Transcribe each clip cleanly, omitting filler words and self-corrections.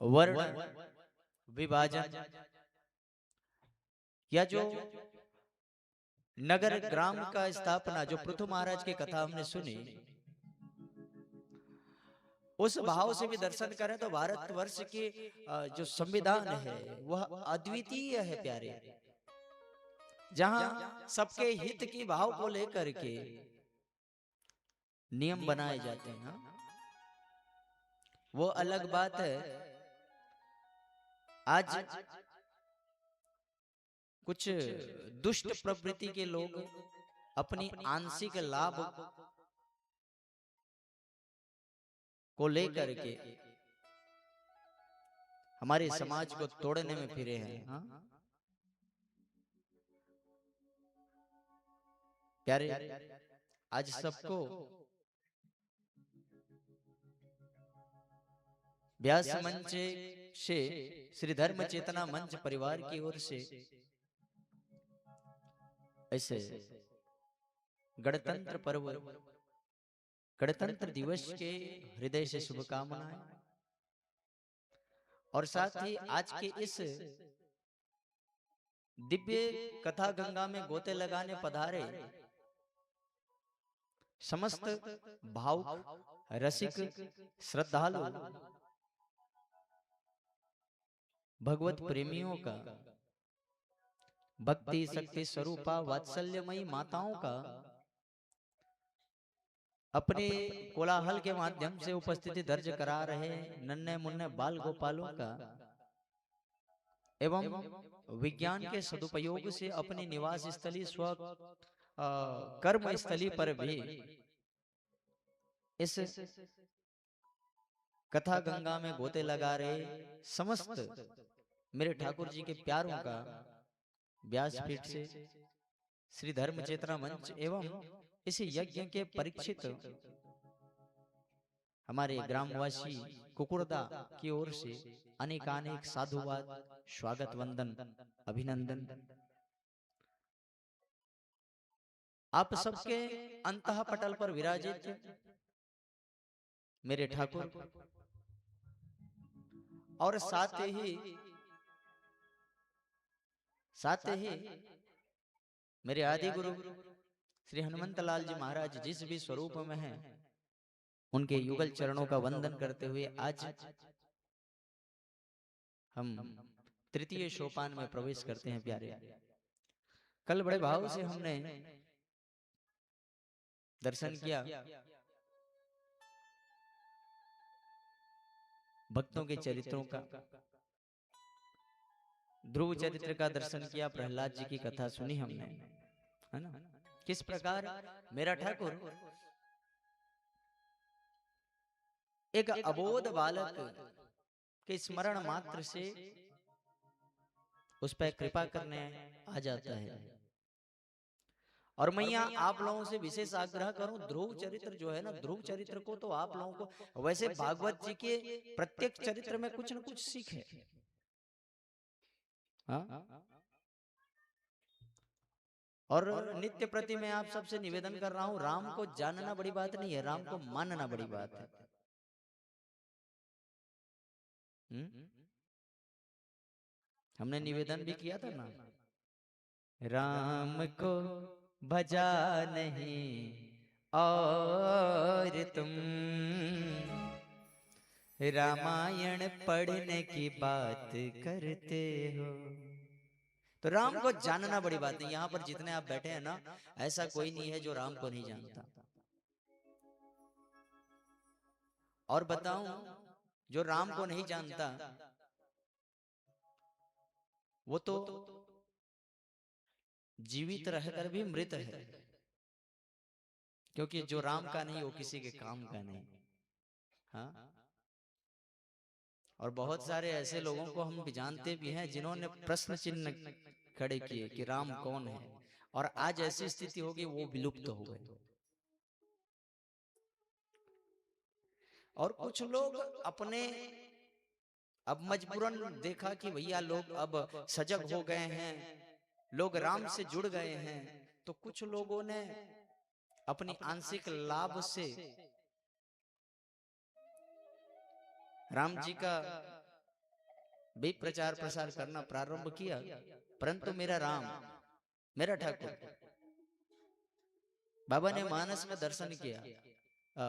वर्ण विभाजन या जो नगर ग्राम का स्थापना, जो पृथु महाराज की कथा हमने सुनी, उस भाव से भी दर्शन करें तो भारतवर्ष के जो संविधान है वह अद्वितीय है प्यारे। जहां सबके हित की भाव को लेकर के नियम बनाए जाते हैं, वो अलग बात है। आज कुछ दुष्ट प्रवृत्ति के लोग अपनी आंशिक लाभ को लेकर के हमारे समाज को तोड़ने में फिरे हैं। हाँ? प्यारे, आज सबको व्यास मंच से श्री धर्म चेतना मंच परिवार की ओर से ऐसे गणतंत्र पर्व, गणतंत्र दिवस के हृदय से शुभकामनाएं। और साथ ही आज के इस दिव्य कथा गंगा में गोते लगाने पधारे समस्त भावुक रसिक श्रद्धालु भगवत प्रेमियों का, भक्ति शक्ति स्वरूपा वात्सल्यमयी माताओं का अपने कोलाहल के माध्यम से उपस्थिति दर्ज करा रहे नन्हे मुन्ने बाल गोपालों का एवं विज्ञान के सदुपयोग से अपनी निवास स्थली स्व कर्म स्थली पर भी इस कथा गंगा में गोते लगा रहे समस्त मेरे ठाकुर जी के प्यारों का व्यासपीठ से श्री धर्म चेतना मंच एवं इस यज्ञ के परीक्षित हमारे ग्रामवासी कुकुरदा की ओर से अनेकानेक साधुवाद, स्वागत, वंदन, अभिनंदन। आप सबके अंतः पटल पर विराजित मेरे ठाकुर और साथ ही मेरे आदि गुरु श्री हनुमंत लाल जी महाराज जिस भी स्वरूप में हैं, उनके युगल चरणों का वंदन करते हुए आज हम तृतीय सोपान में प्रवेश करते हैं प्यारे। कल बड़े भाव से हमने दर्शन किया भक्तों के चरित्रों का, ध्रुव चरित्र का दर्शन किया, प्रहलाद जी की कथा सुनी हमने, है ना, किस प्रकार मेरा ठाकुर एक अबोध बालक के स्मरण मात्र से उस पर कृपा करने आ जाता है। और मैं यहाँ आप लोगों से विशेष आग्रह करूं, ध्रुव चरित्र जो है ना, ध्रुव चरित्र को तो आप लोगों को, वैसे भागवत जी के प्रत्येक चरित्र में कुछ न कुछ सीख है। हाँ? और नित्य प्रति मैं आप सबसे निवेदन कर रहा हूं, राम को जानना बड़ी बात नहीं है, राम को मानना बड़ी बात है। हमने निवेदन भी किया था ना, राम को भजा नहीं और तुम रामायण पढ़ने की बात करते हो। तो राम को जानना बड़ी बात है। यहाँ पर जितने आप बैठे हैं ना, ऐसा कोई नहीं है जो राम को नहीं जानता। और बताऊं, जो राम को नहीं जानता वो तो जीवित रहकर भी मृत है, क्योंकि जो राम का नहीं वो किसी के काम का नहीं। हाँ? और बहुत सारे ऐसे लोगों को हम भी जानते भी हैं जिन्होंने प्रश्न चिन्ह खड़े किए कि राम कौन है, और आज ऐसी स्थिति होगी वो विलुप्त हो गए। और कुछ लोग अपने अब मजबूरन देखा कि भैया लोग अब सजग हो गए हैं, लोग राम से जुड़ गए हैं, तो कुछ लोगों ने अपनी आंशिक लाभ से राम जी का भी प्रचार प्रसार करना प्रारंभ किया, परंतु मेरा राम, मेरा ठाकुर बाबा ने मानस में दर्शन किया।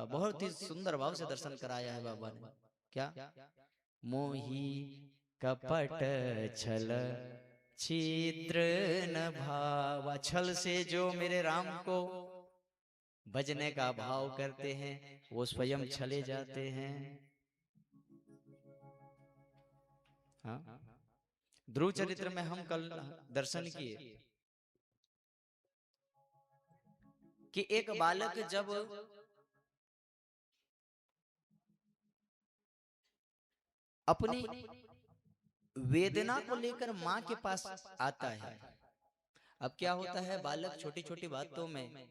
बहुत ही सुंदर भाव से दर्शन कराया है बाबा ने। क्या? मोही कपट छल छिद्र न भावा। छल से जो मेरे राम को भजने का भाव करते हैं वो स्वयं छले जाते हैं। हाँ, ध्रुव चरित्र में हम कल दर्शन किए कि एक बालक जब अपनी वेदना को लेकर माँ के पास आता है। अब क्या होता है, बालक छोटी छोटी बातों में,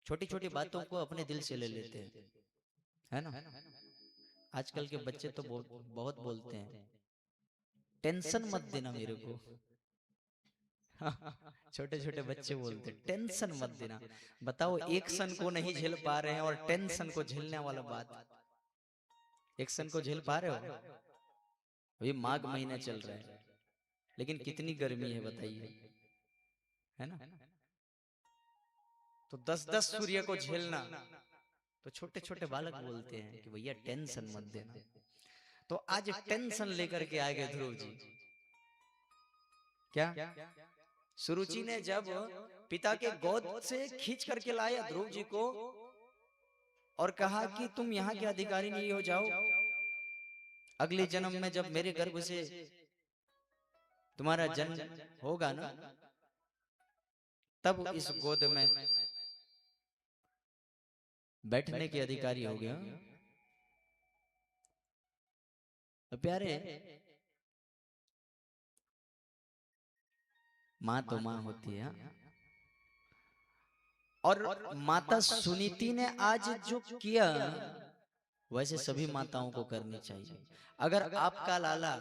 छोटी छोटी बातों को अपने दिल से ले लेते हैं, है ना। आजकल के बच्चे तो बहुत बोलते हैं, टेंशन मत देना मेरे को। छोटे छोटे बच्चे बोलते हैं टेंशन मत देना। बताओ, एक सन को नहीं झेल पा रहे हैं और टेंशन को झेलने वाला बात। एक सन को झेल पा रहे हो? अभी माघ महीना चल रहा है, लेकिन कितनी गर्मी है बताइए, है ना। तो 10-10 सूर्य को झेलना, तो छोटे छोटे बालक बोलते हैं कि भैया टेंशन मत देना। तो आज टेंशन लेकर के आ गए ध्रुव जी। क्या? सुरुचि ने जब पिता के गोद से खींच करके लाया ध्रुव जी को और कहा कि तुम यहाँ के अधिकारी नहीं हो, जाओ अगले जन्म में जब मेरे गर्भ से तुम्हारा जन्म होगा ना, तब इस गोद में बैठने के अधिकारी हो गया। प्यारे, माँ तो माँ होती है। और माता सुनीति ने आज जो किया, वैसे सभी माताओं को करनी चाहिए। अगर आपका लाला,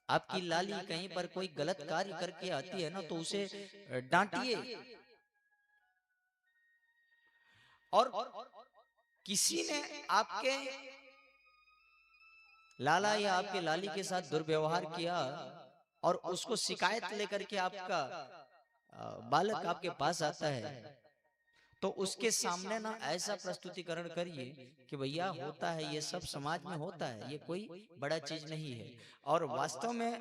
आपकी लाली कहीं पर कोई गलत कार्य करके आती है ना, तो उसे डांटिए। और किसी ने आपके लाला या आपके लाली के साथ दुर्व्यवहार किया और उसको शिकायत लेकर के आपका बालक आपके पास आता है, तो उसके सामने ना ऐसा प्रस्तुतिकरण करिए कि भैया होता है, ये सब समाज में होता है, ये कोई बड़ा चीज नहीं है। और वास्तव में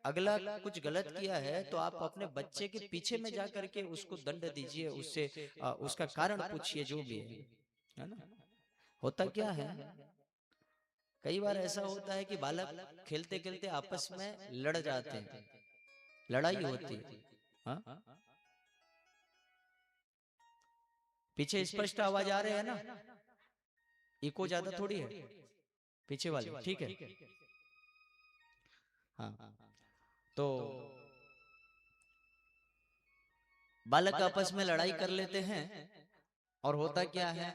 अगला कुछ गलत किया है तो आप अपने बच्चे के पीछे में जाकर के उसको दंड दीजिए, उससे उसका कारण पूछिए, जो भी है ना। होता क्या है, कई बार ऐसा होता है कि बालक खेलते खेलते आपस में लड़ जाते हैं, लड़ाई होती है। हाँ, पीछे स्पष्ट आवाज आ रहे हैं ना, इको ज्यादा थोड़ी है पीछे वाले, ठीक है। हाँ, तो बालक आपस में लड़ाई कर लेते हैं और होता क्या है,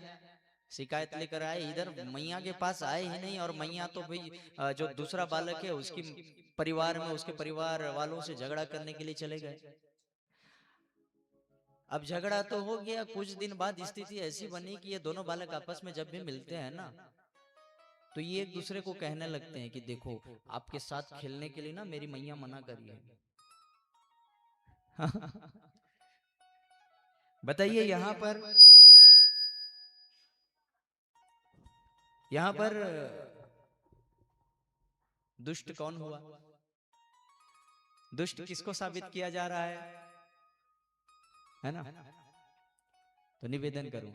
शिकायत लेकर आए, इधर मैया के पास आए ही नहीं, और मैया तो भाई जो दूसरा बालक है उसकी परिवार में, उसके परिवार वालों से झगड़ा करने के लिए चले गए। अब झगड़ा तो हो गया, कुछ दिन बाद स्थिति ऐसी बनी कि ये दोनों बालक आपस में जब भी मिलते हैं ना, तो ये एक दूसरे को कहने लगते हैं कि देखो, आपके साथ खेलने के लिए ना मेरी मैया मना करी है। बताइए, यहां पर दुष्ट कौन हुआ? दुष्ट किसको साबित किया जा रहा है ना। तो निवेदन करूं,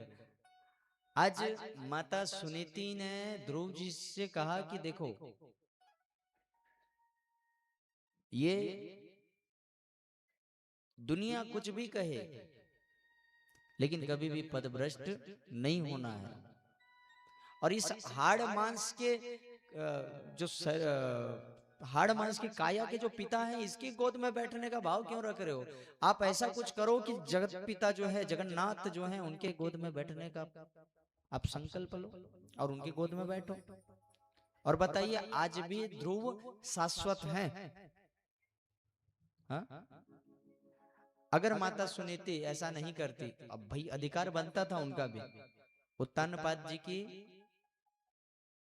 आज माता सुनीति ने ध्रुव जी से कहा कि देखो, ये दुनिया कुछ भी कहे, लेकिन कभी भी पदभ्रष्ट नहीं होना है। और इस हाड़ मांस के जो हाड़ मांस की काया के जो पिता हैं, इसकी गोद में बैठने का भाव क्यों रख रहे हो? आप ऐसा कुछ करो कि जगत पिता जो है, जगन्नाथ जो है, उनके गोद में बैठने का आप संकल्प लो और उनकी गोद में बैठो। और बताइए, आज भी ध्रुव शाश्वत हैं? हाँ? अगर माता सुनीति ऐसा नहीं करती, अब भाई अधिकार बनता था उनका भी, उत्तानपाद जी की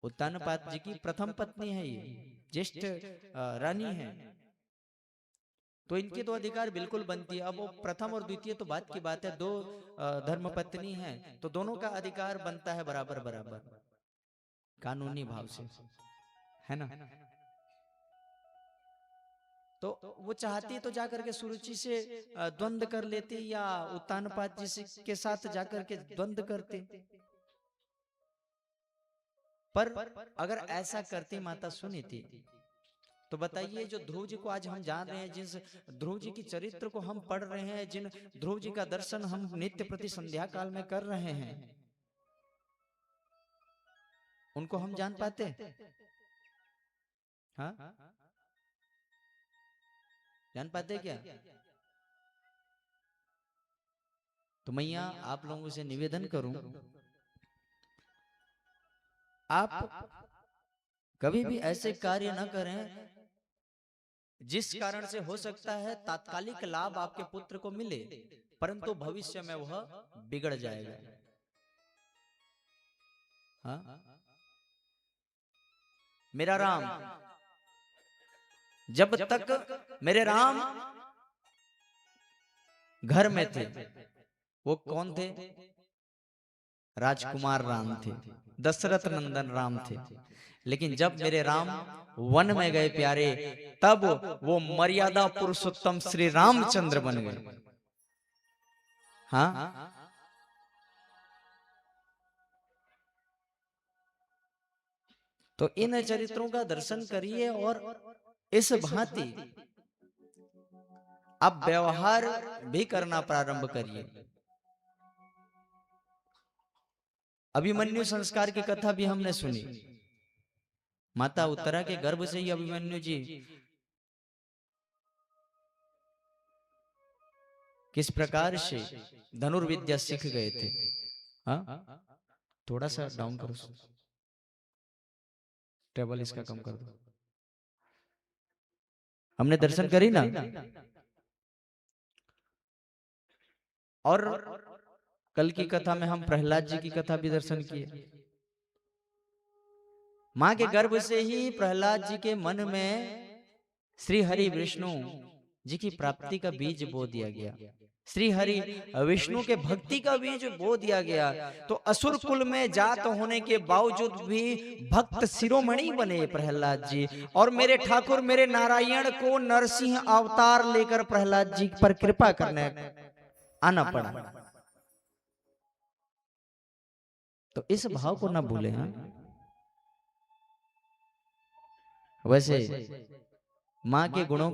उत्तानपाद जी की प्रथम पत्नी है, ये ज्येष्ठ रानी है, तो इनके तो अधिकार बिल्कुल बनती है। अब वो प्रथम और द्वितीय तो बात की बात है, दो धर्मपत्नी हैं तो दोनों का अधिकार बनता है बराबर बराबर, कानूनी भाव से, है ना। तो वो चाहती तो जाकर के सुरुचि से द्वंद्व कर लेती, या उत्तानपाद जी के साथ जाकर के द्वंद्व करते। पर अगर ऐसा करती माता सुनीति, तो बताइए जो ध्रुव जी को आज हम जान रहे हैं, जिस ध्रुव जी की चरित्र को हम पढ़ रहे हैं, जिन ध्रुव जी का दर्शन हम नित्य प्रति संध्या काल में कर रहे हैं, उनको हम जान पाते? हाँ, जान पाते क्या? तो मैया आप लोगों से निवेदन करूं, आप कभी भी ऐसे कार्य न करें जिस कारण से हो सकता है तात्कालिक लाभ आपके पुत्र को मिले, परंतु भविष्य में वह बिगड़ जाएगा। हाँ? मेरा राम, जब तक मेरे राम घर में थे, वो कौन थे? राजकुमार राम थे, दशरथ नंदन राम थे। लेकिन जब मेरे राम वन में गए प्यारे, तब वो मर्यादा पुरुषोत्तम श्री रामचंद्र बन गए। हाँ, तो इन चरित्रों का दर्शन करिए और इस भांति आप व्यवहार भी करना प्रारंभ करिए। अभिमन्यु संस्कार की कथा भी हमने सुनी, माता उत्तरा के गर्भ से ही अभिमन्यु जी किस प्रकार से धनुर्विद्या सीख गए थे। हाँ, थोड़ा सा डाउन करो, टेबल इसका कम कर दो। हमने दर्शन करी ना, और कल की कथा में हम प्रहलाद जी की कथा भी दर्शन किए। मां के गर्भ से ही प्रहलाद जी के मन में श्री हरि विष्णु जी की प्राप्ति का बीज बो दिया गया, श्री हरि विष्णु के भक्ति का बीज बो दिया गया। तो असुर कुल में जात होने के बावजूद भी भक्त शिरोमणि बने प्रहलाद जी, और मेरे ठाकुर मेरे नारायण को नरसिंह अवतार लेकर प्रहलाद जी पर कृपा करने आना पड़ा। तो इस भाव को ना भूले। हाँ, वैसे मां के गुणों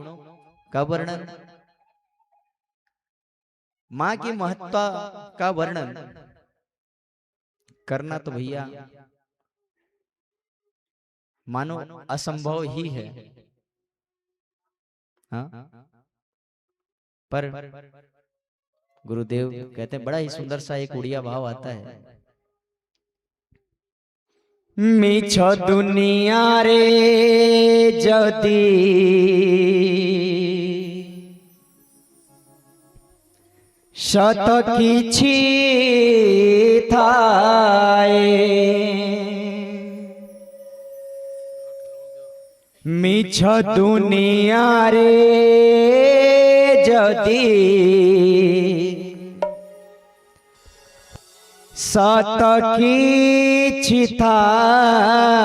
का वर्णन, मां की महत्ता का वर्णन करना तो भैया मानो असंभव ही है। हाँ? पर गुरुदेव कहते हैं, बड़ा ही सुंदर सा एक उड़िया भाव आता है, मिछ दुनिया रे जदी शत किछि थाए, मिछ दुनिया रे जदी सत किछि थाए,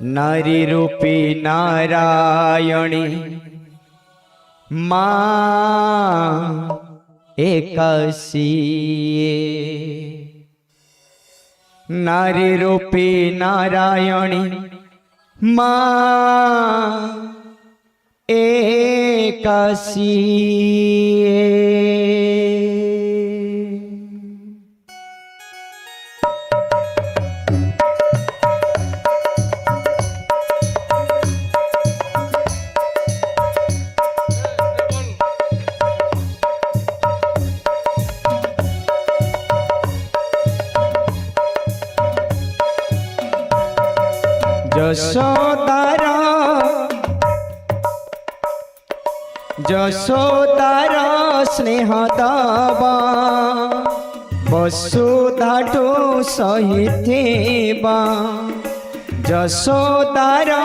नारी रूपी नारायणी मां एकासी, नारी रूपी नारायणी मां एकासी। जशोदार स्नेह दबा ବସୁଧାଠୁ ସହିଥିବା ଯଶୋଦାର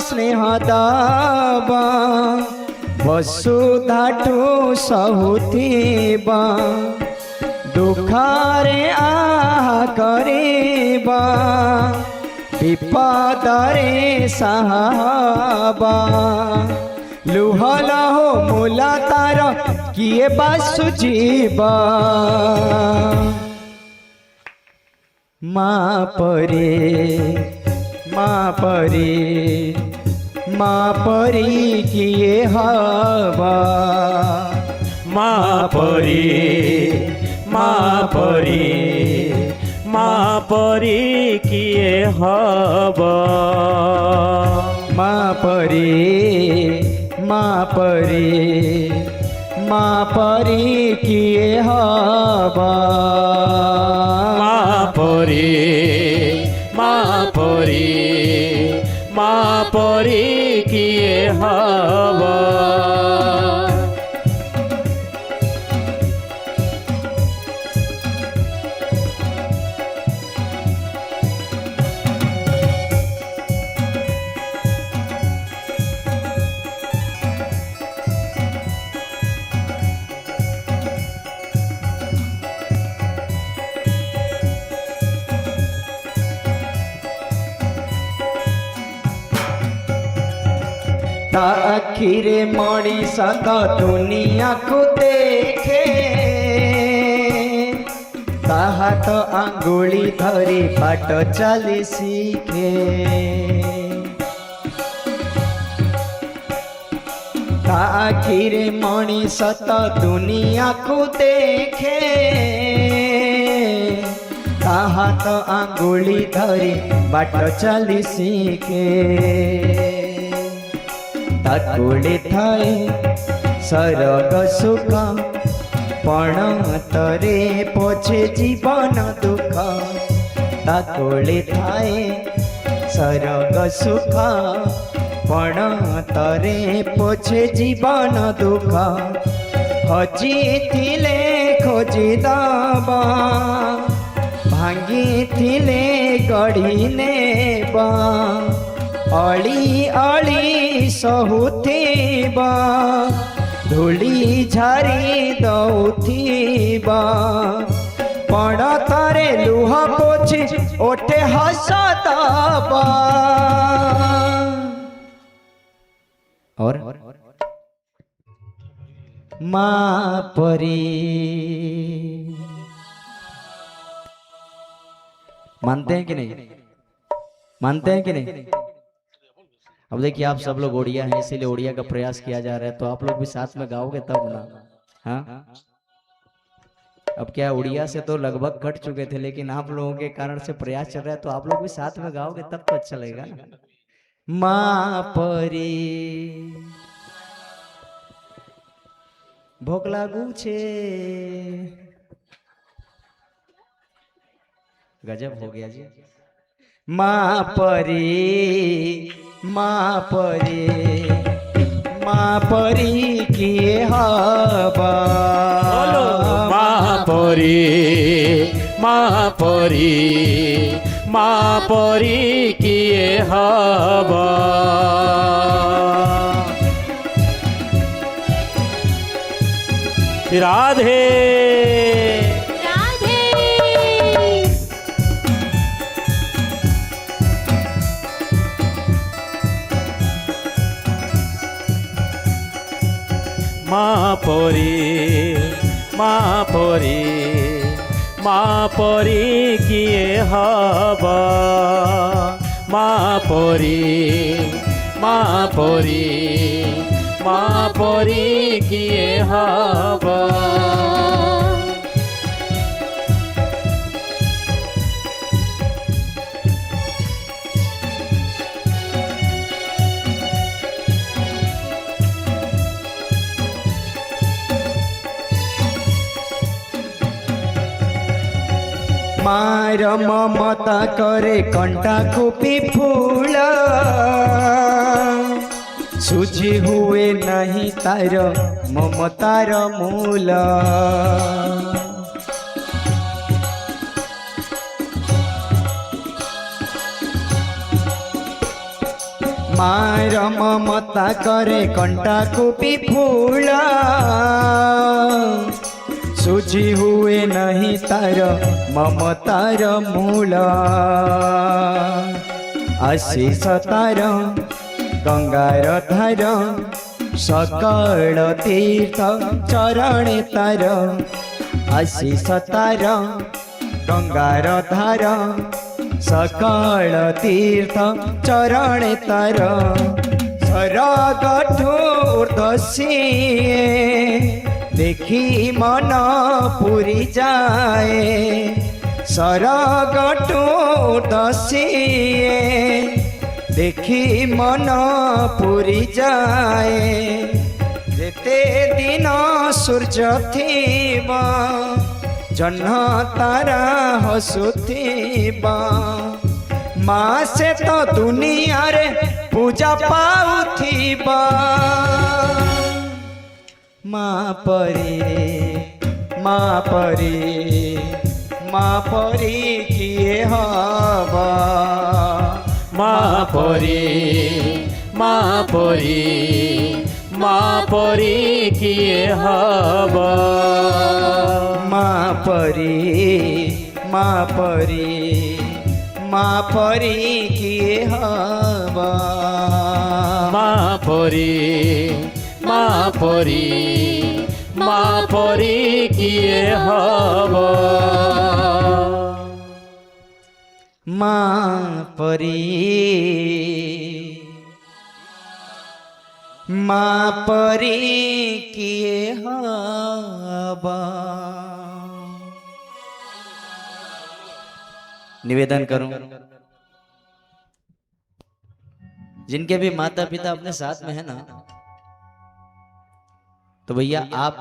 ସ୍ନେହ ଦବା ବସୁଧାଠୁ ସହୁଥିବା ଦୁଃଖରେ ଆହା କରିବା ବିପଦରେ ସାହବା ଲୁହ ଲହ ମୂଲ ତାର କିଏ ବା ସୁଝିବା ମା ପରି କିଏ ହବା ମା ପରି କିଏ ହବ ମା ପରି କିଏ ହବା ମା ପରି କିଏ ହବ ता आखिरे मणिष तो दुनिया को देखे ता हाथ आंगुली धरी बाट चली सीखे ता आखिरे मणिष तो दुनिया को देखे ता हाथ आंगुली धरी बाट चली सीखे ताकुले थाए सरग सुख पण तरे पछे जीवन दुख ताकुले थाए सरग सुख पण तरे पछे जीवन दुख हजी थिले खोजी दबा भांगी थिले गढ़ी नेबा अली अली सहुथिबा धूली झारी दउथिबा पण तारे लुह पोछि ओठे हसतबा और माँ परी मानते हैं कि नहीं मानते हैं कि नहीं अब देखिए आप सब लोग ओडिया हैं इसीलिए ओडिया का प्रयास किया जा रहा है तो आप लोग भी साथ में गाओगे तब ना हाँ अब क्या ओडिया से तो लगभग कट चुके थे लेकिन आप लोगों के कारण से प्रयास चल रहा है तो आप लोग भी साथ में गाओगे तब तो अच्छा लगेगा ना माँ परी भूख लागू छे गजब हो गया जी माँ परी किए हवा माँ परी किए हवा राधे माँ परी किए हवा माँ परी किए हवा मार ममता करे कंटा कुपी फूल सूझी हुए नहीं तार ममतार मूल मार ममता करे कंटा कुपी फूल सूझी हुए नहीं तार ममतार मूल आशीष तार गंगार धार सकल तीर्थ चरण तार आशीष तार गंगार धार सकल तीर्थ चरण तार सरगठु ऊर्ध्वसीए देखी मन पुरी जाए सरगठु ऊर्ध्वसीए देखी मन पुरी जाए जेते दिन सूर्य थीबा जह्न तारा हसुथीबा माँ से तो दुनिया रे पूजा पाउथीबा माँ परी किए हवा माँ परी किए हवा माँ परी किए हवा माँ परी किए हवा माँ परी किए हवा। निवेदन करूं जिनके भी माता पिता अपने साथ में है ना, तो भैया आप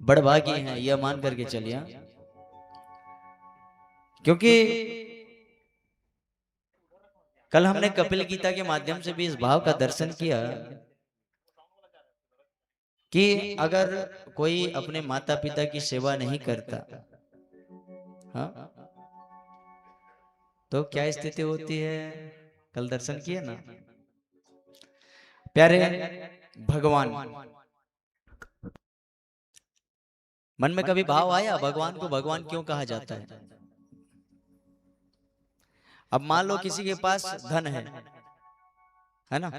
बड़भागी हैं यह मान करके चलिए, क्योंकि कल हमने कपिल गीता के माध्यम से भी इस भाव का दर्शन किया कि अगर कोई अपने माता पिता की सेवा नहीं करता, हाँ, तो क्या स्थिति होती है, कल दर्शन किए ना। प्यारे भगवान, मन में कभी भाव आया भगवान को भगवान क्यों कहा जाता है? अब मान लो किसी के पास धन है ना,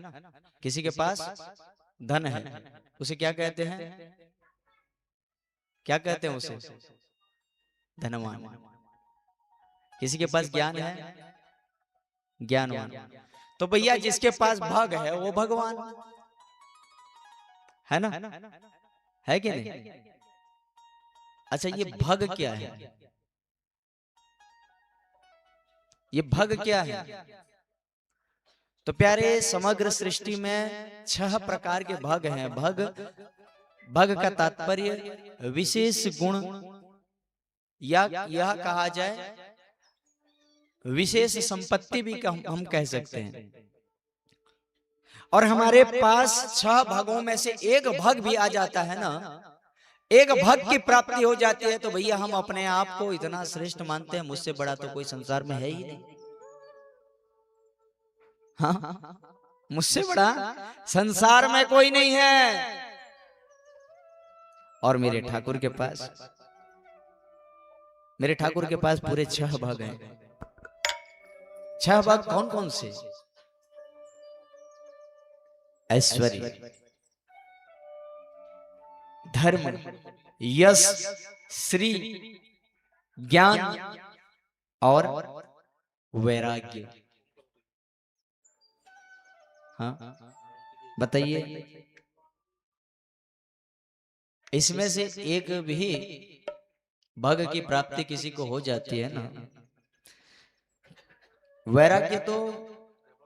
किसी के पास धन है, उसे क्या कहते हैं, क्या कहते हैं उसे? धनवान। किसी के पास ज्ञान है, ज्ञानवान। तो भैया जिसके पास भग है वो भगवान है ना, है कि नहीं? अच्छा, ये भग क्या है? ये भग क्या है? तो प्यारे समग्र सृष्टि में 6 प्रकार के भग हैं। भग का तात्पर्य विशेष गुण, या यह कहा जाए विशेष संपत्ति भी हम कह सकते हैं। और हमारे पास 6 भगों में से एक भग भी आ जाता है ना, एक भग की प्राप्ति हो जाती है, तो भैया हम अपने आप को इतना श्रेष्ठ मानते हैं, मुझसे बड़ा तो कोई संसार में है ही नहीं। हाँ, मुझसे बड़ा संसार में कोई नहीं है। और मेरे ठाकुर के पास पूरे 6 भग हैं। 6 भग कौन कौन से? ऐश्वर्य, धर्म, यश, श्री, ज्ञान और वैराग्य। हाँ, बताइए, इसमें से एक भी भग की प्राप्ति किसी को हो जाती है ना, वैराग्य तो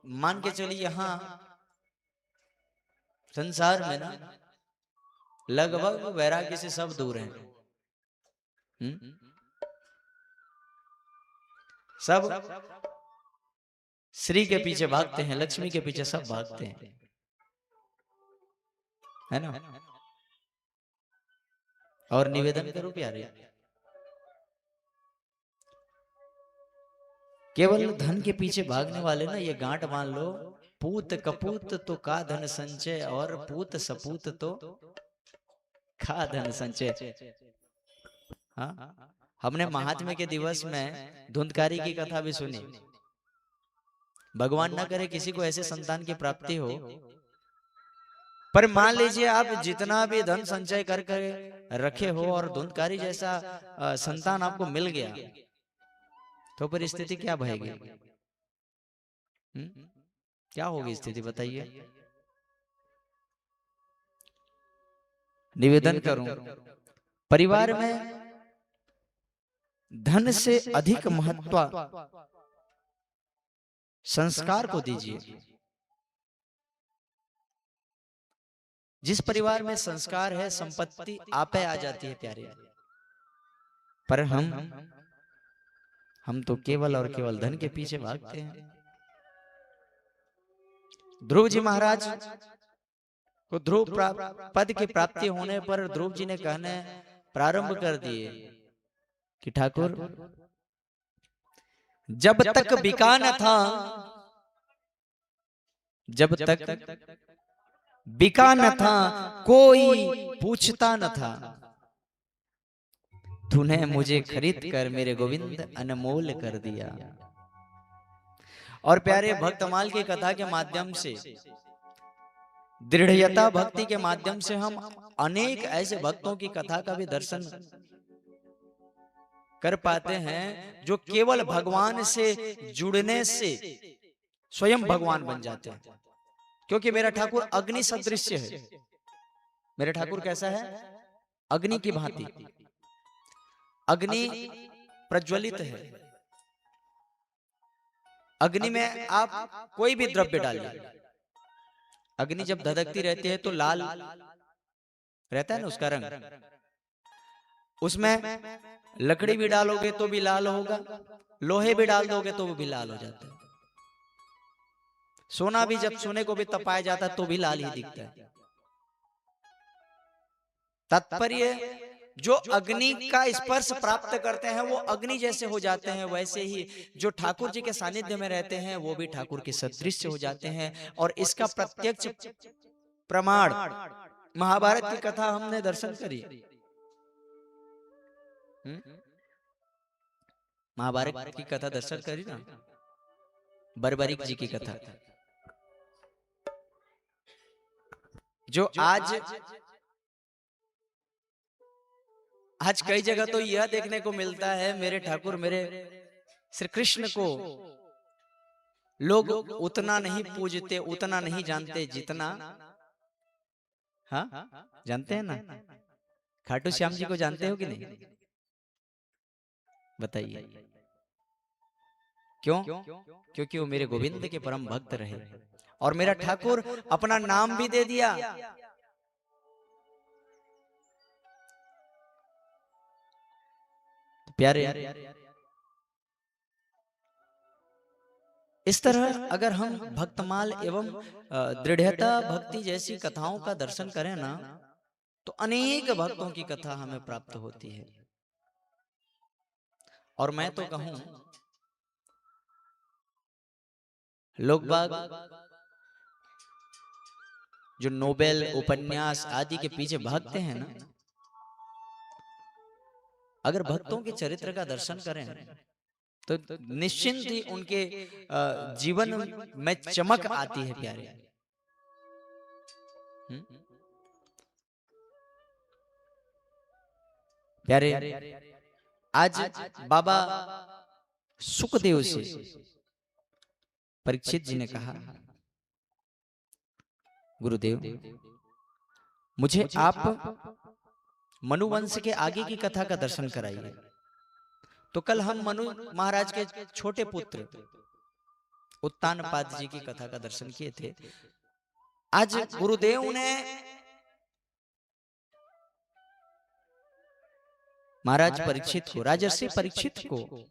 मान के चलिए यहां संसार में ना लगभग वैराग्य से सब दूर हैं। सब श्री के पीछे भागते हैं, लक्ष्मी के पीछे सब भागते हैं, है ना। और निवेदन करो प्यारे, केवल धन के पीछे भागने वाले ना, ये गांठ मान लो, पूत कपूत तो का धन संचय, और पूत सपूत तो का धन संचय। हाँ, हमने महात्म्य के दिवस में धुंधकारी की कथा भी सुनी। भगवान ना करे किसी को ऐसे संतान की प्राप्ति हो, पर मान लीजिए आप जितना भी धन संचय कर कर रखे हो और धुंधकारी जैसा संतान आपको मिल गया, तो फिर स्थिति क्या बहेगी? क्या होगी स्थिति बताइए? निवेदन करूं, परिवार में धन से अधिक महत्व संस्कार को दीजिए। जिस परिवार में संस्कार है, संपत्ति आपे आ जाती है प्यारे। पर हम तो केवल और केवल धन के पीछे भागते हैं। ध्रुव जी महाराज को ध्रुव पद की प्राप्ति होने पर ध्रुव जी ने कहने प्रारंभ कर दिए कि ठाकुर, जब तक बिका न था, जब तक बिका न था, कोई पूछता न था, तूने मुझे खरीद कर मेरे गोविंद अनमोल कर दिया। और प्यारे भक्तमाल की कथा के माध्यम से, दृढ़यता भक्ति के माध्यम से हम अनेक ऐसे भक्तों की कथा का भी दर्शन कर पाते हैं जो केवल भगवान से जुड़ने से स्वयं भगवान बन जाते हैं। क्योंकि मेरा ठाकुर अग्नि सदृश है। मेरा ठाकुर कैसा है? अग्नि की भांति। अग्नि प्रज्वलित है। अग्नि में आप कोई भी द्रव्य डालिए, अग्नि जब धधकती रहती है तो लाल रहता है ना उसका रंग। उसमें लकड़ी भी डालोगे तो भी लाल होगा, लोहे भी डाल दोगे तो वो भी लाल हो जाता है। सोना भी जब सोने को भी तपाया जाता है तो भी लाल ही दिखता है। तात्पर्य, जो अग्नि का स्पर्श प्राप्त करते हैं वो अग्नि जैसे हो जाते हैं। वैसे ही जो ठाकुर जी के सानिध्य में रहते हैं वो भी ठाकुर के सदृश हो जाते हैं। और इसका प्रत्यक्ष प्रमाण महाभारत की कथा हमने दर्शन करी। महाभारत की कथा दर्शन करी ना, बर्बरीक जी की कथा, जो आज कई जगह तो यह देखने को मिलता है, मेरे ठाकुर मेरे श्री कृष्ण को लोग उतना नहीं पूजते, उतना नहीं जानते जितना, हाँ जानते हैं ना? खाटू श्याम जी को जानते हो कि नहीं? बताइए क्यों? क्योंकि वो मेरे गोविंद के परम भक्त रहे और मेरा ठाकुर अपना नाम भी दे दिया। प्यारे, इस तरह अगर हम भक्तमाल एवं दृढ़ता भक्ति जैसी कथाओं का दर्शन करें ना, तो अनेक भक्तों की कथा हमें प्राप्त होती है। और मैं तो कहूं, लोग बाग जो नोबेल उपन्यास आदि के पीछे भागते हैं ना, अगर भक्तों के चरित्र का दर्शन करें तो निश्चिंत ही उनके जीवन में चमक आती है प्यारे। प्यारे, आज बाबा सुखदेव से परीक्षित जी ने कहा, गुरुदेव मुझे आप मनुवंश के आगे की कथा का दर्शन कराइए। तो कल हम मनु महाराज के छोटे पुत्र उत्तानपाद जी की कथा का दर्शन किए थे। आज गुरुदेव ने महाराज परीक्षित को, राजर्षि परीक्षित को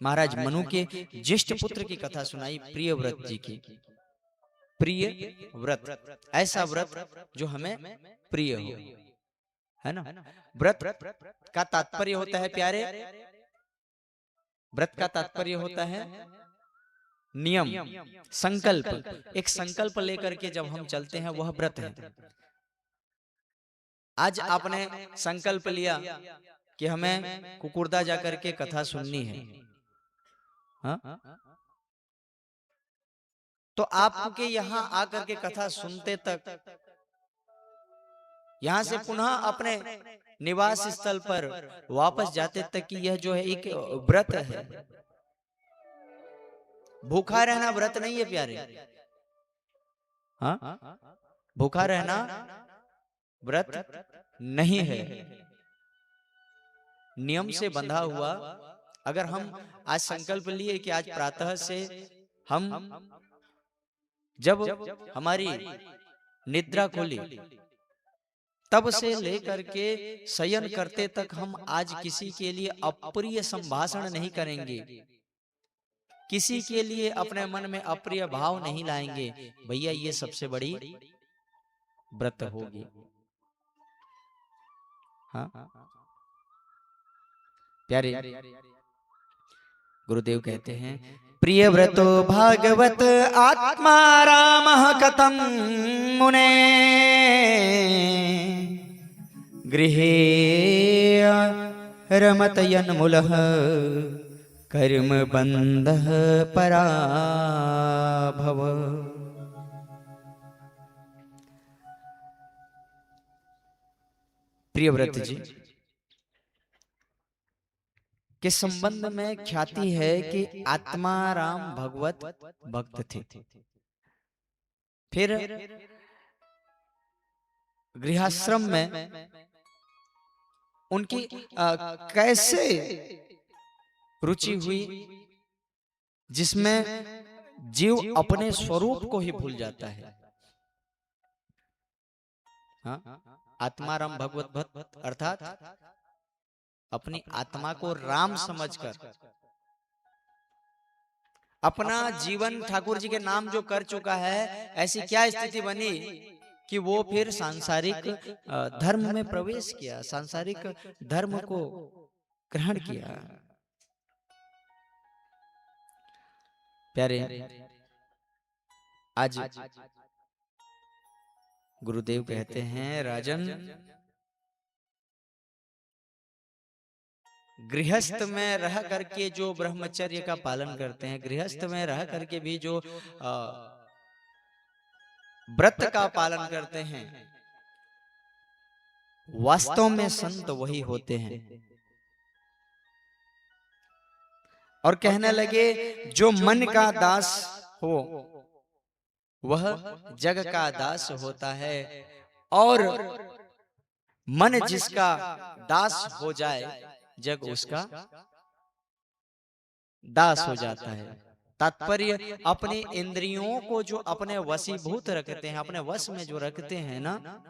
महाराज मनु के ज्येष्ठ पुत्र की कथा सुनाई, प्रिय व्रत जी की। प्रिय व्रत, ऐसा व्रत जो हमें प्रिय हो, है ना? व्रत का तात्पर्य होता है प्यारे व्रत का तात्पर्य होता है नियम, संकल्प। एक संकल्प लेकर के जब हम चलते हैं वह व्रत है। आज आपने संकल्प लिया कि हमें कुकुरदा जाकर के कथा सुननी है, हाँ? तो आपके यहाँ आकर के कथा सुनते तक, यहाँ से पुनः अपने निवास स्थल पर वापस जाते तक कि यह जो है एक व्रत है। भूखा रहना व्रत नहीं है प्यारे, हाँ? भूखा रहना व्रत नहीं है। नियम से बंधा हुआ, अगर हम आज संकल्प लिए कि आज प्रातः से हम, जब हमारी निद्रा खुली तब से लेकर के शयन करते तक हम आज किसी के लिए अप्रिय संभाषण नहीं करेंगे, किसी के लिए अपने मन में अप्रिय भाव नहीं लाएंगे, भैया ये सबसे बड़ी व्रत होगी, हाँ? प्यारे गुरुदेव कहते हैं, प्रिय व्रतो भागवत आत्मा राम कथम मुने गृहे रमत यन्मुलः कर्म बंधः पराभव। प्रिय व्रत जी के संबंध में ख्याति है कि आत्माराम भगवत भक्त थे। फिर गृहाश्रम में उनकी कैसे रुचि हुई जिसमें जीव अपने स्वरूप को ही भूल जाता है, हाँ? आत्माराम भगवत भक्त अर्थात अपनी आत्मा को राम समझकर अपना जीवन ठाकुर जी के नाम जो कर चुका है, ऐसी क्या स्थिति बनी कि वो फिर सांसारिक धर्म में प्रवेश किया, सांसारिक धर्म को ग्रहण किया। प्यारे आज गुरुदेव कहते हैं, राजन गृहस्थ में रह करके जो ब्रह्मचर्य का पालन करते हैं, गृहस्थ में रह करके भी जो व्रत का पालन करते हैं, वास्तव में संत वही होते हैं। और कहने लगे, जो मन का दास हो वह जग का दास होता है, और मन जिसका दास हो जाए जग उसका दास हो जाता है। तात्पर्य अपने इंद्रियों को जो अपने वशीभूत रखते हैं, अपने वश में जो रखते हैं ना,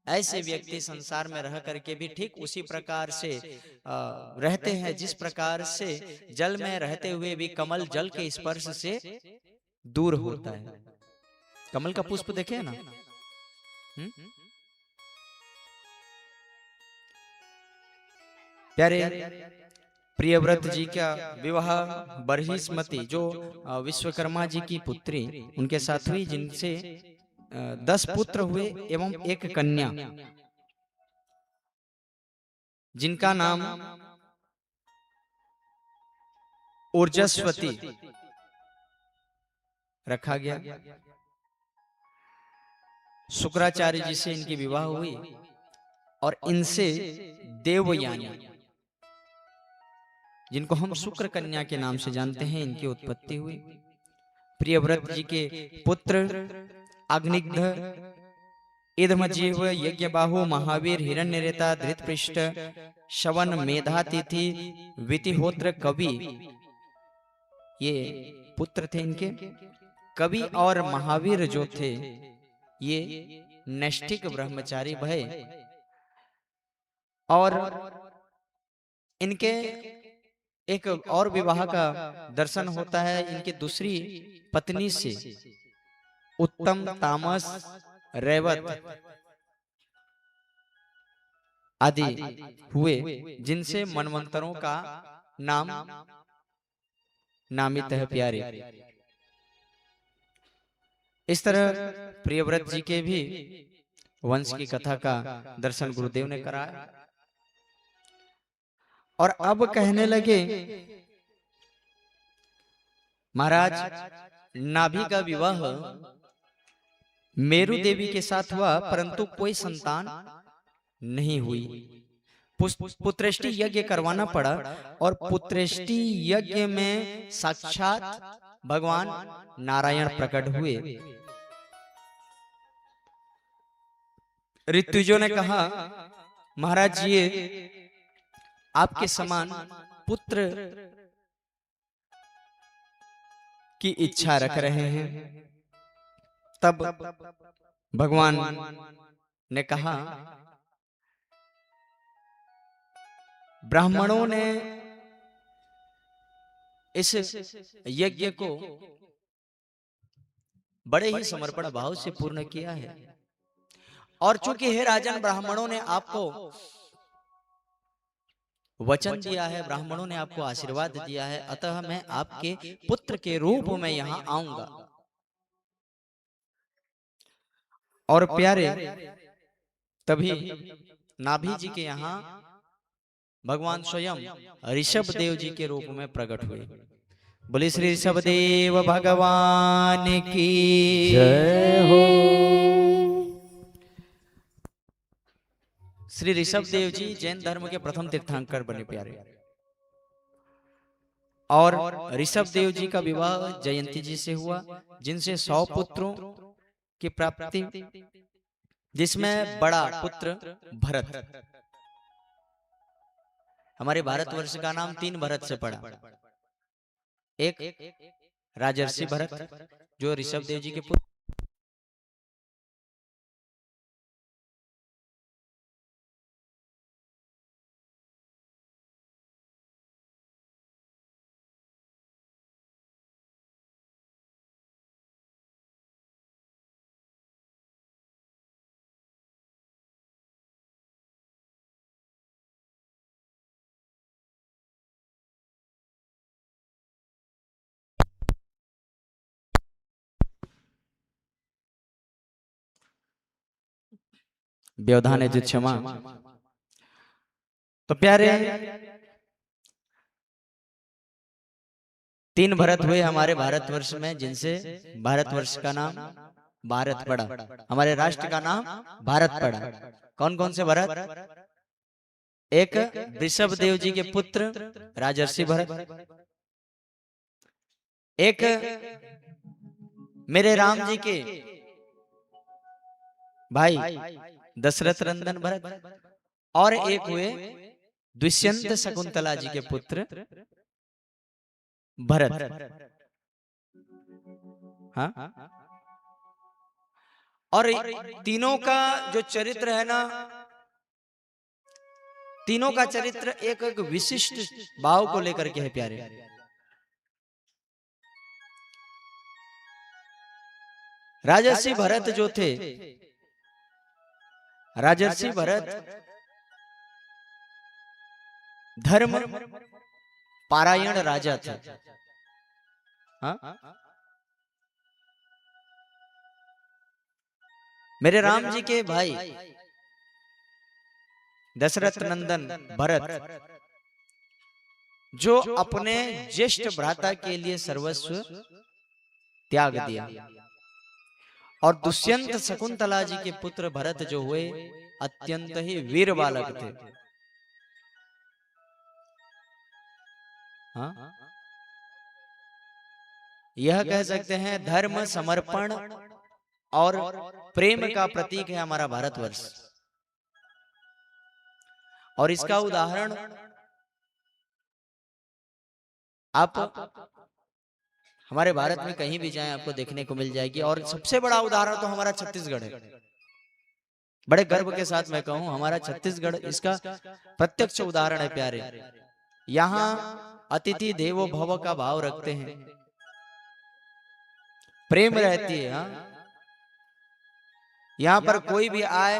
ऐसे व्यक्ति संसार में रह करके भी ठीक उसी प्रकार से रहते हैं जिस प्रकार से जल में रहते हुए भी कमल जल के स्पर्श से दूर होता है। कमल का पुष्प देखे ना, प्यारे प्रियव्रत जी का विवाह बरहिस्मती जो विश्वकर्मा जी की पुत्री उनके साथ हुई, जिनसे 10 पुत्र हुए एवं एक कन्या, जिनका नाम ऊर्जस्वती रखा गया। शुक्राचार्य जी से इनकी विवाह हुई और इनसे देवयानी, जिनको हम शुक्र कन्या के नाम से जानते हैं, इनकी उत्पत्ति हुई। प्रियव्रत जी के पुत्र अग्निग्ध, इदमजीव, यज्ञबाहु, महावीर, हिरण्यरेता, धृतपृष्ठ, शवन, मेधातिथि, वितिहोत्र, कवि, ये पुत्र थे इनके। कवि और महावीर जो थे ये नैष्ठिक ब्रह्मचारी भय, और इनके एक और विवाह का दर्शन होता है इनकी दूसरी पत्नी से, उत्तम, तामस, रेवत आदि हुए, जिनसे मनवंतरों का नाम नामित है प्यारे। इस तरह प्रियव्रत जी के भी वंश की कथा का दर्शन गुरुदेव ने कराया और अब कहने लगे महाराज नाभि का विवाह मेरु देवी के साथ हुआ परंतु कोई संतान नहीं हुई। पुत्रेष्टि यज्ञ करवाना पड़ा और पुत्रेष्टि यज्ञ में साक्षात भगवान नारायण प्रकट हुए। ऋतुजों ने कहा महाराज जी आपके समान पुत्र की इच्छा रख रहे हैं। तब भगवान ने कहा ब्राह्मणों ने इस यज्ञ को बड़े ही समर्पण भाव से पूर्ण किया है और चूंकि हे राजन ब्राह्मणों ने आपको वचन दिया है, ब्राह्मणों ने आपको आशीर्वाद दिया है, अतः मैं आपके पुत्र के रूप में यहां आऊंगा। और प्यारे तभी नाभि जी के यहां भगवान स्वयं ऋषभ देव जी के रूप में प्रकट हुए। बोले श्री ऋषभ देव भगवान की जय हो। श्री ऋषभ देव जी जैन धर्म के प्रथम तीर्थंकर बने प्यारे। और ऋषभ देव जी का विवाह जयंती जी से हुआ जिनसे 100 पुत्रों की प्राप्ति, जिसमें बड़ा पुत्र भरत। हमारे भारतवर्ष का नाम 3 भरत से पड़ा। एक राजर्षि भरत जो ऋषभ देव जी के पुत्र, व्यवधान है क्षमा। तो प्यारे 3 भरत हुए हमारे भारतवर्ष में, जिनसे भारतवर्ष का नाम भारत पड़ा, हमारे राष्ट्र का नाम भारत पड़ा। कौन कौन से भरत? एक ऋषभ देव जी के पुत्र राजर्षि भरत, एक मेरे राम जी के भाई दशरथ नंदन भरत, और एक हुए दुष्यंत शकुंतला जी के पुत्र भरत। हाँ? और तीनों का जो चरित्र है ना, तीनों का चरित्र एक एक विशिष्ट भाव को लेकर के है प्यारे। राजर्षि भरत जो थे, राजर्षि भरत धर्म पारायण राजा थे। हाँ? मेरे राम जी के भाई दशरथ नंदन भरत जो अपने ज्येष्ठ भ्राता के लिए सर्वस्व त्याग दिया, और दुष्यंत शकुंतला जी के पुत्र भरत जो हुए अत्यंत ही वीर बालक थे। हाँ? यह कह सकते हैं धर्म समर्पण और प्रेम का प्रतीक है हमारा भारतवर्ष। और इसका उदाहरण आप हमारे भारत में कहीं भी जाएं आपको देखने को मिल जाएगी। और सबसे बड़ा उदाहरण तो हमारा छत्तीसगढ़ है। बड़े गर्व के साथ मैं कहूं हमारा छत्तीसगढ़ इसका प्रत्यक्ष उदाहरण है प्यारे। यहाँ अतिथि देवो भव का भाव रखते हैं, प्रेम रहती है। हाँ? यहाँ पर कोई भी आए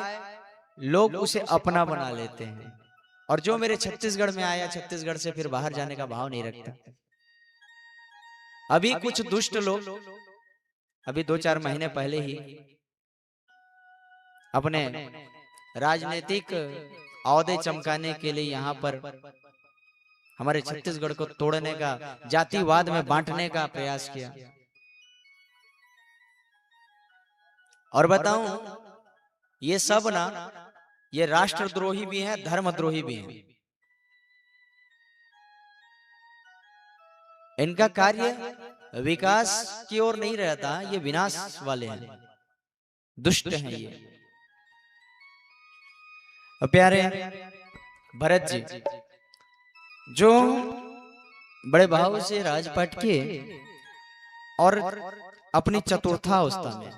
लोग उसे अपना बना लेते हैं। और जो मेरे छत्तीसगढ़ में आया, छत्तीसगढ़ से फिर बाहर जाने का भाव नहीं रखता। अभी कुछ दुष्ट लोग अभी 2-4 महीने पहले ही अपने राजनीतिक औहदे चमकाने के लिए यहाँ पर हमारे छत्तीसगढ़ को तोड़ने का, जातिवाद में बांटने का प्रयास किया। और बताऊं, ये सब ना, ये राष्ट्रद्रोही भी हैं, धर्मद्रोही भी हैं। इनका कार्य विकास की ओर नहीं रहता, ये विनाश वाले हैं, दुष्ट हैं ये। प्यारे भरत जी जो बड़े भाव से राजपाट के और अपनी चतुर्थावस्था में,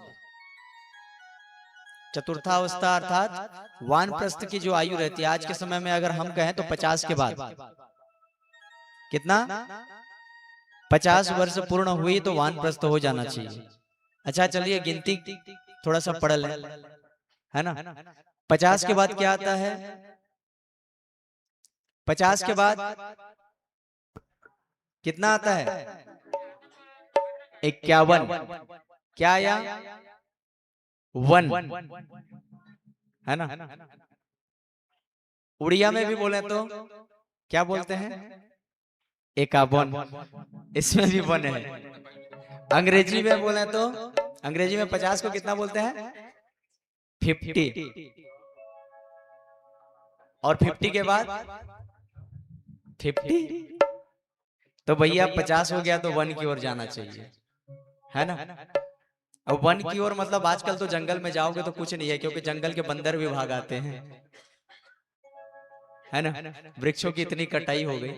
चतुर्थावस्था अर्थात वानप्रस्थ की जो आयु रहती है आज के समय में, अगर हम कहें तो 50 के बाद, कितना 50 वर्ष पूर्ण हुई तो वानप्रस्थ हो जाना चाहिए। अच्छा चलिए गिनती थोड़ा सा पढ़ लें, है ना। 50 के बाद क्या आता है? 50 के बाद कितना आता है? 51। क्या आया? 1, है ना। उड़िया में भी बोले तो क्या बोलते हैं? 51। इसमें भी 1 है। अंग्रेजी में बोले तो, अंग्रेजी में 50 को कितना बोलते हैं? 50। और 50 के बाद 50, तो भैया 50 हो गया तो 1 की ओर जाना चाहिए, है ना। अब 1 की ओर मतलब आजकल तो जंगल में जाओगे तो कुछ नहीं है, क्योंकि जंगल के बंदर भी भाग आते हैं, है ना। वृक्षों की इतनी कटाई हो गई।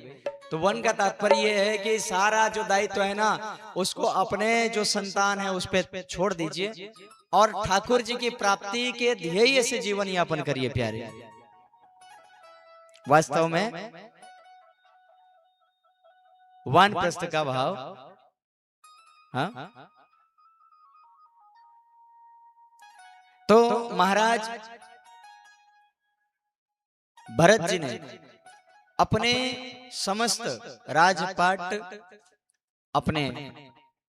तो 1 का तात्पर्य ये है कि सारा जो दायित्व है ना, उसको अपने जो संतान है उस पे छोड़ दीजिए और ठाकुर जी की प्राप्ति के ध्येय से जीवन यापन करिए प्यारे। वास्तव में वानप्रस्थ का भाव, हाँ, तो महाराज भरत जी ने अपने समस्त राजपाट अपने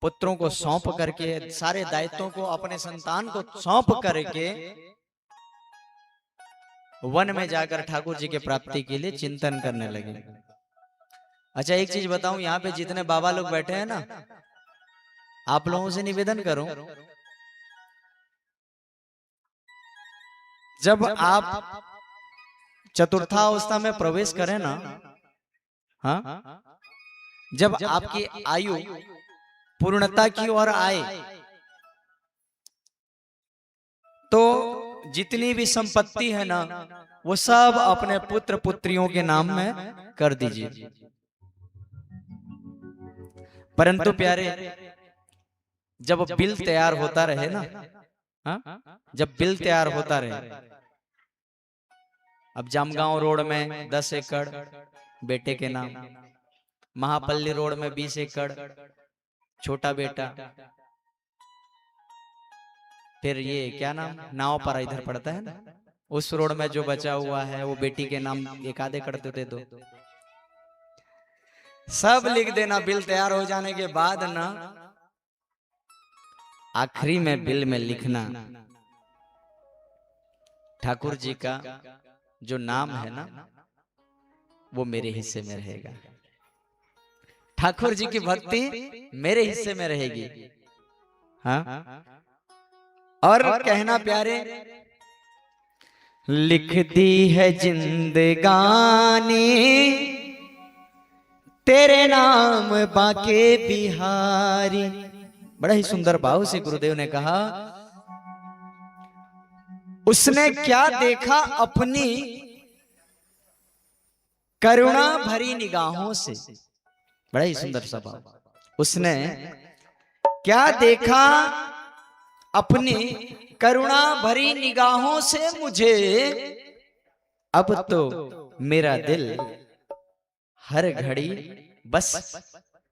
पुत्रों को सौंप करके, सारे दायित्वों को अपने संतान को सौंप करके वन में जाकर ठाकुर जी के प्राप्ति के लिए चिंतन करने लगे। अच्छा एक चीज बताऊं, यहाँ पे जितने बाबा लोग बैठे हैं ना, आप लोगों से निवेदन करूं, जब आप चतुर्थावस्था में प्रवेश करें ना, हाँ, जब आपकी आयु पूर्णता की ओर आए तो जितनी भी संपत्ति है ना, वो सब अपने पुत्र पुत्रियों के नाम में कर दीजिए। परंतु प्यारे, जब बिल तैयार होता रहे ना, हाँ, जब बिल तैयार होता रहे, अब जामगांव रोड में 10 एकड़ बेटे के नाम, महापल्ली रोड में 20 एकड़ छोटा बेटा, फिर ये क्या नाम, नाव पर इधर पड़ता है ना, उस रोड में जो बचा हुआ है वो बेटी के नाम 1 एकड़ दे दो, सब लिख देना। बिल तैयार हो जाने के बाद ना, आखिरी में बिल में लिखना ठाकुर जी का जो नाम है ना, वो मेरे हिस्से में रहेगा, ठाकुर जी की भक्ति मेरे हिस्से में रहेगी। हाँ, और कहना प्यारे, लिख दी है जिंदगानी तेरे नाम बाके बिहारी। बड़ा ही सुंदर भाव से गुरुदेव ने कहा, उसने क्या देखा अपनी करुणा भरी निगाहों से। बड़ा ही सुंदर सा भाव। उसने क्या देखा अपनी करुणा भरी निगाहों से मुझे, अब तो मेरा दिल हर घड़ी बस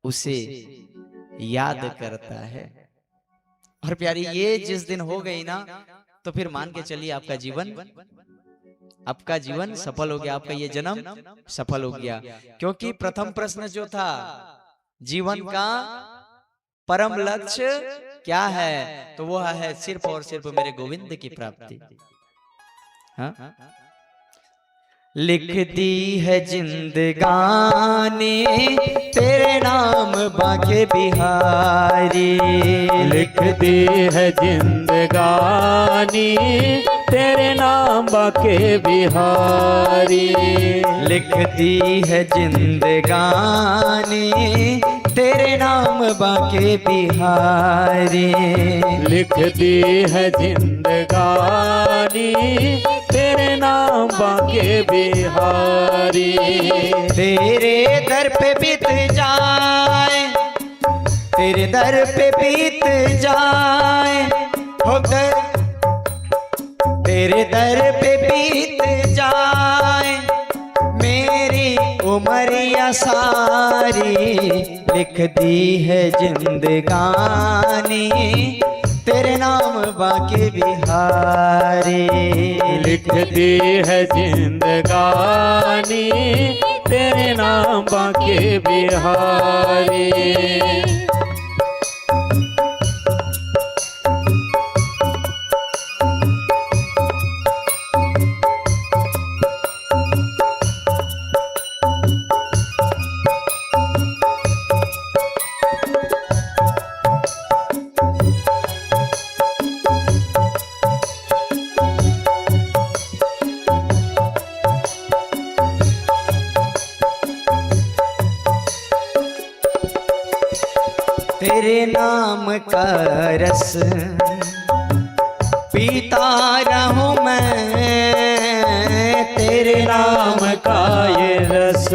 उसे याद करता है। और प्यारी, ये जिस दिन हो गई ना, तो फिर मान के चलिए आपका जीवन सफल हो गया, आपका ये जन्म सफल हो गया। क्योंकि प्रथम प्रश्न जो था जीवन का परम लक्ष्य क्या है? तो वो है सिर्फ और सिर्फ मेरे गोविंद की प्राप्ति। हाँ? लिख दी है जिंदगानी तेरे नाम बाके बिहारी, लिख दी है जिंदगानी तेरे नाम बाके बिहारी, लिख दी है जिंदगानी तेरे नाम बाके बिहारी, लिख दी है जिंदगानी तेरे नाम बाके बिहारी, तेरे दर पे बीत जाए, तेरे दर पे बीत जाए हो दर, तेरे दर पे बीत जाए मेरी उमरिया सारी, लिख दी है जिंदगानी तेरे नाम बाके बिहारी, लिख दी है जिंदगानी तेरे नाम बाके बिहारी। तेरे नाम का रस पीता रहूं मैं, तेरे नाम का ये रस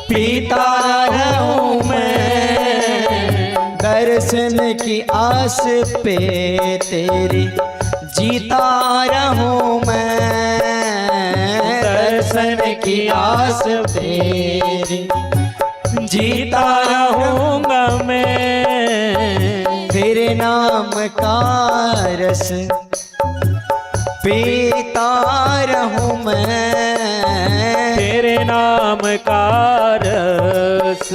पीता रहूं मैं, दर्शन की आस पे तेरी जीता रहूं मैं, दर्शन की आस पे तेरी जीता रहूंगा मैं, तेरे नाम का रस पीता रहूं मैं, तेरे नाम का रस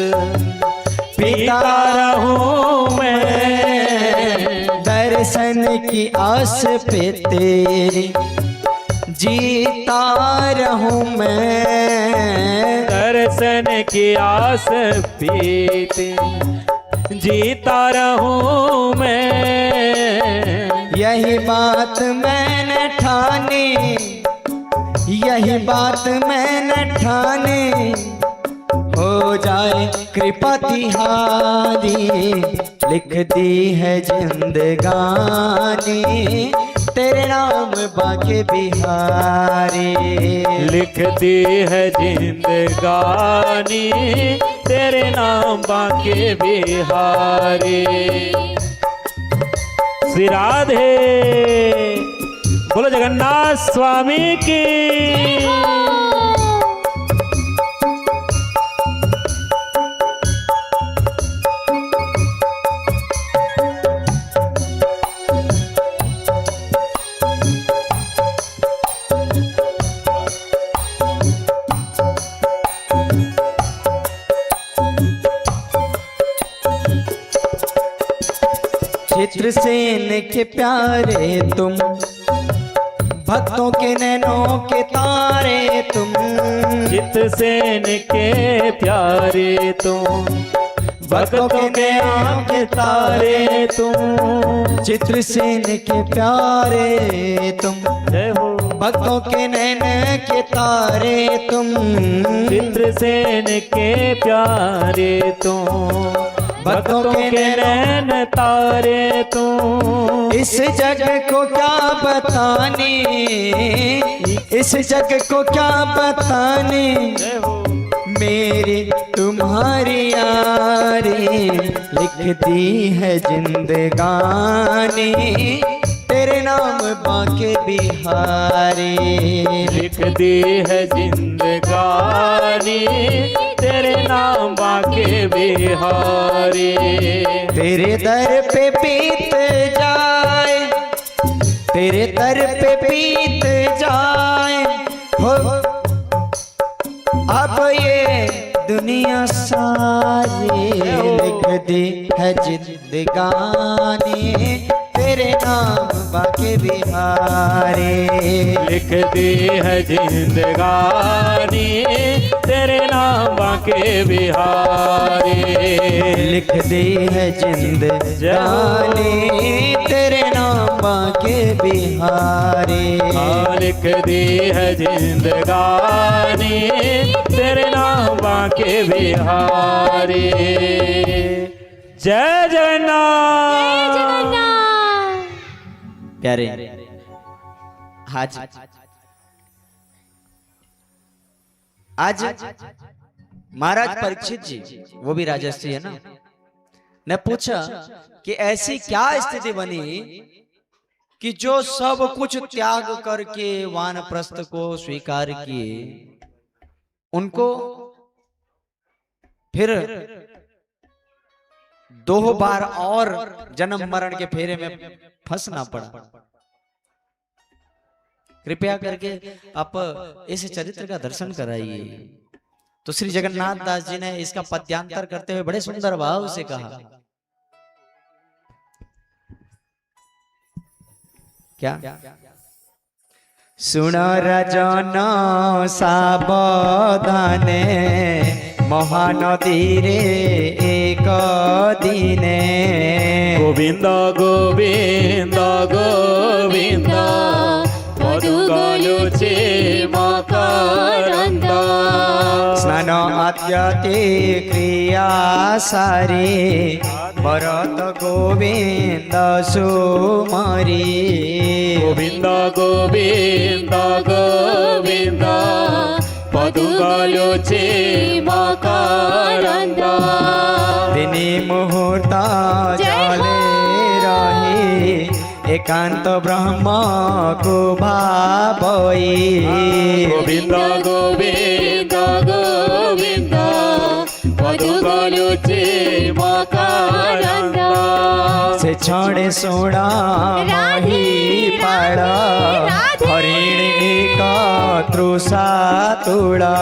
पीता रहूं मैं, दर्शन की आस पे तेरी जीता रहूं मैं, दर्शन की आस पीते जीता रहूं मैं, यही बात मैंने ठानी, यही बात मैंने ठानी, हो जाए कृपा तिहारी, लिख दी है जिंदगानी तेरे नाम बाके बिहारी, लिख दी है जिंदगानी तेरे नाम बाके बिहारी। श्री राधे बोलो जगन्नाथ स्वामी की। चित्रसेन के प्यारे तुम, भक्तों के नैनों के तारे तुम, चित्रसेन के प्यारे तुम, भक्तों के नैनों के तारे तुम, चित्रसेन के प्यारे तुम, जय हो भक्तों के नैन के तारे तुम, चित्रसेन के प्यारे तुम, भक्तों के नैन तारे तुम, इस जग को क्या बताने, इस जग को क्या बताने, जय हो मेरी तुम्हारी यारी, लिख दी है जिंदगानी तेरे नाम बाके बिहारी, लिख दी है जिंदगानी तेरे नाम बाके बिहारी, तेरे दर पे बीत जाए, तेरे दर पे बीत जाए हो अब ये दुनिया सारी लिख दी है जिंदगानी तेरे नाम बाके बिहारी। लिख दी है जिंदगानी तेरे नाम बाके बिहारी। लिख दी है जिंदगानी तेरे नाम बाके बिहारी। लिख दी है जिंदगानी तेरे नाम बाके बिहारी। जय जगन्नाथ। प्यारे आज महाराज परीक्षित जी, वो भी राजर्षि है ना, ने पूछा कि ऐसी क्या स्थिति बनी कि जो सब कुछ त्याग करके वानप्रस्थ को स्वीकार किए, उनको फिर 2 बार और जन्म मरण के फेरे में फंसना पड़ा। कृपया करके आप इस चरित्र का दर्शन कराइए। तो श्री जगन्नाथ दास जी ने इसका पद्यांतर करते हुए बड़े सुंदर भाव से कहा, क्या? सुन राजन सावधाने महानदी रे एक दिने। गोविंद गोविंद गोविंद मधु गलुचे मकरंद। स्नान आद्यते क्रिया सारी भरत गोविंद सुमरी। गोविंद गोविंद गोविंद मधु गलुचे मकरंद। दिनी मुहूर्त जले रही एकांत ब्रह्म को भावई। गोविंद गोविंद गोविंद मधु गलुचे मकरंद। से छड़े सोना मही पाड़ हरिणी का तृषा तुड़ा।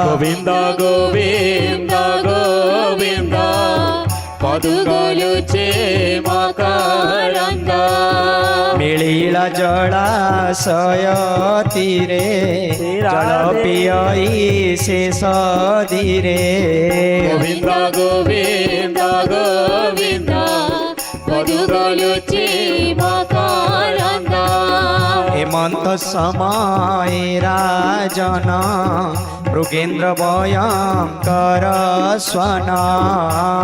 गोविंद गोविंद गोविंद मधु गलुचे मकरंद। मिलिला जलाशय तीरे जल पियई शेष धीरे। गोविंद गोविंद गोविंद मधु गलुचे मकरंद। हेमंत समय राजन मृगेन्द्र भयंकर स्वना।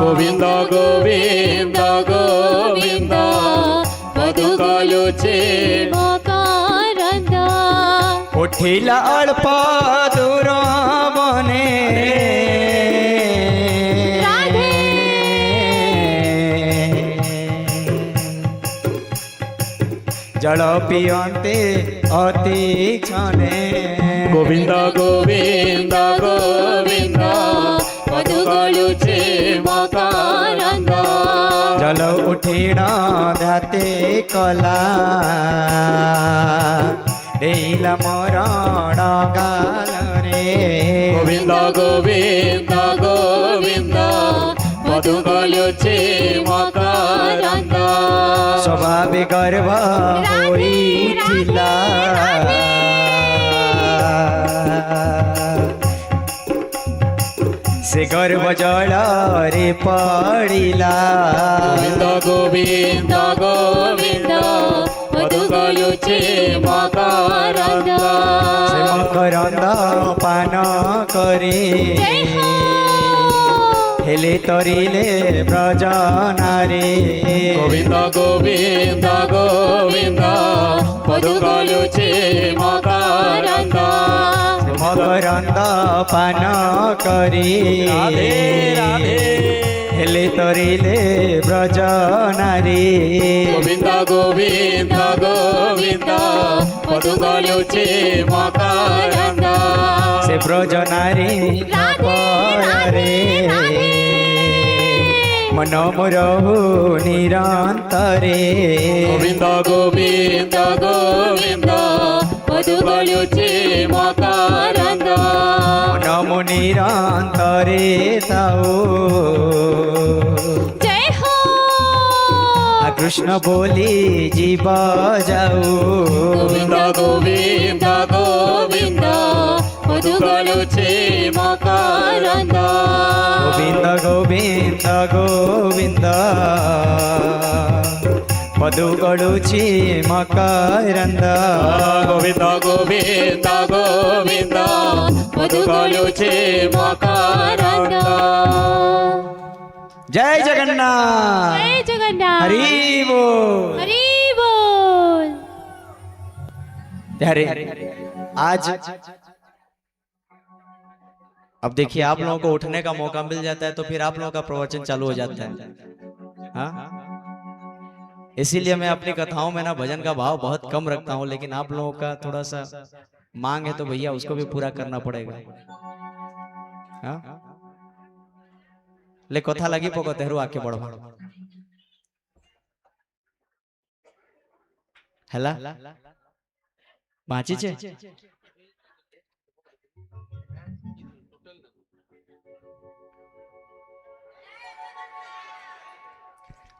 गोविंद गोविंद गोविंद मधु गलुचे मकरंद। उठिला अल्प दूर बने जल पियन्ते अति क्षणे। गोविंद गोविंद गोविंद मधु गलुचे मकरंद। जल उठिण ध्याते कला देला मरण गाल रे। गोविंद गोविंद गोविंद मधु गलुचे मकरंद। स्वभावे गर्भ होइथिला से गर्भ जल रे पड़िला। गोविंद गोविंद गोविंद मधु गलुचे मकरंद। से मकरंद पान करे हेले तरिले ब्रज नारी। गोविंद गोविंद गोविंद मधु गलुचे मकरंद। मकरंद पान करी राधे राधे हेले तरिले ब्रज नारी। गोविंद गोविंद गोविंद मधु गलुचे मकरंद। से ब्रज नारी रे मन मोरहु निरंतरे। गोविंद गोविंद गोविंद मधु गलुचे मकरंद। मन निरंतर रे ताओ। जय हो कृष्ण बोली जी बजाओ। गोविंद गोविंद गोविंद मधुगळुचे मकरंद। गोविंद गोविंद गोविंद मधुगळुची मकरंद। गोविंद गोविंद गोविंद मधुगळुचे मकरंद। जय जगन्नाथ। जय जगन्नाथ। हरि बोल। हरि बोल। प्यारे आज अब देखिए आप लोगों को उठने का मौका मिल जाता है तो फिर आप लोगों का प्रवचन चालू हो जाता है। हाँ, इसीलिए मैं अपनी कथाओं में ना भजन का भाव बहुत कम रखता हूं, लेकिन आप लोगों का थोड़ा सा मांग है तो भैया उसको भी पूरा करना पड़ेगा। हाँ, ले कथा लगी पोको तेहरू आके बढ़ो। हेला बाँची छे।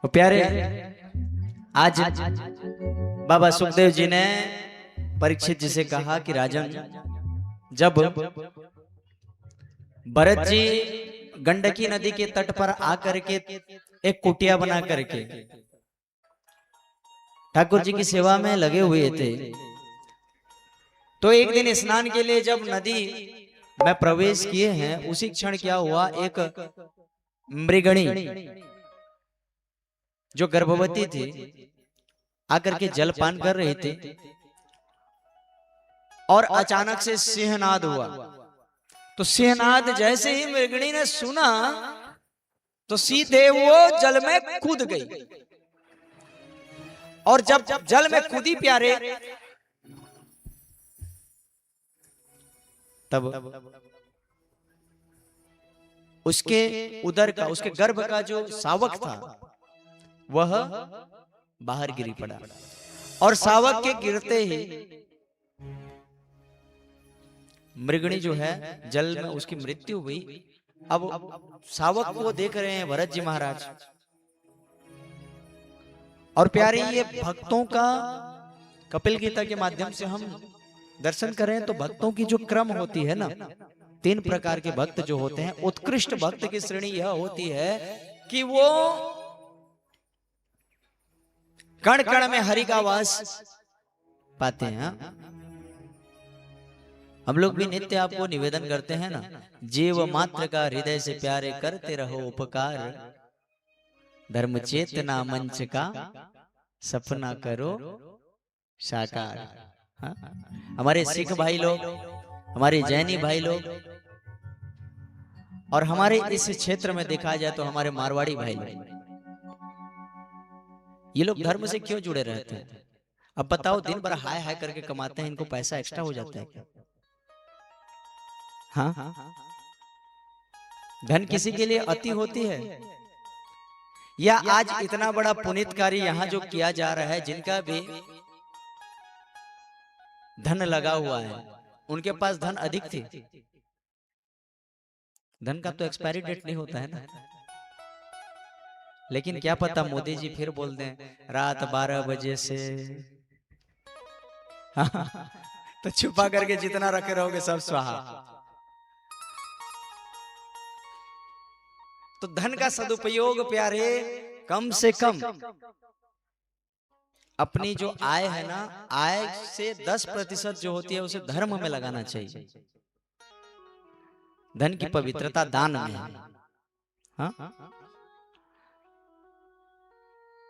और प्यारे आज बाबा सुखदेव जी ने परीक्षित जी से कहा कि राजन, जब भरत जी गंडकी नदी के तट पर आकर के एक कुटिया बना करके ठाकुर जी की सेवा में लगे हुए थे, तो एक दिन स्नान के लिए जब नदी में प्रवेश किए हैं, उसी क्षण क्या हुआ, एक मृगणी जो गर्भवती थी आकर के जलपान कर रही थी और अचानक से सिंहनाद हुआ। तो सिंहनाद जैसे ही मृगणी ने सुना तो सीधे वो जल में कूद गई, और जब जल में कूदी प्यारे, तब उसके उदर का, उसके गर्भ का जो शावक था वह बाहर गिरी पड़ा, और शावक के गिरते ही मृगणी जो है जल में उसकी मृत्यु हुई। अब शावक को देख रहे हैं भरत जी महाराज, और प्यारे ये भक्तों का कपिल गीता के माध्यम से हम दर्शन करें तो भक्तों की जो क्रम होती है ना, 3 प्रकार के भक्त जो होते हैं। उत्कृष्ट भक्त की श्रेणी यह होती है कि वो कण कण में हरि का वास पाते हैं। हम लोग भी नित्य आपको निवेदन करते हैं ना, जीव मात्र का हृदय से प्यारे करते रहो उपकार, धर्म चेतना मंच का सपना करो साकार। हाँ? हमारे सिख भाई लोग, हमारे जैनी भाई लोग, और हमारे इस क्षेत्र में देखा जाए तो हमारे मारवाड़ी भाई लोग, ये लोग धर्म से क्यों जुड़े रहते हैं? अब बताओ, दिन भर हाय हाय करके कमाते हैं, इनको पैसा एक्स्ट्रा हो जाता है क्या? हाँ, धन किसी के लिए अति होती है, या आज इतना बड़ा पुनीत कार्य यहाँ जो किया जा रहा है, जिनका भी धन लगा हुआ है, उनके पास धन अधिक थी। धन का तो एक्सपायरी डेट नहीं होता है ना, लेकिन क्या पता मोदी जी फिर बोल दें रात 12 बजे से तो छुपा करके जितना रखे रहोगे सब स्वाहा। तो धन का सदुपयोग प्यारे कम से कम अपनी जो आय है ना, आय से 10% जो होती है उसे धर्म में लगाना चाहिए। धन की पवित्रता दान में है। हाँ?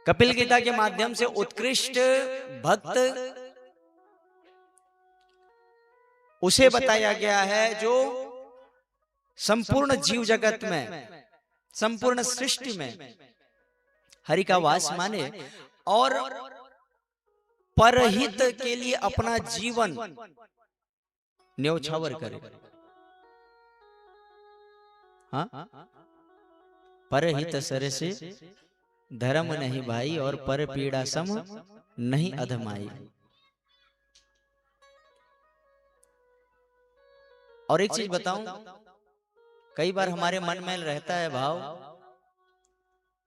कपिल गीता के माध्यम से उत्कृष्ट भक्त उसे बताया गया है जो संपूर्ण जीव जगत में, संपूर्ण सृष्टि में हरि का वास माने और परहित के लिए अपना जीवन न्यौछावर करे। हाँ? परहित सर से धर्म नहीं भाई, और पर पीड़ा सम नहीं अधमाई। और एक चीज बताऊं, कई बार हमारे मन में रहता है भाव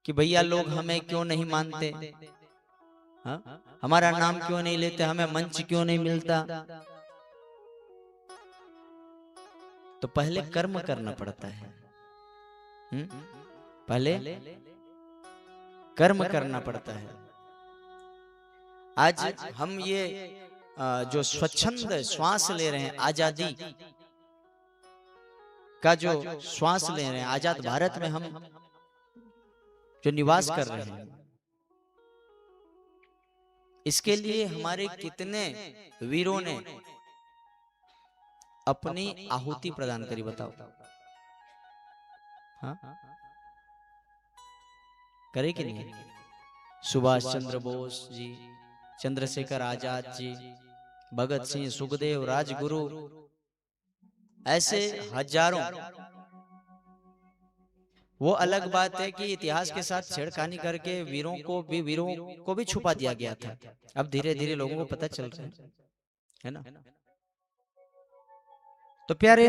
कि भैया लोग हमें क्यों नहीं मानते, हाँ? हमारा नाम क्यों नहीं लेते, हमें मंच क्यों नहीं मिलता। तो पहले कर्म करना पड़ता है। पहले कर्म करना पड़ता है। आज हम ये जो स्वच्छंद श्वास ले रहे हैं, आजादी का जो श्वास ले रहे हैं, आजाद भारत में हम जो निवास कर रहे हैं, इसके लिए हमारे कितने वीरों ने अपनी आहुति प्रदान करी, बताओ। हाँ, करे कि नहीं? सुभाष चंद्र बोस जी, चंद्रशेखर आजाद जी, भगत सिंह, सुखदेव, राजगुरु, ऐसे हजारों। वो अलग बात है कि इतिहास के साथ छेड़खानी करके वीरों को भी छुपा दिया गया था। अब धीरे धीरे लोगों को पता चल रहा है ना। तो प्यारे,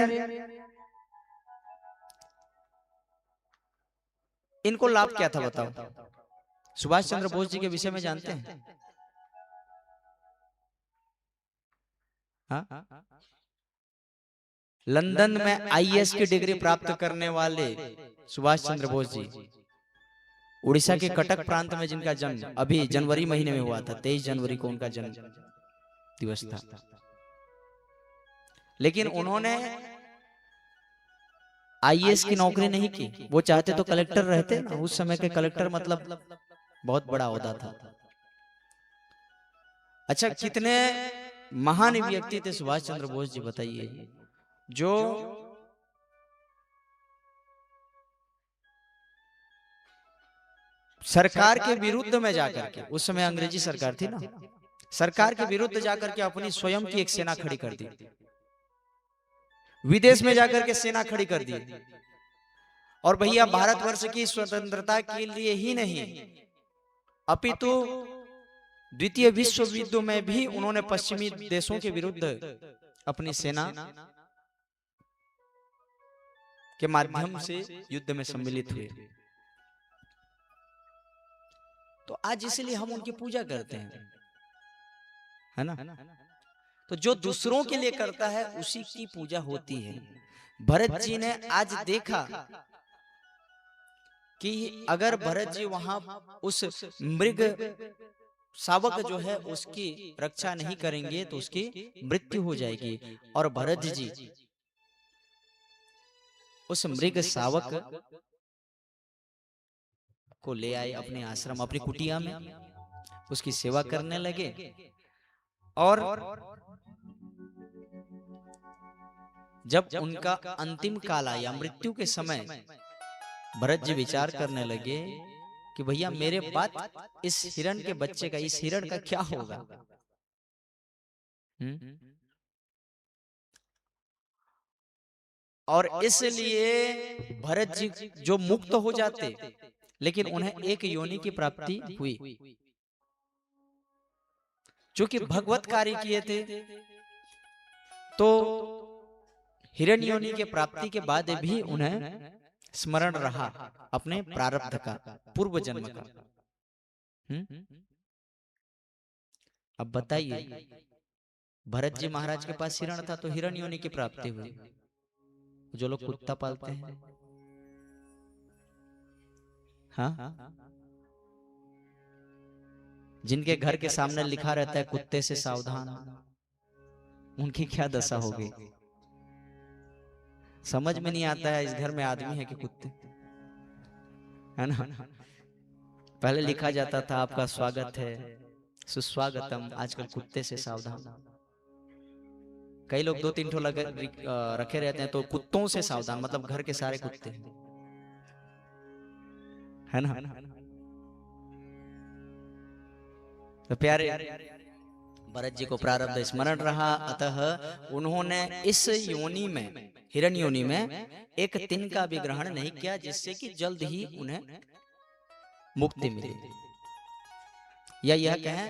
इनको लाभ क्या था बताओ? सुभाष चंद्र बोस जी के विषय में जानते हैं? हाँ? लंदन में आईएएस की डिग्री प्राप्त करने वाले सुभाष चंद्र बोस जी, उड़ीसा के कटक प्रांत में जिनका जन्म अभी जनवरी महीने में हुआ था, 23 जनवरी को उनका जन्म दिवस था। लेकिन उन्होंने आईएएस की नौकरी नहीं की। वो चाहते तो कलेक्टर रहते ना। उस समय के कलेक्टर मतलब बहुत बड़ा ओहदा था। अच्छा, कितने महान व्यक्ति थे सुभाष चंद्र बोस जी, बताइए। जो सरकार के विरुद्ध में जाकर के, उस समय अंग्रेजी सरकार थी ना, सरकार के विरुद्ध जाकर के अपनी स्वयं की एक सेना खड़ी कर दी। विदेश में जाकर के सेना खड़ी कर दी। और भैया भारतवर्ष की स्वतंत्रता के लिए ही नहीं, अपितु द्वितीय विश्व युद्ध में भी उन्होंने पश्चिमी देशों के विरुद्ध अपनी सेना के माध्यम से युद्ध में सम्मिलित हुए। तो आज इसलिए हम उनकी पूजा करते हैं, है ना। तो जो दूसरों के लिए करता है उसी की पूजा होती है। भरत जी ने आज देखा कि अगर भरत जी वहां उस मृग शावक जो है उसकी रक्षा नहीं करेंगे तो उसकी मृत्यु हो जाएगी। और भरत जी उस मृग शावक को ले आए अपने आश्रम, अपनी कुटिया में, उसकी सेवा करने लगे। और जब उनका अंतिम काल आया, मृत्यु के समय, भरत जी विचार करने लगे कि भैया मेरे बाद इस हिरण के बच्चे का, इस हिरण का क्या होगा। और इसलिए भरत जी जो मुक्त हो जाते, लेकिन उन्हें एक योनि की प्राप्ति हुई, जो कि भगवत कार्य किए थे। तो हिरण योनि के प्राप्ति के बाद भी उन्हें स्मरण रहा अपने प्रारब्ध का, पूर्व जन्म का। अब बताइए, भरत जी महाराज के पास हिरण था तो हिरण योनि की प्राप्ति हुई। जो लोग कुत्ता पालते हैं, हाँ, जिनके घर के सामने लिखा रहता है कुत्ते से सावधान, उनकी क्या दशा होगी। समझ में नहीं आता है इस घर में आदमी है कि कुत्ते, है ना। पहले लिखा जाता था आपका स्वागत है, सुस्वागतम, आजकल कुत्ते से सावधान। कई लोग 2-3 ठो रखे रहते हैं, तो कुत्तों से सावधान मतलब घर के सारे कुत्ते, है ना। तो प्यारे, भरत जी को प्रारब्ध स्मरण रहा, अतः उन्होंने इस योनि में, हिरण योनि में, एक तिनका भी ग्रहण नहीं किया, जिससे कि जल्द ही उन्हें मुक्ति मिली, या यह कहें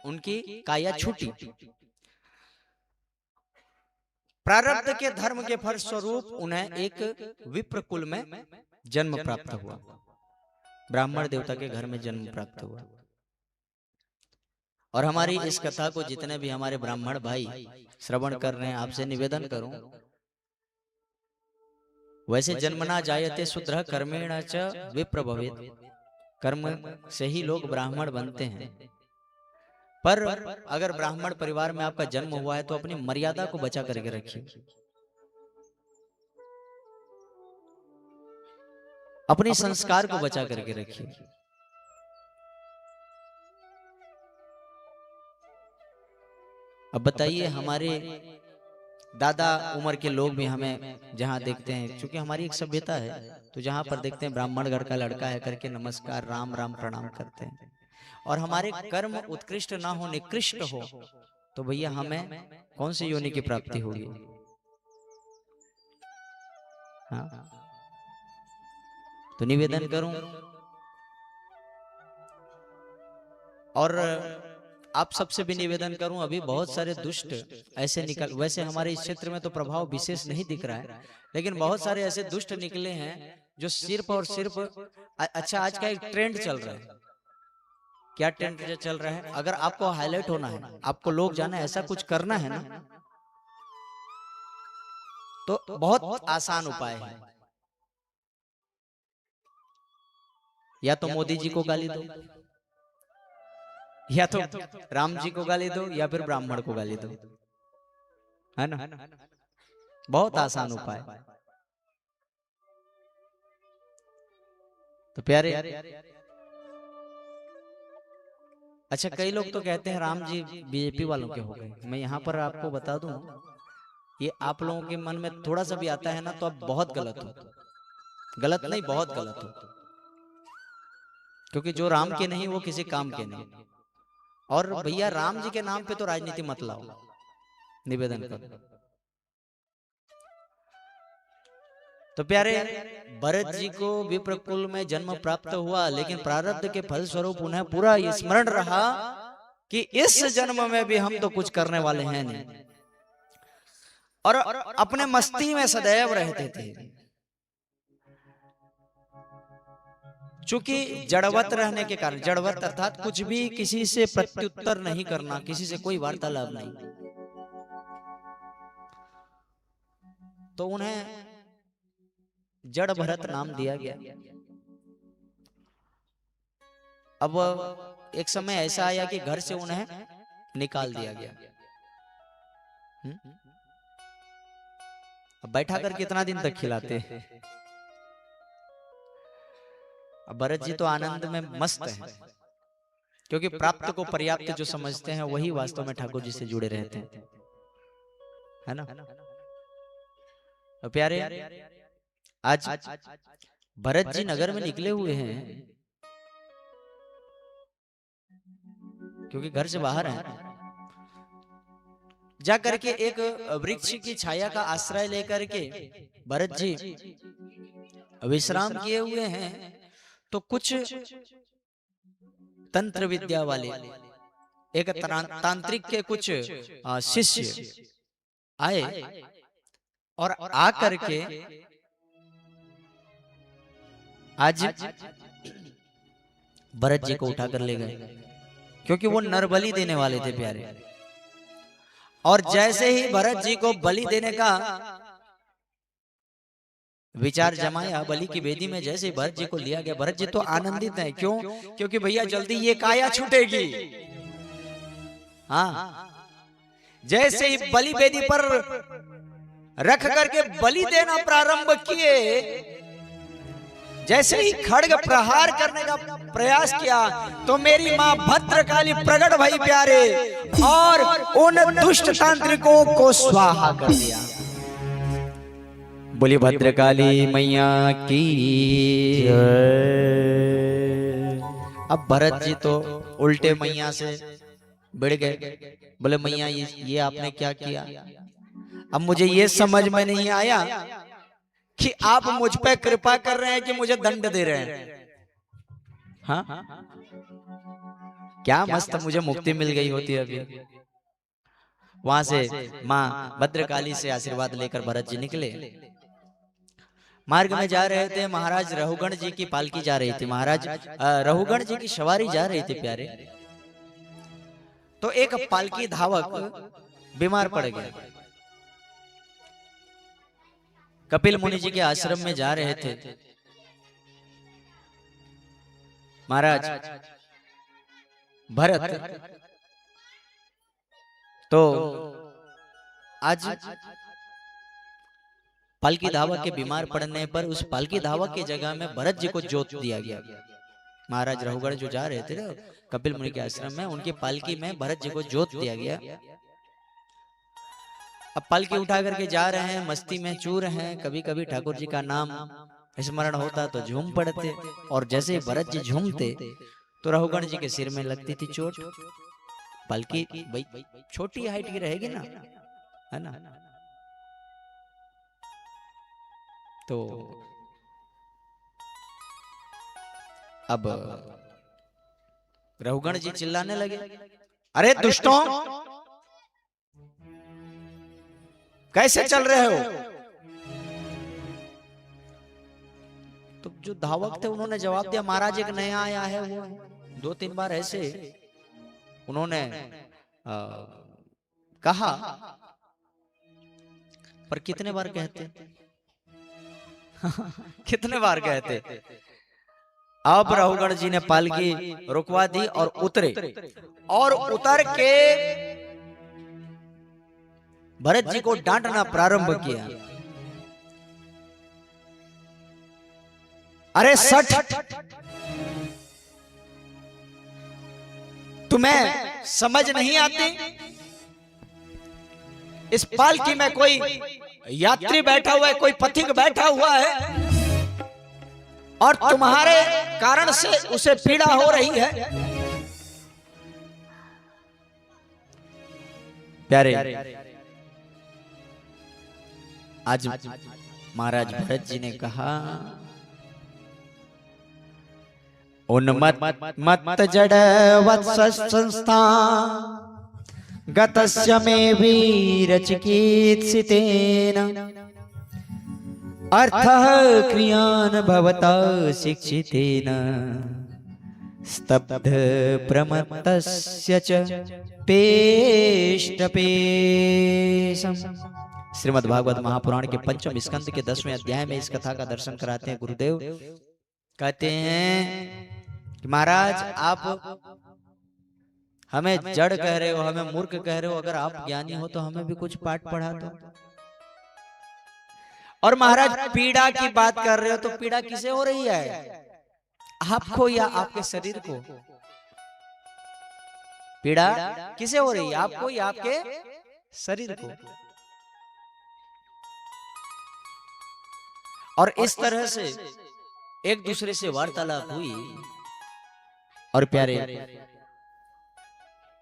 उनकी काया छूटी। प्रारब्ध के धर्म के फल स्वरूप उन्हें एक विप्र कुल में जन्म प्राप्त हुआ, ब्राह्मण देवता के घर में जन्म प्राप्त हुआ। और हमारी इस कथा को जितने भी हमारे ब्राह्मण भाई श्रवण कर रहे हैं, आपसे निवेदन करूं, वैसे जन्मना जायते शूद्रः कर्मेण च विप्र भवेत्, कर्म से ही लोग ब्राह्मण बनते हैं। पर अगर ब्राह्मण परिवार में आपका जन्म हुआ है तो अपनी मर्यादा को बचा करके रखिए, अपने संस्कार को बचा करके रखिए। अब बताइए, हमारे दादा उम्र के लोग भी हमें जहां देखते हैं, क्योंकि हमारी एक सभ्यता है, तो जहां पर देखते हैं ब्राह्मण घर का लड़का है करके नमस्कार राम राम प्रणाम करते हैं, और हमारे कर्म उत्कृष्ट ना हो, निकृष्ट हो, तो भैया हमें कौन सी योनि की प्राप्ति होगी? हाँ, तो निवेदन करूं, और आप सबसे भी निवेदन करूं, अभी बहुत सारे दुष्ट ऐसे निकल, वैसे हमारे इस क्षेत्र में तो प्रभाव विशेष नहीं दिख रहा है, लेकिन बहुत सारे ऐसे दुष्ट निकले हैं जो सिर्फ और सिर्फ, अच्छा आज का एक ट्रेंड चल रहा है, क्या ट्रेंड चल रहा है? अगर आपको हाईलाइट होना है, आपको लोग जाने, ऐसा कुछ करना है ना, तो बहुत आसान उपाय है, या तो मोदी जी को गाली दो, या तो राम जी को गाली दो, या फिर ब्राह्मण को गाली दो, है ना? बहुत आसान उपाय। तो प्यारे, अच्छा कई लोग तो कहते हैं राम जी बीजेपी वालों के हो गए। मैं यहाँ पर आपको बता दूं, ये आप लोगों के मन में थोड़ा सा भी आता है ना, तो आप बहुत गलत हो, गलत नहीं, बहुत गलत हो, क्योंकि जो राम के नहीं वो किसी काम के नहीं। और भैया राम जी के नाम पे तो राजनीति मत लाओ, निवेदन करो। तो प्यारे, भरत जी को विप्र कुल में जन्म प्राप्त हुआ, लेकिन प्रारब्ध के फल स्वरूप उन्हें पूरा स्मरण रहा कि इस जन्म में भी हम तो कुछ करने वाले हैं नहीं, और अपने मस्ती में सदैव रहते थे। चूंकि जड़वत रहने के कारण, जड़वत अर्थात कुछ भी किसी से प्रत्युत्तर नहीं करना, किसी से कोई वार्तालाप नहीं, तो उन्हें जड़ भरत नाम दिया गया। अब एक समय ऐसा आया कि घर से उन्हें निकाल दिया गया। अब बैठा कर कितना दिन तक खिलाते? अब भरत जी तो आनंद में मस्त हैं, क्योंकि प्राप्त को पर्याप्त जो समझते हैं वही वास्तव में ठाकुर जी से जुड़े रहते हैं, है ना? तो प्यारे, आज भरत जी नगर में निकले हुए हैं, क्योंकि घर से बाहर हैं, जा करके एक वृक्ष की छाया का आश्रय लेकर के भरत जी विश्राम किए हुए हैं। तो कुछ तंत्र विद्या वाले, एक तांत्रिक के कुछ शिष्य आए, और आकर के आज भरत जी को उठाकर ले गए, क्योंकि वो नरबलि देने वाले थे प्यारे। और जैसे ही भरत जी को बलि देने का विचार जमाया, बलि की वेदी में जैसे भरत जी को लिया गया, भरत जी तो आनंदित हैं। क्यों? क्योंकि भैया जल्दी ये काया छूटेगी। हाँ, जैसे ही बलि वेदी पर रख करके बलि देना प्रारंभ किए, जैसे ही खड्ग प्रहार करने का प्रयास किया, तो मेरी मां भद्रकाली प्रकट भई प्यारे, और उन दुष्ट तांत्रिकों को स्वाहा कर दिया। बोली भद्रकाली मैया की। अब भरत जी तो उल्टे मैया से बिड़ गए, बोले मैया ये आपने क्या किया? अब मुझे ये समझ में नहीं आया कि आप मुझ पे कृपा कर रहे हैं कि मुझे दंड दे रहे हैं। हाँ, क्या मस्त मुझे मुक्ति मिल गई होती अभी। वहां से माँ भद्रकाली से आशीर्वाद लेकर भरत जी निकले। मार्ग में जा रहे थे, महाराज रहुगण जी की पालकी जा रही थी, महाराज रहुगण जी की सवारी जा रही थी प्यारे। तो एक पालकी धावक बीमार पड़ गया। कपिल मुनि जी के आश्रम में जा रहे थे। महाराज भरत तो आज पालकी धावक के बीमार पड़ने पर उस पालकी धावक की जगह में भरत जी को जोत दिया गया। महाराज रहुगण जो जा रहे थे ना कपिल मुनि के आश्रम में, उनकी पालकी में भरत जी को जोत दिया गया। अब पालकी उठा करके जा रहे हैं, मस्ती में चूर हैं। कभी कभी ठाकुर जी का नाम स्मरण होता तो झूम पड़ते, और जैसे भरत जी झूमते तो रहुगण जी के सिर में लगती थी चोट। पालकी भाई छोटी हाइट की रहेगी ना, है ना, तो अब रहुगण जी चिल्लाने लगे, अरे दुष्टों कैसे चल रहे हो? तो जो धावक थे उन्होंने जवाब दिया, महाराज एक नया आया है, वो 2-3 बार ऐसे उन्होंने कहा, पर कितने बार कहते कितने बार कहते। अब रहुगण जी ने पालकी रुकवा दी और उतरे, और उतर के भरत जी को डांटना प्रारंभ किया। अरे सठ, तुम्हें समझ नहीं आती? इस पालकी में कोई यात्री बैठा हुआ है, कोई पथिक बैठा हुआ है, और तुम्हारे कारण से उसे पीड़ा हो रही है। प्यारे, आज महाराज भरत जी ने कहा, उन्मत मत जड़ वत्स संस्था गतस्य मे वीर चिकित्सितेन अर्थः क्रियान् भवता शिक्षितेन स्तब्ध प्रमत्तस्य च पेष्टपेशम्। श्रीमद् भागवत महापुराण के 5वें स्कंद के 10वें अध्याय में इस कथा का दर्शन कराते हैं गुरुदेव। कहते हैं कि महाराज आप हमें जड़ कह रहे हो, हमें मूर्ख कह रहे हो, अगर आप ज्ञानी हो तो हमें भी कुछ पाठ पढ़ा दो। और महाराज पीड़ा की बात कर रहे हो, तो पीड़ा किसे हो रही है, आपको या आपके शरीर को? पीड़ा किसे हो रही है, आपको या आपके शरीर को? और इस तरह से एक दूसरे से वार्तालाप हुई। और प्यारे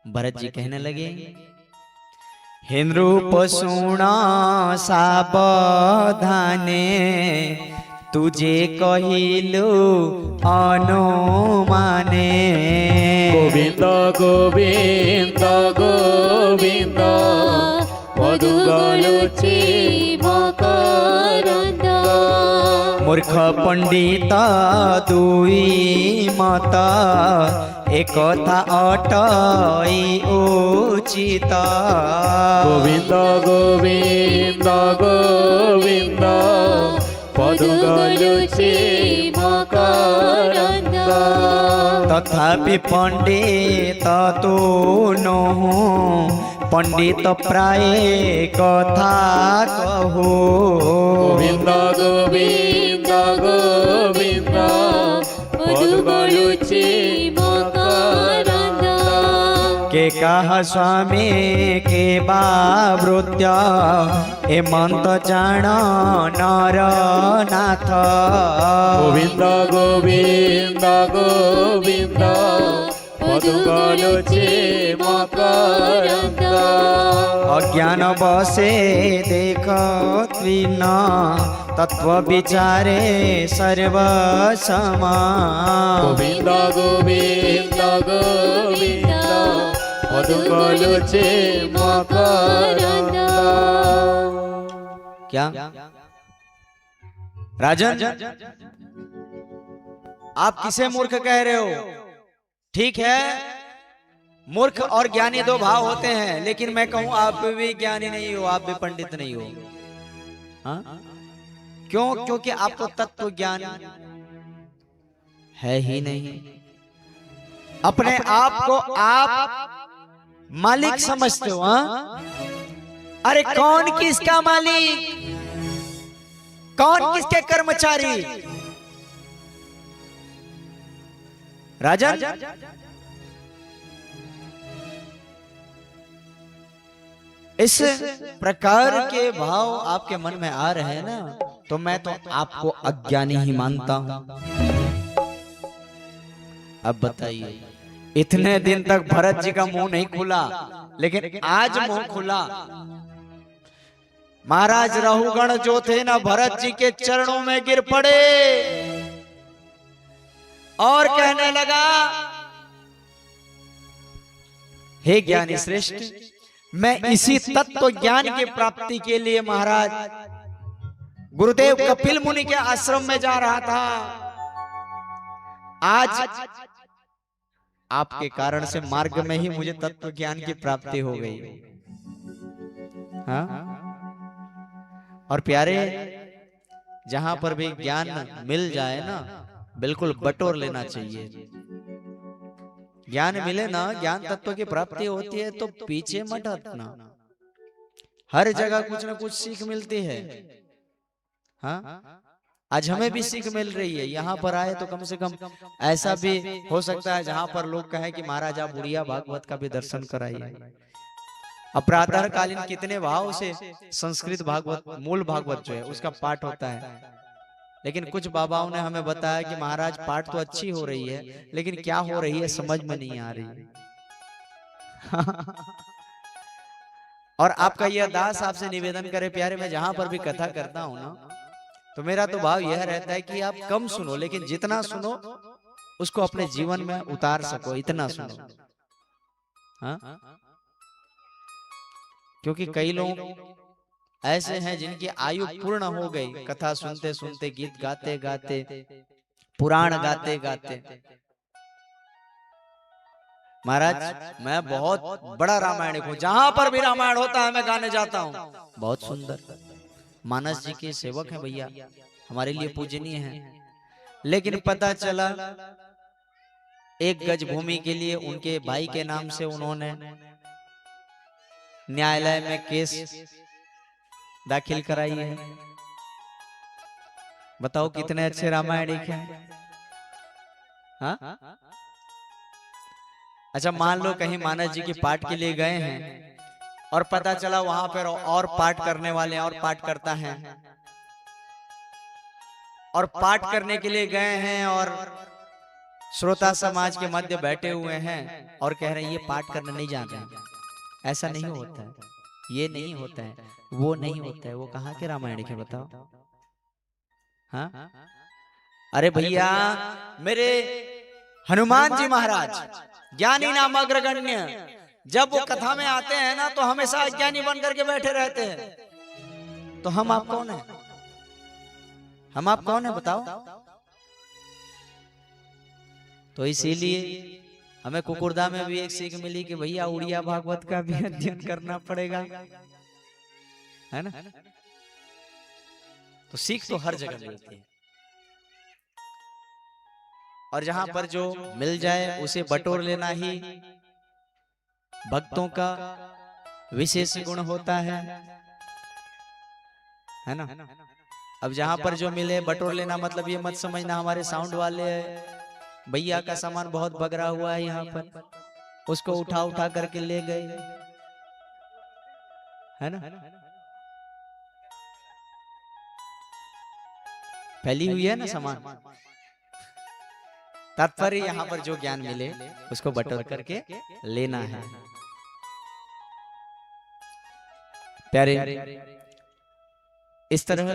भरत जी कहने लगे, हिंद्रूप सुना सावधाने तुझे कहिलु अनुमाने। गोविंद गोविंद गोविंद मधुगलुची मकरंद। मूर्ख पंडित दुई मत एकथा अटई उचित। गोविंद गोविंद गोविंद मधुगलुची मकरंद। तथापि पंडित तो नहु पंडित प्राय कथा कहो। गोविंद गोविंद गोविंद मधुगलुची मकरंद। के कहा स्वामी के बावृत्य हेमंत जान नर नाथ। गोविंद गोविंद गोविंद मधुगलुची मकरंद। अज्ञान बसे देख त्विन तत्व विचारे सर्व समा। गोविंद गोविंद गोविंद मधुकलुचे मकरंद। क्या राजन, आप किसे मूर्ख कह रहे हो? ठीक है, मूर्ख और ज्ञानी दो भाव होते हैं, लेकिन मैं कहूं आप भी ज्ञानी नहीं हो, आप भी पंडित नहीं हो। हाँ? क्यों? क्योंकि आपको तत्व ज्ञान है ही नहीं। अपने आप को आप मालिक समझते हो। हाँ? अरे कौन किसका मालिक, कौन किसके कर्मचारी? राजन, इस प्रकार के भाव आपके मन में आ रहे हैं ना, तो मैं तो आपको अज्ञानी ही मानता हूं। अब बताइए, इतने दिन तक भरत जी का मुंह नहीं खुला, लेकिन आज मुंह खुला। महाराज रहुगण जो थे ना, भरत जी के चरणों में गिर पड़े और कहने लगा, हे ज्ञानी श्रेष्ठ, मैं इसी तत्व ज्ञान की प्राप्ति के लिए महाराज गुरुदेव कपिल मुनि के आश्रम में जा रहा था। आज आपके कारण से मार्ग में ही मुझे तत्व ज्ञान की प्राप्ति हो गई। हाँ? और प्यारे, जहां पर भी ज्ञान मिल जाए ना, बिल्कुल बटोर लेना चाहिए। ज्ञान मिले ना, ज्ञान तत्व की प्राप्ति होती है तो पीछे मत हटना। हर जगह कुछ ना कुछ सीख मिलती है। हाँ? आज हमें भी सीख मिल रही है। यहाँ पर आए तो कम से कम ऐसा भी हो सकता है जहाँ पर लोग कहें कि महाराज आप बुढ़िया भागवत का भी दर्शन कराइए। अब प्रातः कालीन कितने भाव से संस्कृत भागवत, मूल भागवत जो है उसका पाठ होता है, लेकिन कुछ बाबाओं ने हमें बताया कि महाराज पाठ तो अच्छी हो रही है, लेकिन क्या हो रही है समझ में नहीं आ रही। और आपका यह दास आपसे निवेदन करे प्यारे, मैं जहां पर भी कथा करता हूं ना, तो मेरा तो भाव यह रहता है कि आप कम सुनो, लेकिन जितना सुनो उसको अपने जीवन में उतार सको, इतना सुनो। हाँ? क्योंकि कई लोग ऐसे हैं जिनकी आयु पूर्ण हो गई, कथा सुनते सुनते, गीत गाते गाते, पुराण गाते गाते। महाराज मैं बहुत बड़ा रामायणिक हूं, जहां पर भी रामायण होता है मैं गाने जाता हूं। बहुत सुंदर, मानस जी के सेवक हैं भैया, हमारे लिए पूजनीय हैं। लेकिन पता चला एक गज भूमि के लिए उनके भाई के नाम से उन्होंने न्यायालय में केस दाखिल कराई है। बताओ कितने अच्छे रामायणिक हैं। हाँ? अच्छा मान लो कहीं मानस जी की पाठ के लिए गए हैं और पता चला वहां पर और पाठ करने वाले और पाठ करता है, और पाठ करने के लिए गए हैं और श्रोता समाज के मध्य बैठे हुए हैं और कह रहे हैं ये पाठ करना नहीं जान रहे। ऐसा नहीं होता है, ये नहीं होता है, वो नहीं होता है। वो कहाँ के रामायण है बताओ? हाँ? अरे भैया, मेरे हनुमान जी महाराज ज्ञानी नाम अग्रगण्य, जब वो कथा में आते हैं ना तो हमेशा अज्ञानी बन करके बैठे रहते हैं। तो हम आप कौन है? हम आप कौन है बताओ? तो इसीलिए हमें कुकुरदा में भी एक सीख मिली कि भैया उड़िया भागवत का भी अध्ययन करना पड़ेगा, है ना? तो सीख तो हर जगह मिलती है, और जहां पर जो मिल जाए उसे बटोर लेना ही भक्तों का विशेष गुण होता है ना? अब जहां पर जो मिले बटोर लेना, मतलब ये मत समझना हमारे साउंड वाले भैया का सामान बहुत बगरा हुआ है यहाँ पर, उसको उठा उठा करके ले गए, है ना? फैली हुई है ना सामान। तात्पर्य यहाँ पर जो ज्ञान मिले उसको बटोर करके लेना है। प्यारे, इस तरह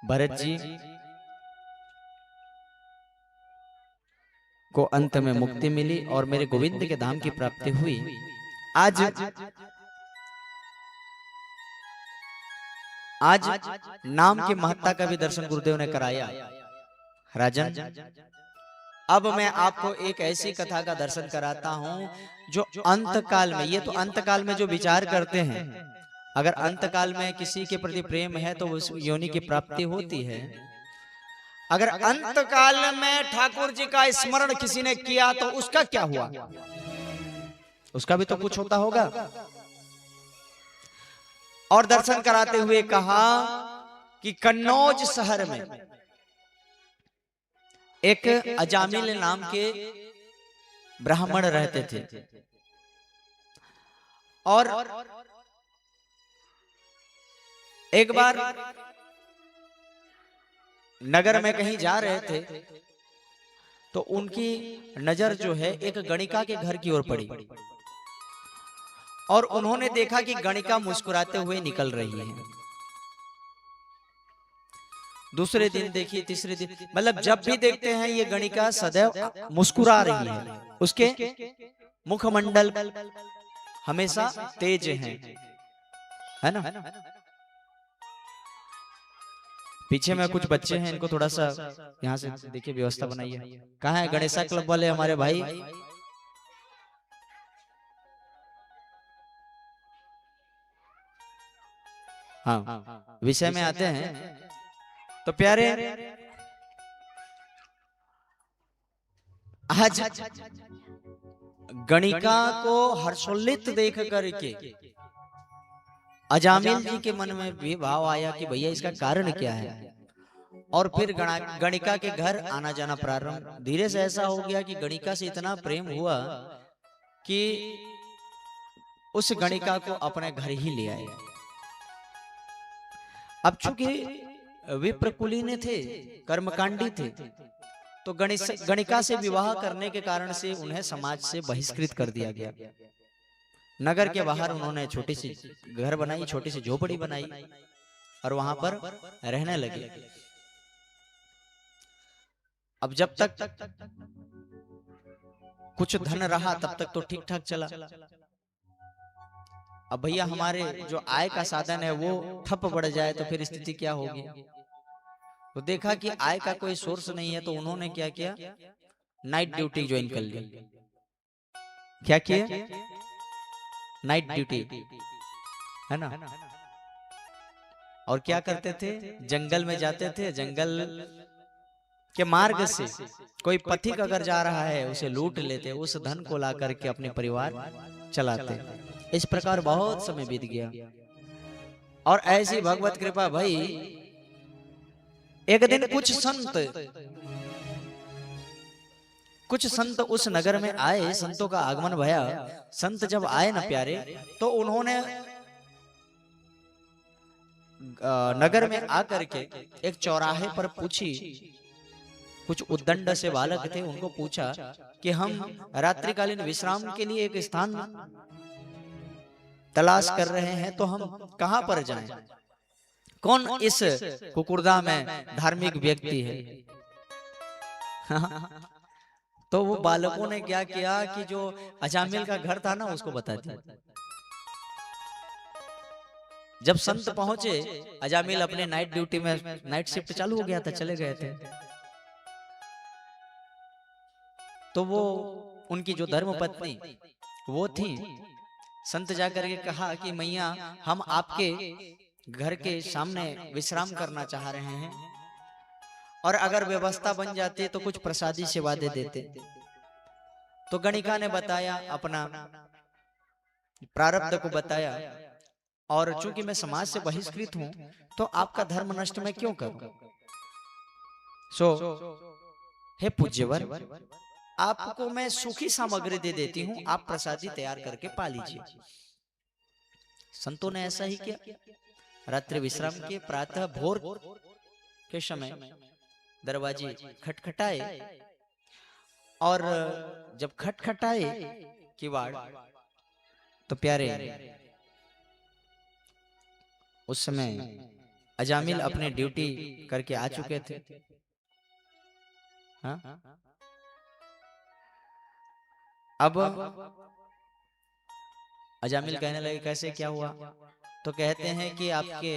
भरत जी को अंत में मुक्ति मिली और मेरे गोविंद के धाम की प्राप्ति हुई। आज आज नाम की महत्ता का भी दर्शन गुरुदेव ने कराया। राजन, अब मैं आपको एक ऐसी कथा का दर्शन कराता हूं जो अंत काल में, ये तो अंत काल में जो विचार करते हैं, अगर अंत काल में किसी के प्रति प्रेम है तो उस योनि की प्राप्ति होती है। अगर अंत काल में ठाकुर जी का स्मरण किसी ने किया तो उसका क्या हुआ? उसका भी तो कुछ होता होगा। और दर्शन कराते हुए कहा कि कन्नौज शहर में एक अजामिल नाम के ब्राह्मण रहते थे और एक बार नगर में कहीं जा रहे थे तो उनकी नजर जो है एक गणिका के घर की ओर पड़ी और उन्होंने देखा कि गणिका मुस्कुराते हुए निकल रही है। दूसरे दिन देखिए, तीसरे दिन, मतलब जब भी देखते हैं ये गणिका सदैव मुस्कुरा रही है, उसके मुखमंडल हमेशा तेज हैं, है ना। पीछे में कुछ बच्चे हैं, इनको थोड़ा सा यहाँ से देखिए व्यवस्था बनाइए। कहाँ है गणेशा क्लब वाले हमारे भाई? हाँ, विषय में आते हैं। तो प्यारे, आज गणिका को हर्षोल्लित देख करके अजामिल जी के मन में भी भाव आया कि भैया इसका कारण क्या है। और फिर गणिका के घर आना जाना प्रारंभ। धीरे से ऐसा हो गया कि गणिका से इतना प्रेम हुआ कि उस गणिका को अपने घर ही ले आए। अब चूंकि विप्रकुलीन थे, कर्मकांडी थे, तो गणिका से विवाह करने के कारण से उन्हें समाज से बहिष्कृत कर दिया गया। नगर के बाहर उन्होंने छोटी सी घर बनाई, छोटी सी झोपड़ी बनाई और वहां पर रहने लगे। अब जब तक कुछ धन रहा तब तक तो ठीक ठाक चला। अब भैया हमारे जो आय का साधन है वो ठप बढ़ जाए तो फिर स्थिति क्या होगी। तो देखा कि आय का कोई सोर्स नहीं है, तो उन्होंने क्या किया, नाइट ड्यूटी ज्वाइन कर ली। क्या किया? नाइट ड्यूटी, है ना। और क्या करते थे, जंगल में जाते थे, जंगल के मार्ग से कोई पथिक अगर जा रहा है उसे लूट लेते, उस धन को ला करके अपने परिवार चलाते। इस प्रकार बहुत समय बीत गया और ऐसी भगवत कृपा भाई, एक दिन कुछ संत उस नगर में आए, संतों का आगमन भया। संत जब आए ना प्यारे, तो उन्होंने नगर में आकर के एक चौराहे पर पूछी, कुछ उद्दंड से बालक थे, उनको पूछा कि हम रात्रिकालीन विश्राम के लिए एक स्थान तलाश कर रहे हैं, तो हम कहां पर जाएं? कौन इस कुकुरदा में धार्मिक व्यक्ति है? तो वो बालकों ने क्या किया कि जो अजामिल का घर था ना उसको बता दिया। जब संत पहुंचे, अजामिल अपने नाइट ड्यूटी में, नाइट शिफ्ट चालू हो गया था, चले गए थे। तो वो उनकी जो धर्म पत्नी वो थी, संत जाकर के कहा कि मैया हम आपके घर के सामने विश्राम करना चाह रहे हैं और अगर व्यवस्था बन जाती तो कुछ प्रसादी सेवा दे देते। तो गणिका ने बताया, अपना प्रारब्ध को बताया, और चूंकि मैं समाज से बहिष्कृत हूं तो आपका धर्म नष्ट मैं क्यों करूं। हे पूज्यवर, आपको मैं सूखी सामग्री दे देती हूं, आप प्रसादी तैयार करके पा लीजिए। संतों ने ऐसा ही किया। रात्रि विश्राम के प्रातः भोर के समय दरवाजे खटखटाए और जब खटखटाए किवाड़, तो प्यारे उस समय अजामिल अपने ड्यूटी करके आ चुके थे। हाँ? अब अजामिल कहने लगे कैसे क्या हुआ? तो कहते हैं कि आपके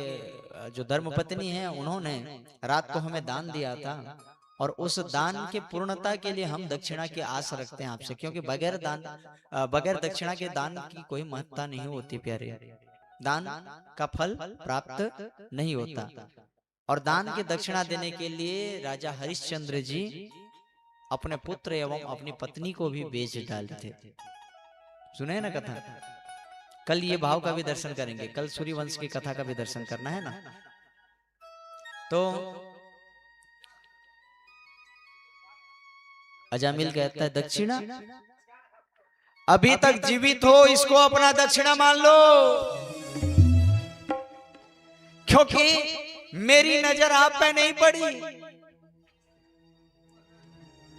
जो धर्मपत्नी है उन्होंने रात को हमें दान दिया था और उस दान के पूर्णता के लिए हम दक्षिणा की आस रखते हैं आपसे, क्योंकि बगैर दक्षिणा के दान की कोई महत्ता नहीं होती प्यारे। दान का फल प्राप्त नहीं होता और दान की दक्षिणा देने के लिए राजा हरिश्चंद्र जी अपने पुत्र एवं अपनी पत्नी को भी बेच डाले थे। सुने ना कथा? कल ये भाव का भी दर्शन करेंगे, कल सूर्यवंश की कथा का भी दर्शन करना है ना। तो अजामिल कहता है दक्षिणा, अभी तक जीवित हो इसको अपना दक्षिणा मान लो, क्योंकि मेरी नजर आप पे नहीं पड़ी,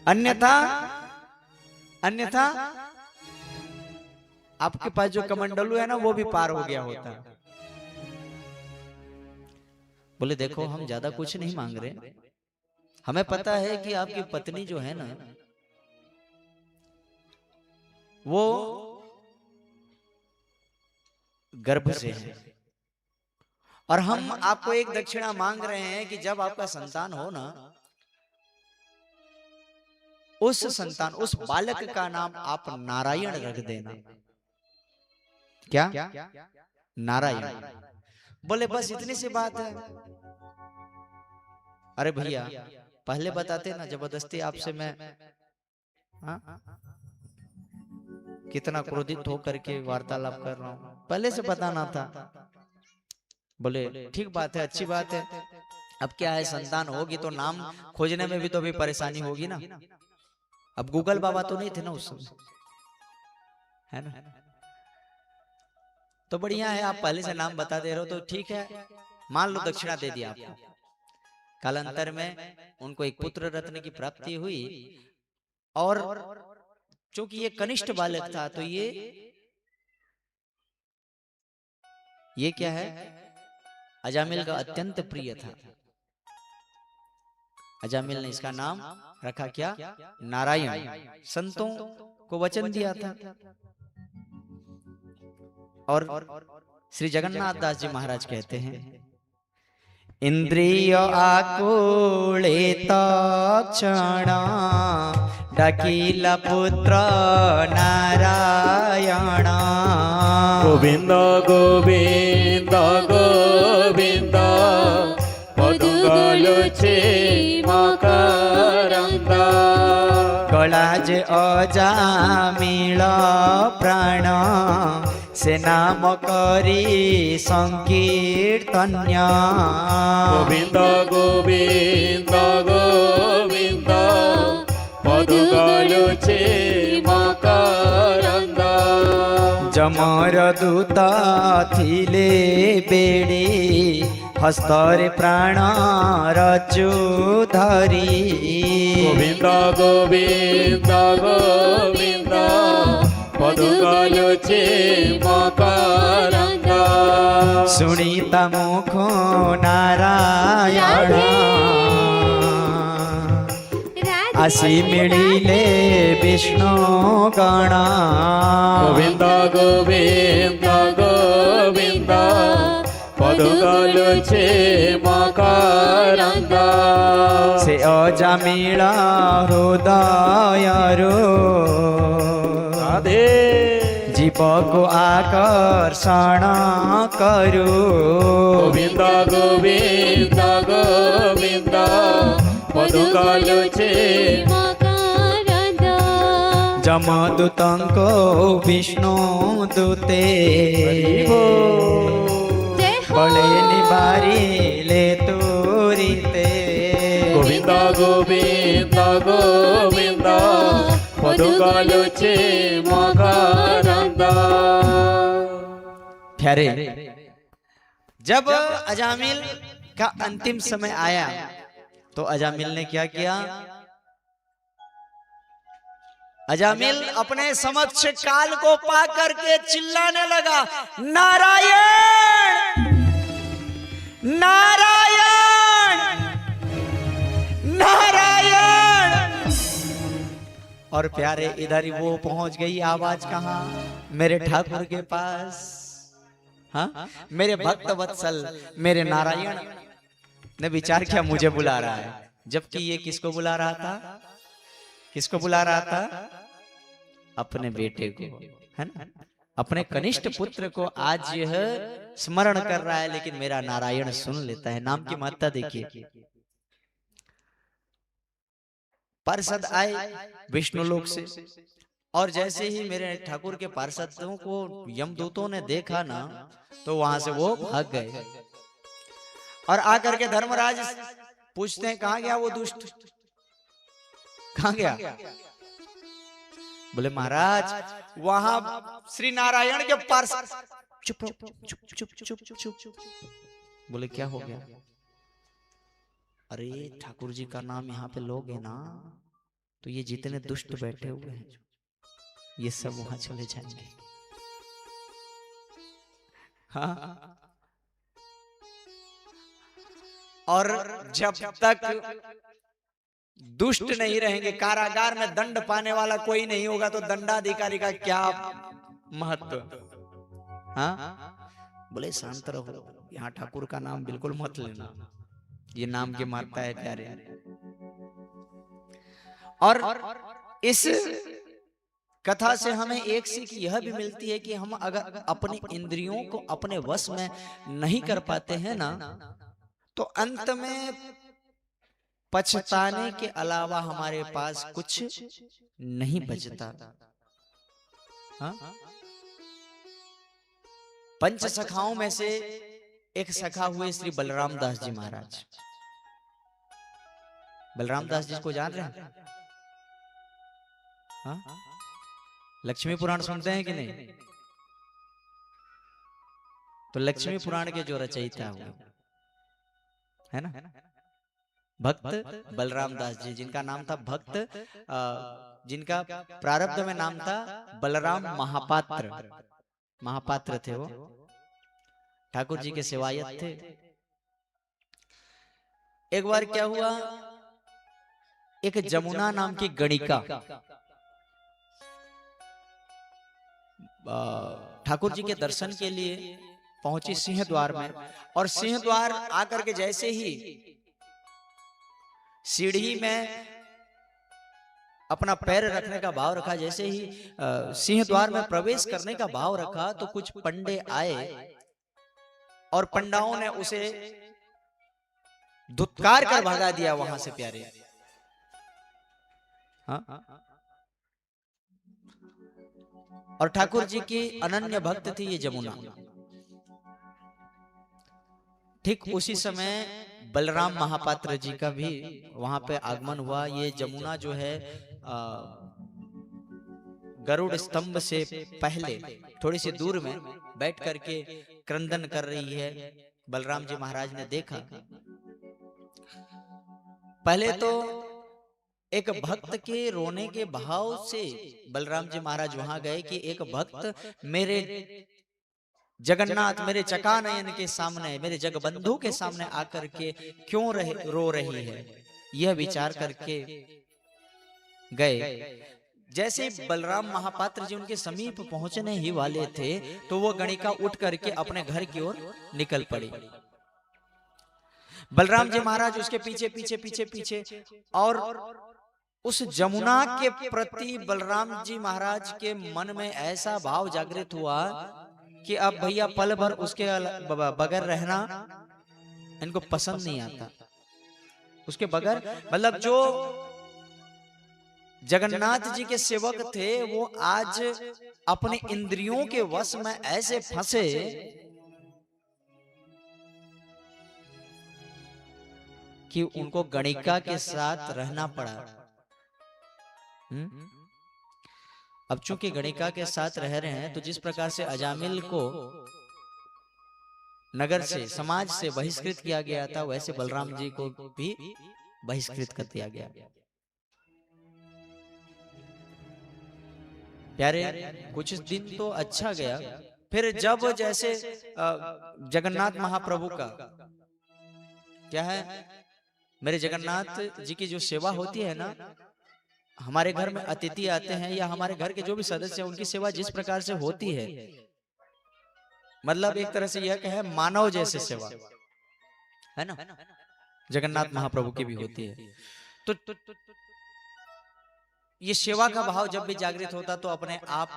अन्यथा आपके पास जो कमंडलू है ना वो भी पार हो गया होता। बोले देखो हम ज्यादा कुछ नहीं मांग रहे, हमें पता है कि आपकी पत्नी जो है ना वो गर्भ से है और हम आपको एक दक्षिणा मांग रहे हैं कि जब आपका संतान हो ना, उस बालक का नाम आप नारायण रख देना। क्या? नारायण। बोले बस इतनी सी बात है। अरे भैया पहले बताते ना, जबरदस्ती आपसे मैं कितना क्रोधित होकर के वार्तालाप कर रहा हूं, पहले से बताना था। बोले ठीक बात है, अच्छी बात है। अब क्या है, संतान होगी तो नाम खोजने में भी तो अभी परेशानी होगी ना। अब गूगल बाबा तो नहीं थे ना उस समय, है ना। तो बढ़िया है, आप पहले से नाम बता दे रहे हो तो ठीक है, मान लो दक्षिणा दे दिया आपको। कालांतर में उनको एक पुत्र रत्न की प्राप्ति हुई और चूंकि ये कनिष्ठ बालक था तो ये क्या है, अजामिल का अत्यंत प्रिय था। अजामिल ने इसका नाम रखा क्या? नारायण। संतों को वचन दिया था। और श्री जगन्नाथ दास जी महाराज कहते हैं, इंद्रिय आकुलित क्षण डाकिला पुत्र नारायण। गोविंद गोविंद गोविंद पदुगलुचे मकरंद। गला जे अजामिल प्राण से नाम करी संकीर्तन्य। गोविंद गोविंद गोविंद पदुगलुचे मकरंद। जमर दूत थिले बेड़ी हस्तरे प्राण रचु धरी। गोविंद गोविंद गोविंद पदुगलुचे मकरंद। सुनीता मुख नारायण आसी मिलिले विष्णु गण। गोविंद गोविंद गोविंद पदुगलुचे मकरंद। से अजामिल हृदयरु जीव को आकर्षण करू। गोविंद गोविंद गोविंद पदुगलुचे मकरंद। जमदूतंको विष्णु दूते बड़े निबारी ले तूरीते। गोविंद गोविंद गोविंद पदुगलुचे मकरंद। ठहरे, जब अजामिल का अंतिम समय आया तो अजामिल ने क्या किया? अजामिल अपने समक्ष काल को पा करके चिल्लाने लगा, नारायण नारायण नारायण। और प्यारे इधर ही वो पहुंच गई आवाज कहाँ, मेरे ठाकुर के पास। हाँ, मेरे भक्त वत्सल मेरे नारायण ने विचार किया मुझे बुला रहा है, जबकि ये किसको बुला रहा था, किसको बुला रहा था, अपने बेटे को, है ना, अपने कनिष्ठ पुत्र को आज यह स्मरण कर रहा है, लेकिन मेरा नारायण सुन लेता है। नाम की महत्ता देखिए। पार्षद आए विष्णुलोक से, और जैसे ही मेरे ठाकुर के पार्षदों को यमदूतों ने देखा ना, तो वहां से वो भाग गए और आकर के धर्मराज पूछते हैं कहां गया वो दुष्ट, कहां गया। बोले महाराज वहां श्री नारायण के पार्षद। चुप चुप चुप चुप चुप चुप। बोले क्या हो गया। अरे ठाकुर जी का नाम यहाँ पे लोगे ना, तो ये जितने दुष्ट बैठे हुए हैं ये सब वहां चले जाएंगे। हाँ, और जब तक दुष्ट नहीं रहेंगे, कारागार में दंड पाने वाला कोई नहीं होगा, तो दंडाधिकारी का क्या महत्व। हाँ, बोले शांत रहो, यहाँ ठाकुर का नाम बिल्कुल मत लेना, ये नाम की महत्ता है प्यारे। और इस कथा से हमें एक सीख यह भी मिलती है कि हम अगर अपनी इंद्रियों को अपने वश में नहीं कर पाते हैं ना, तो अंत में पछताने के अलावा हमारे पास कुछ नहीं बचता। हाँ? पंच सखाओं में से एक सखा हुए श्री बलराम दास जी महाराज। बलराम दास जी को जान रहे हैं? हाँ? लक्ष्मी पुराण सुनते हैं कि नहीं? तो लक्ष्मी पुराण के जो रचयिता हुए है ना, भक्त बलराम दास जी, जिनका नाम था भक्त, जिनका प्रारब्ध में नाम था बलराम महापात्र। महापात्र थे वो, ठाकुर जी के सेवायत थे। एक बार क्या हुआ, एक जमुना नाम की गणिका ठाकुर जी के दर्शन के लिए पहुंची सिंह द्वार में, और सिंह द्वार आकर के जैसे ही सीढ़ी में अपना पैर रखने का भाव रखा, जैसे ही सिंह द्वार में प्रवेश करने का भाव रखा, तो कुछ पंडे आए और पंडाओं ने उसे धुतकार कर भगा दिया वहां से प्यारे। हाँ? और ठाकुर जी की अनन्य भक्त थी ये जमुना। ठीक उसी समय बलराम महापात्र जी का भी वहां पे आगमन हुआ। ये जमुना जो है गरुड़ स्तंभ से पहले थोड़ी सी दूर में बैठ करके क्रंदन कर रही है। बलराम जी महाराज ने देखा, पहले तो एक भक्त के रोने के भाव से बलराम जी महाराज वहां गए कि एक भक्त मेरे जगन्नाथ, मेरे चकानयन के सामने, मेरे जगबंधु के सामने आकर के क्यों रो रही है, यह विचार करके गए। जैसे बलराम महापात्र जी उनके समीप पहुंचने ही वाले थे, तो वो गणिका उठ करके अपने घर की ओर निकल पड़ी। बलराम जी महाराज उसके पीछे पीछे पीछे पीछे, और उस जमुना के प्रति बलराम जी महाराज के मन में ऐसा भाव जागृत हुआ कि अब भैया पल भर उसके बगैर रहना इनको पसंद नहीं आता। उसके बगैर, मतलब जो जगन्नाथ जी के सेवक थे वो आज अपने इंद्रियों के वश में ऐसे फंसे कि उनको गणिका के साथ रहना पड़ा। अब चूंकि गणिका के साथ रह रहे हैं, तो जिस प्रकार से अजामिल को नगर से, समाज से बहिष्कृत किया गया था, वैसे बलराम जी को भी बहिष्कृत कर दिया गया। प्यारे कुछ दिन तो अच्छा गया, फिर जब जैसे जगन्नाथ महाप्रभु का क्या है, मेरे जगन्नाथ जी की जो सेवा होती है ना, हमारे घर में अतिथि आते हैं या हमारे घर के जो भी सदस्य हैं उनकी सेवा जिस प्रकार से होती है, मतलब एक तरह से यह कहे मानव जैसे सेवा है ना, जगन्नाथ महाप्रभु की भी होती है। तो ये सेवा का भाव जब भी जागृत होता तो अपने आप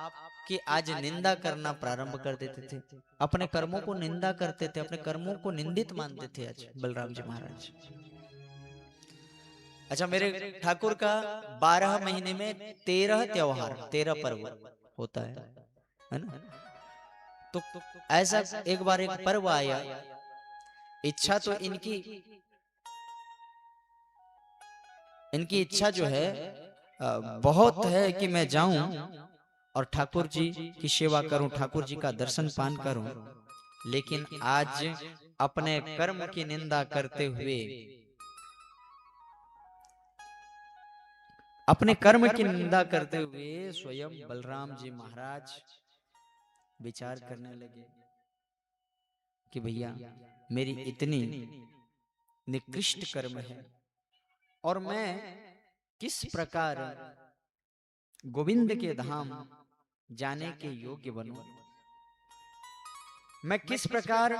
की आज निंदा करना प्रारंभ कर देते थे, अपने कर्मों को निंदा करते थे, अपने कर्मों को निंदित मानते थे आज बलराम जी महाराज। अच्छा, मेरे ठाकुर का 12 महीने में 13 त्योहार, 13 पर्व होता है ना। तो ऐसा एक बार एक पर्व आया, इच्छा तो इनकी इच्छा जो है बहुत है कि मैं जाऊं और ठाकुर जी की सेवा करूं, ठाकुर जी का दर्शन पान करूं, लेकिन आज अपने कर्म की निंदा करते हुए, अपने कर्म की निंदा करते हुए स्वयं बलराम जी महाराज विचार करने लगे कि भैया मेरी इतनी निकृष्ट कर्म है और मैं किस प्रकार गोविंद के धाम जाने के योग्य बनूं, मैं किस प्रकार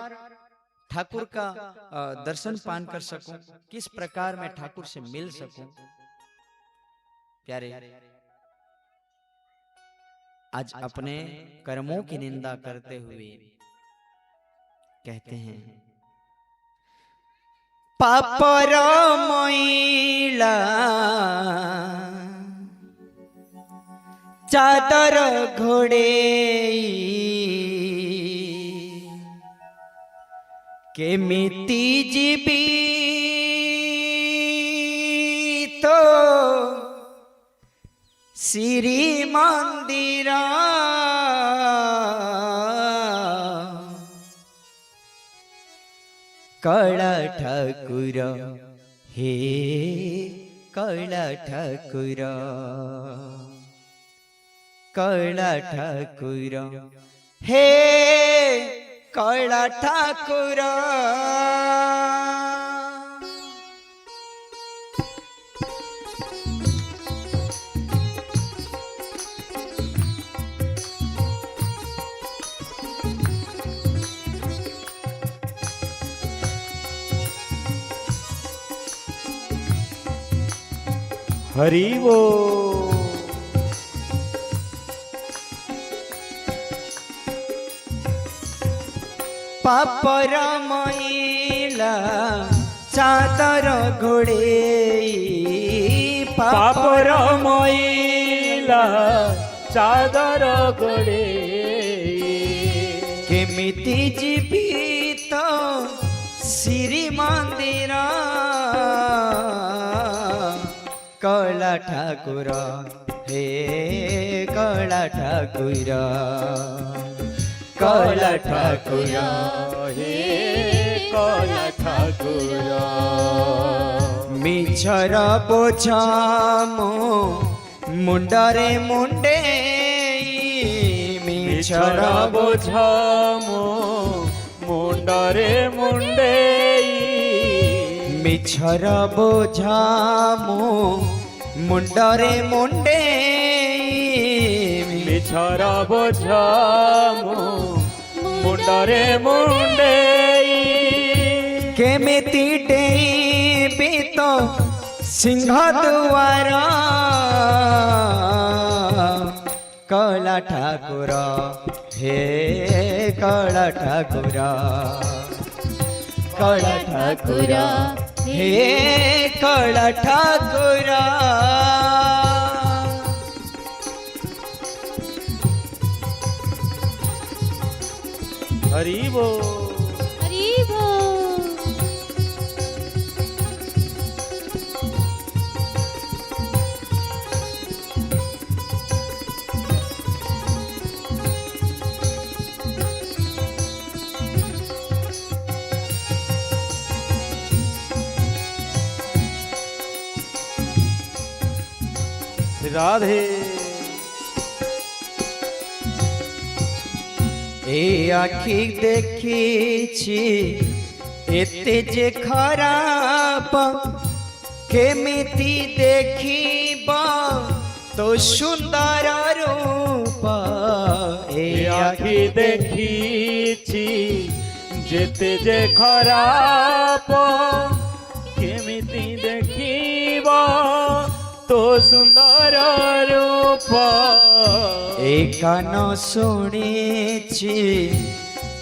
ठाकुर का दर्शन पान कर सकूं, किस प्रकार मैं ठाकुर से मिल सकूं। प्यारे, आज अपने कर्मों की निंदा करते हुए कहते हैं पापर मैला चादर घोड़े केमिति जीवी तो श्री मंदिरा कला ठाकुर हे कला ठाकुर, कला ठाकुर हे कला ठाकुर। हरि वो पापर मैला चादर घोड़े, पापर मैला चादर घोड़े केमिति जीवित श्री मंदिर कला ठाकुर हे कला ठाकुर, कला ठाकुर हे कला ठाकुर। मिछर बोझा मो मुंडरे मुंडे, मिछर बोझा मो मुंडरे मुंडे, मिछर बोझा मो मुंडरे मुंडे, मिछर बोझा मो मुंडरे मुंडे केमिति डेबी तो सिंह दुआर कला ठाकुर हे कला ठाकुर, कला ठाकुर हे कला ठाकुर। हरि वो हरि बोल। राधे ए आखि देखी एते जे खराब केमिति देखी बा तो सुंदर रूप ए आखि देखिछि जेते जे खराप केमिति देखिबा तो सुंदर रूप ए कान शुणिछि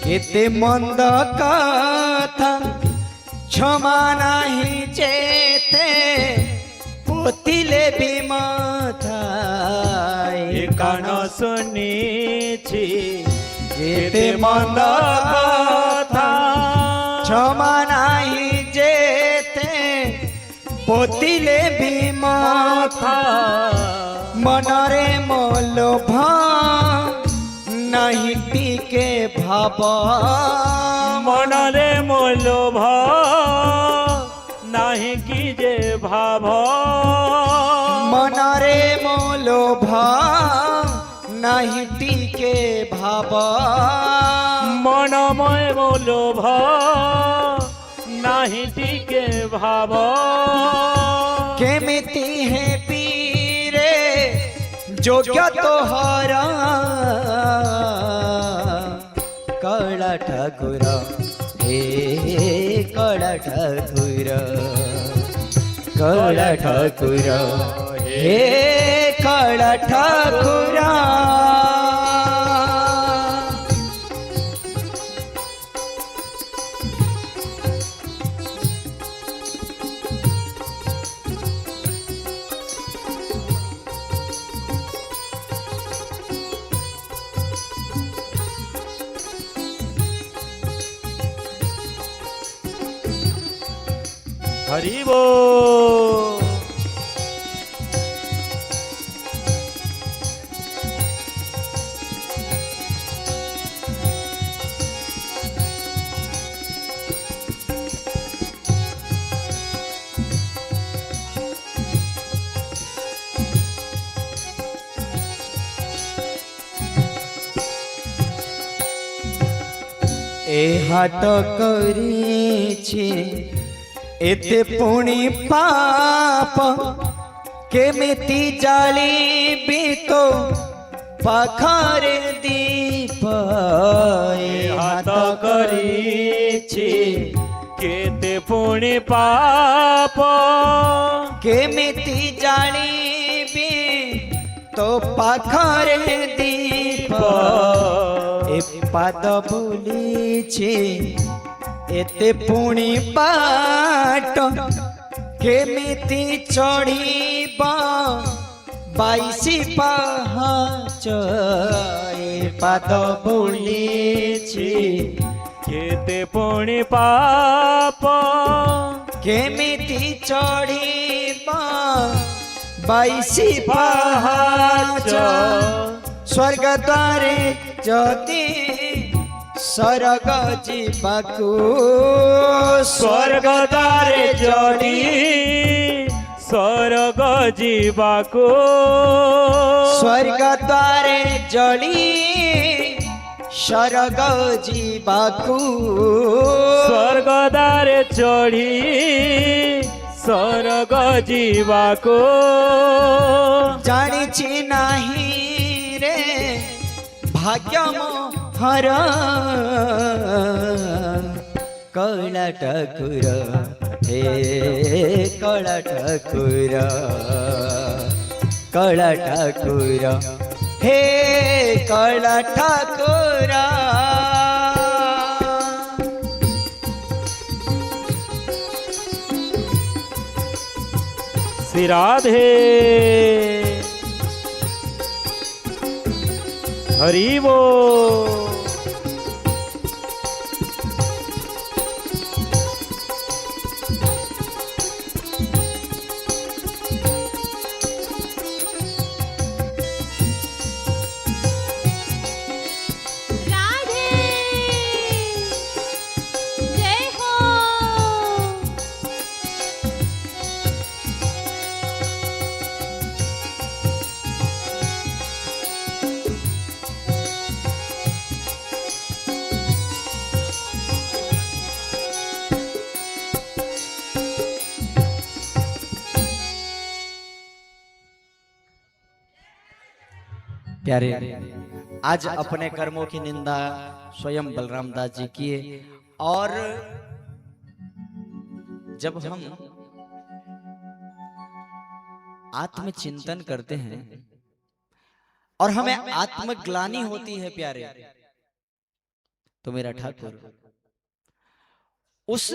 केते मंद कथा क्षमा नहीं जेते पोतिले भी माथा ए कान शुनिछि जेते मंद कथा क्षमा नहीं जेते पोतिले भी माथा मनरे मोलोभ नहीं टीके भाव मनरे मोलोभ नाही कि जे भाव मनरे मोलोभ नहीं टीके भाव मनमय मोलोभ नाही टीके भाव केमिति है पीरे जोग्य तोहरा कला ठाकुर हे कला ठाकुर कला ठाकुर हे कला ठाकुर हरि बोल। ए हाथ करिछि एते पुणी पाप केमिति जाली भी तो पाखरे दीप ए हाथ करिछि केते पुणी पाप केमिति जाली भी तो पाखरे दीप ए पाद भूलिछि एते पुणी बाट केमिति चढ़ीबा 22 पाहाच ए पाद भूलिछि केते पुणी पाप केमिति चढ़ीबा 22 पाहाच स्वर्ग द्वारे जति सरग जीवाकू स्वर्ग द्वारे जड़ी स्वर्ग जीवाकू स्वर्ग द्वारे जड़ी सरग जीवाकू स्वर्ग द्वारे चढ़ी स्वर्ग जीवाकू जानिछि नाही रे भाग्य मोहर कला ठाकुर हे कला ठाकुर कला ठाकुर हे कला ठाकुर श्री राधे हरि बोल। राधे जय हो। प्यारे, आज अपने कर्मों की निंदा स्वयं बलराम दास जी किए। और जब हम आत्मचिंतन करते हैं और हमें आत्मग्लानि होती है प्यारे, तो मेरा ठाकुर उस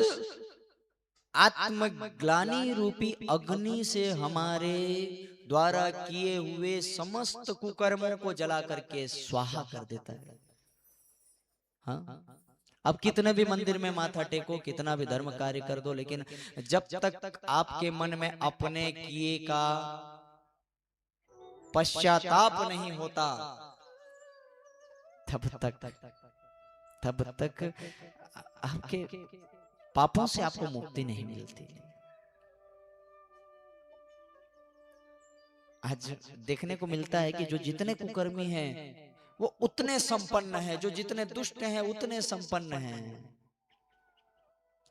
आत्मग्लानि रूपी अग्नि से हमारे द्वारा किए हुए समस्त कुकर्मों को जला करके स्वाहा कर देता है। हाँ, अब कितने भी मंदिर में माथा टेको, कितना भी धर्म कार्य कर दो, लेकिन जब तक आपके मन में अपने किए का पश्चाताप नहीं होता, तब तक आपके पापों से आपको मुक्ति नहीं मिलती। आज देखने को मिलता है कि जो जितने कुकर्मी हैं वो उतने संपन्न हैं, जो जितने दुष्ट हैं उतने संपन्न हैं।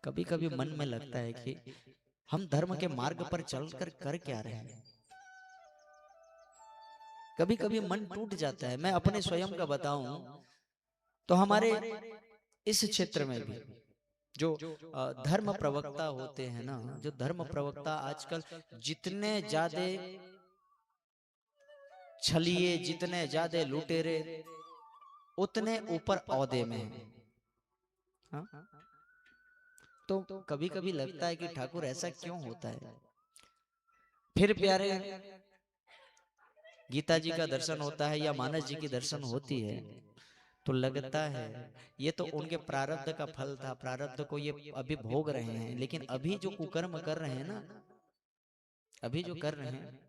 कभी कभी मन में लगता है कि हम धर्म के मार्ग पर चलकर कर क्या रहे हैं। कभी कभी मन टूट जाता है। मैं अपने स्वयं का बताऊं तो हमारे इस क्षेत्र में भी जो धर्म प्रवक्ता होते हैं ना, जो धर्म प्रवक्ता आजकल जितने ज्यादा छलिए, जितने ज्यादा लुटेरे, उतने ऊपर औहदे में हैं। हाँ? तो कभी कभी लगता है कि ठाकुर ऐसा क्यों होता है। फिर प्यारे गीता जी का दर्शन होता है या मानस जी की दर्शन होती है तो लगता है ये तो उनके प्रारब्ध का फल था, प्रारब्ध को ये अभी भोग रहे हैं। लेकिन अभी जो कुकर्म कर रहे हैं ना, अभी जो कर रहे हैं,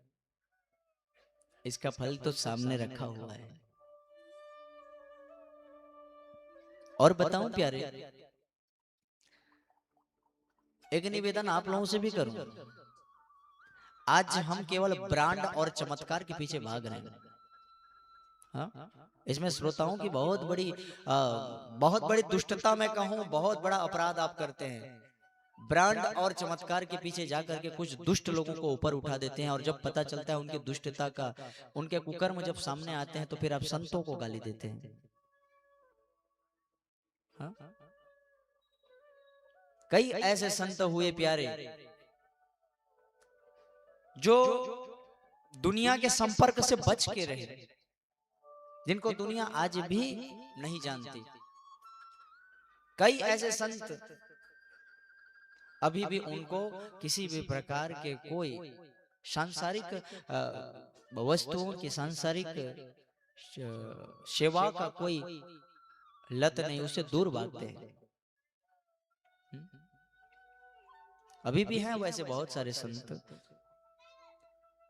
इसका फल तो सामने रखा हुआ है। और बताऊं प्यारे, एक निवेदन आप लोगों से भी करूं। आज हम केवल ब्रांड और चमत्कार के पीछे भाग रहे हैं। हाँ? इसमें श्रोताओं की बहुत बड़ी दुष्टता में कहूं, बहुत बड़ा अपराध आप करते हैं। ब्रांड और चमत्कार के पीछे जाकर के कुछ दुष्ट लोगों को ऊपर उठा देते हैं, और जब पता चलता है उनकी दुष्टता का, उनके कुकर्म जब सामने आते हैं, तो फिर आप संतों को गाली देते हैं। हाँ? कई ऐसे संत हुए प्यारे जो दुनिया के संपर्क से बच के रहे, जिनको दुनिया आज भी नहीं जानती। कई ऐसे संत अभी भी उनको किसी भी प्रकार के कोई सांसारिक वस्तुओं की, सांसारिक सेवा का कोई लत नहीं, उससे दूर भागते हैं। अभी भी हैं वैसे बहुत सारे संत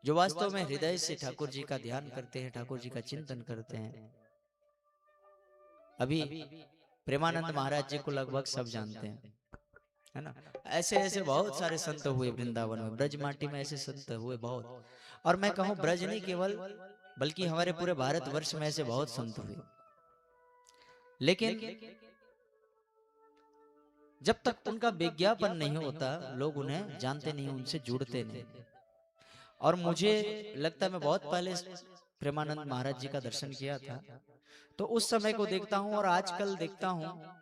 जो वास्तव में हृदय से ठाकुर जी का ध्यान करते हैं, ठाकुर जी का चिंतन करते हैं। अभी प्रेमानंद महाराज जी को लगभग सब जानते हैं, है ना। ऐसे ऐसे बहुत सारे संत हुए वृंदावन में, ब्रज माटी में ऐसे संत हुए बहुत। और मैं कहूं ब्रज नहीं केवल, बल्कि हमारे पूरे भारतवर्ष में ऐसे बहुत संत हुए। लेकिन जब तक उनका विज्ञापन नहीं होता, लोग उन्हें जानते नहीं, उनसे जुड़ते नहीं। और मुझे लगता है मैं बहुत पहले प्रेमानंद महाराज जी का दर्शन किया था, तो उस समय को देखता हूं और आजकल देखता हूं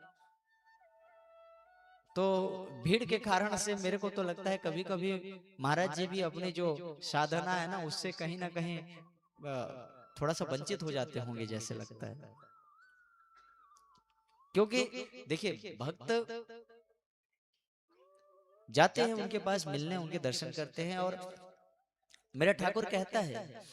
तो भीड़ के कारण से मेरे को तो लगता है कभी कभी महाराज जी भी अपनी जो साधना है ना, उससे कहीं ना कहीं थोड़ा सा वंचित हो जाते होंगे जैसे लगता है। क्योंकि देखिए भक्त जाते हैं उनके पास मिलने, उनके दर्शन करते हैं, और मेरा ठाकुर कहता है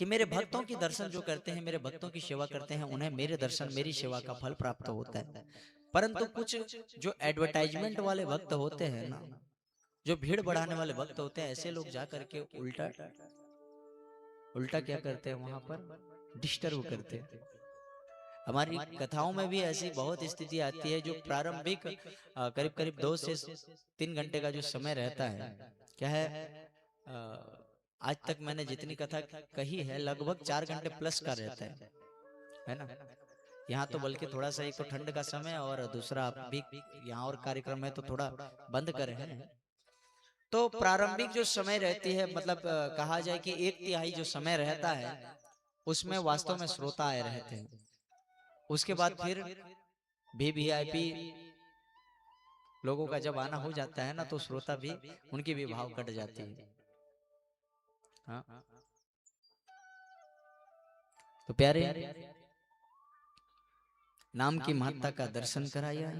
कि मेरे भक्तों के दर्शन जो करते हैं, मेरे भक्तों की सेवा करते हैं, उन्हें मेरे दर्शन, मेरी सेवा का फल प्राप्त होता है। परंतु कुछ जो एडवर्टाइजमेंट वाले भक्त होते हैं ना, जो भीड़ बढ़ाने वाले भक्त होते हैं, ऐसे लोग जाकर के उल्टा क्या करते हैं, वहां पर डिस्टर्ब करते हैं। हमारी कथाओं में भी ऐसी बहुत स्थिति आती है, जो प्रारंभिक करीब करीब 2 से 3 घंटे का जो समय रहता है, क्या है, आज तक मैंने जितनी कथा कही है लगभग 4 घंटे प्लस का रहता है ना। यहाँ तो बल्कि थोड़ा सा, एक तो ठंड का समय और दूसरा भी यहाँ और कार्यक्रम है तो थोड़ा बंद कर रहे हैं। तो प्रारंभिक जो समय रहती है, मतलब कहा जाए कि 1/3 जो समय रहता है, उसमें वास्तव में श्रोता आए रहे थे। उसके बाद फिर वीवीआईपी लोगों का जब आना हो जाता है ना, तो श्रोता भी उनकी भी भाव कट जाती है। हाँ? तो प्यारे, नाम की महत्ता का दर्शन कराया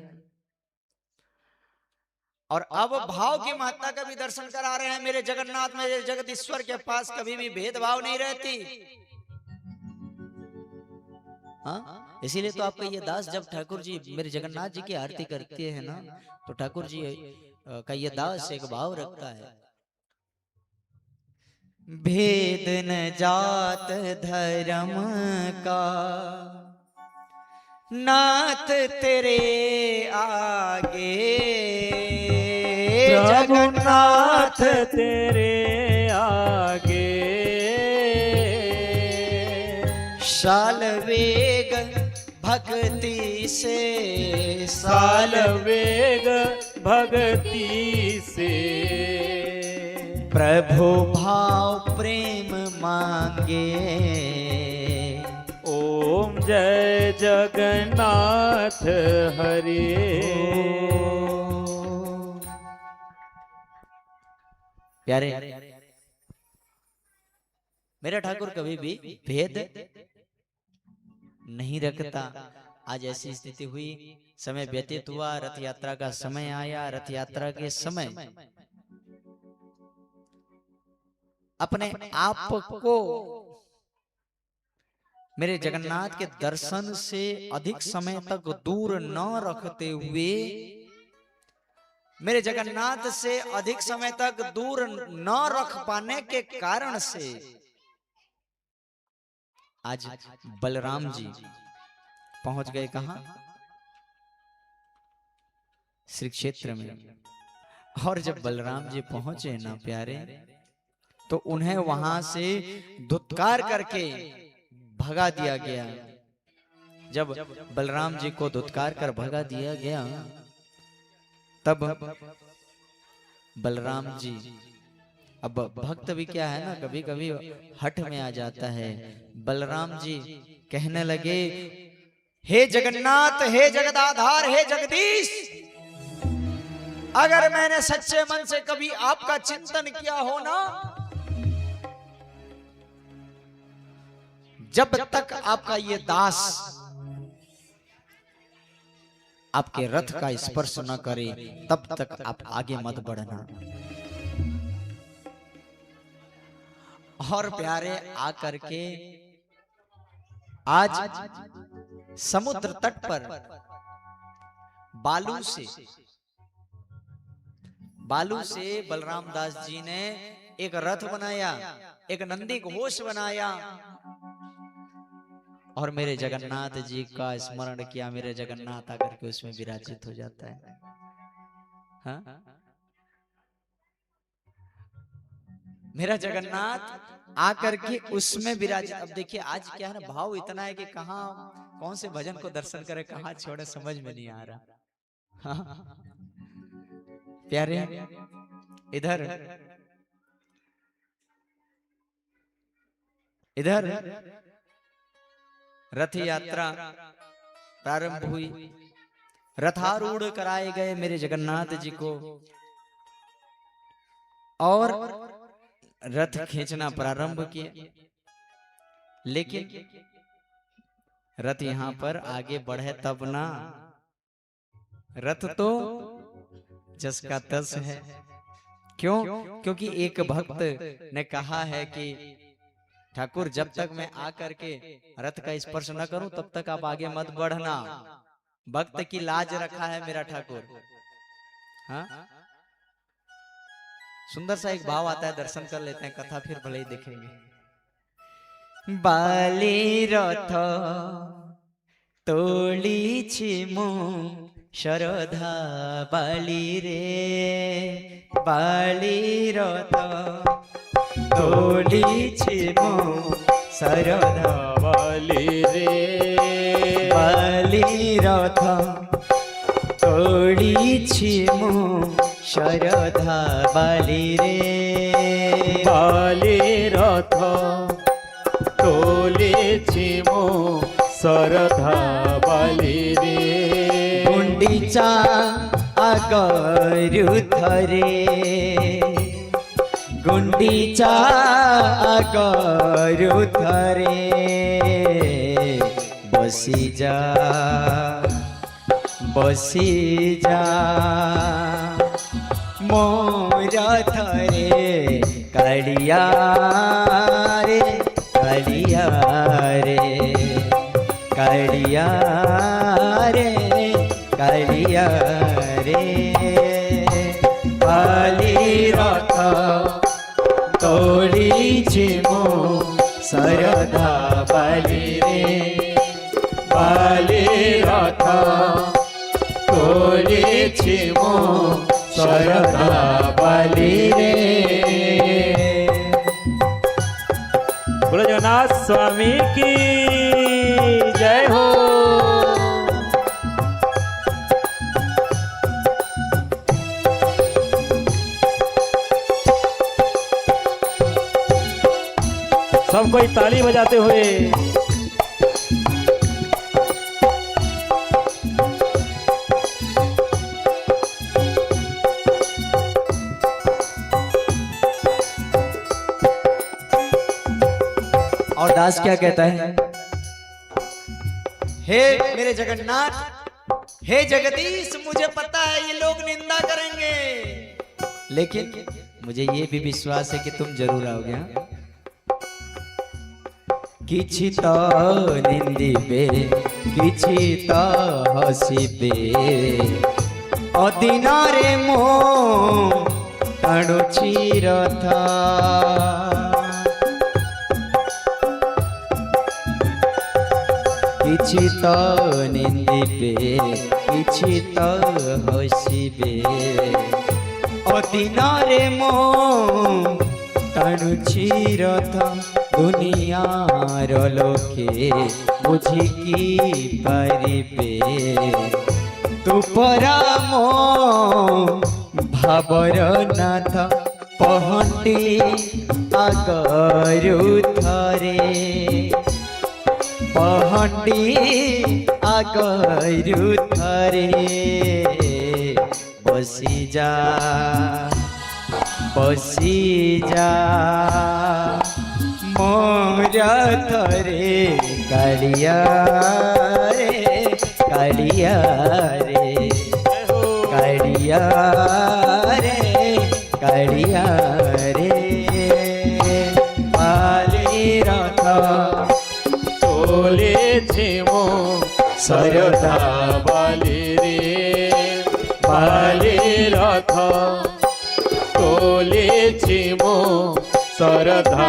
और अब भाव की महत्ता का भी दर्शन करा रहे हैं। मेरे जगन्नाथ, मेरे जगदीश्वर के पास कभी भी भेदभाव नहीं रहती। हाँ, इसीलिए तो आपका ये दास जब ठाकुर जी मेरे जगन्नाथ जी की आरती करते हैं ना, तो ठाकुर जी का ये दास एक भाव रखता है, भेद न जात धर्म का, नाथ तेरे आगे जगन्नाथ तेरे आगे, साल वेग भक्ति से, साल वेग भक्ति से, प्रभु भाव प्रेम मांगे, ओम जय जगन्नाथ हरे। प्यारे, मेरा ठाकुर कभी भी भेद नहीं रखता। आज ऐसी स्थिति हुई, समय व्यतीत हुआ, रथ यात्रा का समय आया। रथ यात्रा के समय अपने आप को मेरे जगन्नाथ के दर्शन से अधिक समय तक दूर न रखते हुए, मेरे जगन्नाथ से अधिक समय तक दूर न रख पाने के कारण से आज बलराम जी पहुंच गए कहां? श्री क्षेत्र में। और जब बलराम जी पहुंचे ना प्यारे, तो उन्हें वहां से धुतकार करके भगा दिया गया। जब बलराम जी को धुतकार कर भगा दिया गया, तब बलराम जी, अब भक्त भी क्या है ना, कभी कभी हठ में आ जाता है। बलराम जी कहने लगे, हे जगन्नाथ, हे जगदाधार, हे जगदीश, अगर मैंने सच्चे मन से कभी आपका चिंतन किया हो ना, जब तक आपका ये दास आपके रथ का स्पर्श न करे, तब तक आप आगे मत बढ़ना। और प्यारे, आकर के आज समुद्र तट पर बालू से बलराम दास जी ने एक रथ बनाया, एक नंदी घोष बनाया और मेरे जगन्नाथ जी का स्मरण किया। मेरे जगन्नाथ आकर के उसमें विराजित हो जाता है। हाँ? मेरा जगन्नाथ आकर के उसमें विराजित। अब देखिए, आज क्या है ना, भाव इतना है कि कहाँ कौन से भजन को दर्शन करे, कहाँ छोड़े, समझ में नहीं आ रहा। हाँ? प्यारे, इधर रथ यात्रा प्रारंभ हुई, रथारूढ़ कराए गए मेरे जगन्नाथ जी को और रथ खींचना प्रारंभ किया। लेकिन रथ यहां पर आगे बढ़े तब ना, रथ तो जस का तस है। क्यों? क्योंकि एक भक्त ने कहा है कि ठाकुर, जब तक मैं आकर के रथ का स्पर्श न करूं, तब तक आप आगे मत बढ़ना। भक्त की लाज रखा है मेरा ठाकुर। हाँ? सुंदर सा एक भाव आता है, दर्शन कर लेते हैं, कथा फिर भले ही देखेंगे। बाली रथ तोली छिमु शरधा बाली रे, बाली रथ तोली छिमु शरधा बाली रे, बाली रथ तोली छिमु शरधा बाली रे, बाली रथ तोली सरधा बाली रे गुंडीचा आगरू थरे गुंडीचा आगरू थरे बसी जा मोरा थरे कालिया रे कालिया रे कालिया रे कालिया रे बाली रथ तोळीची मो सरधा बाली रे बाली रथ तोळीची मो सरधा बाली रे बोलो जगन्नाथ स्वामी की जय हो। सब कोई ताली बजाते हुए और दास क्या कहता है, हे मेरे जगन्नाथ, हे जगदीश, मुझे पता है ये लोग निंदा करेंगे, लेकिन मुझे ये भी विश्वास है कि तुम जरूर आओगे। हाँ? किछि तो निंदिबे किछि तो हसिबे अदिनारे मो टाणुछि रथ किछि तो निंदिबे किछि तो हसिबे अदिनारे मो टाणुछि रथ दुनियार लोके बुझिकी पारिबे तू परा मो भावर नाथ पहंटी आगरू थरे पहंटी आगरू थरे बसी जा मोरा थरे कालिया रे कालिया रे कालिया रे कालिया रे बाली रथ तोले छिमो सरधा बाली रे बाली रथ तोले छिमो सरधा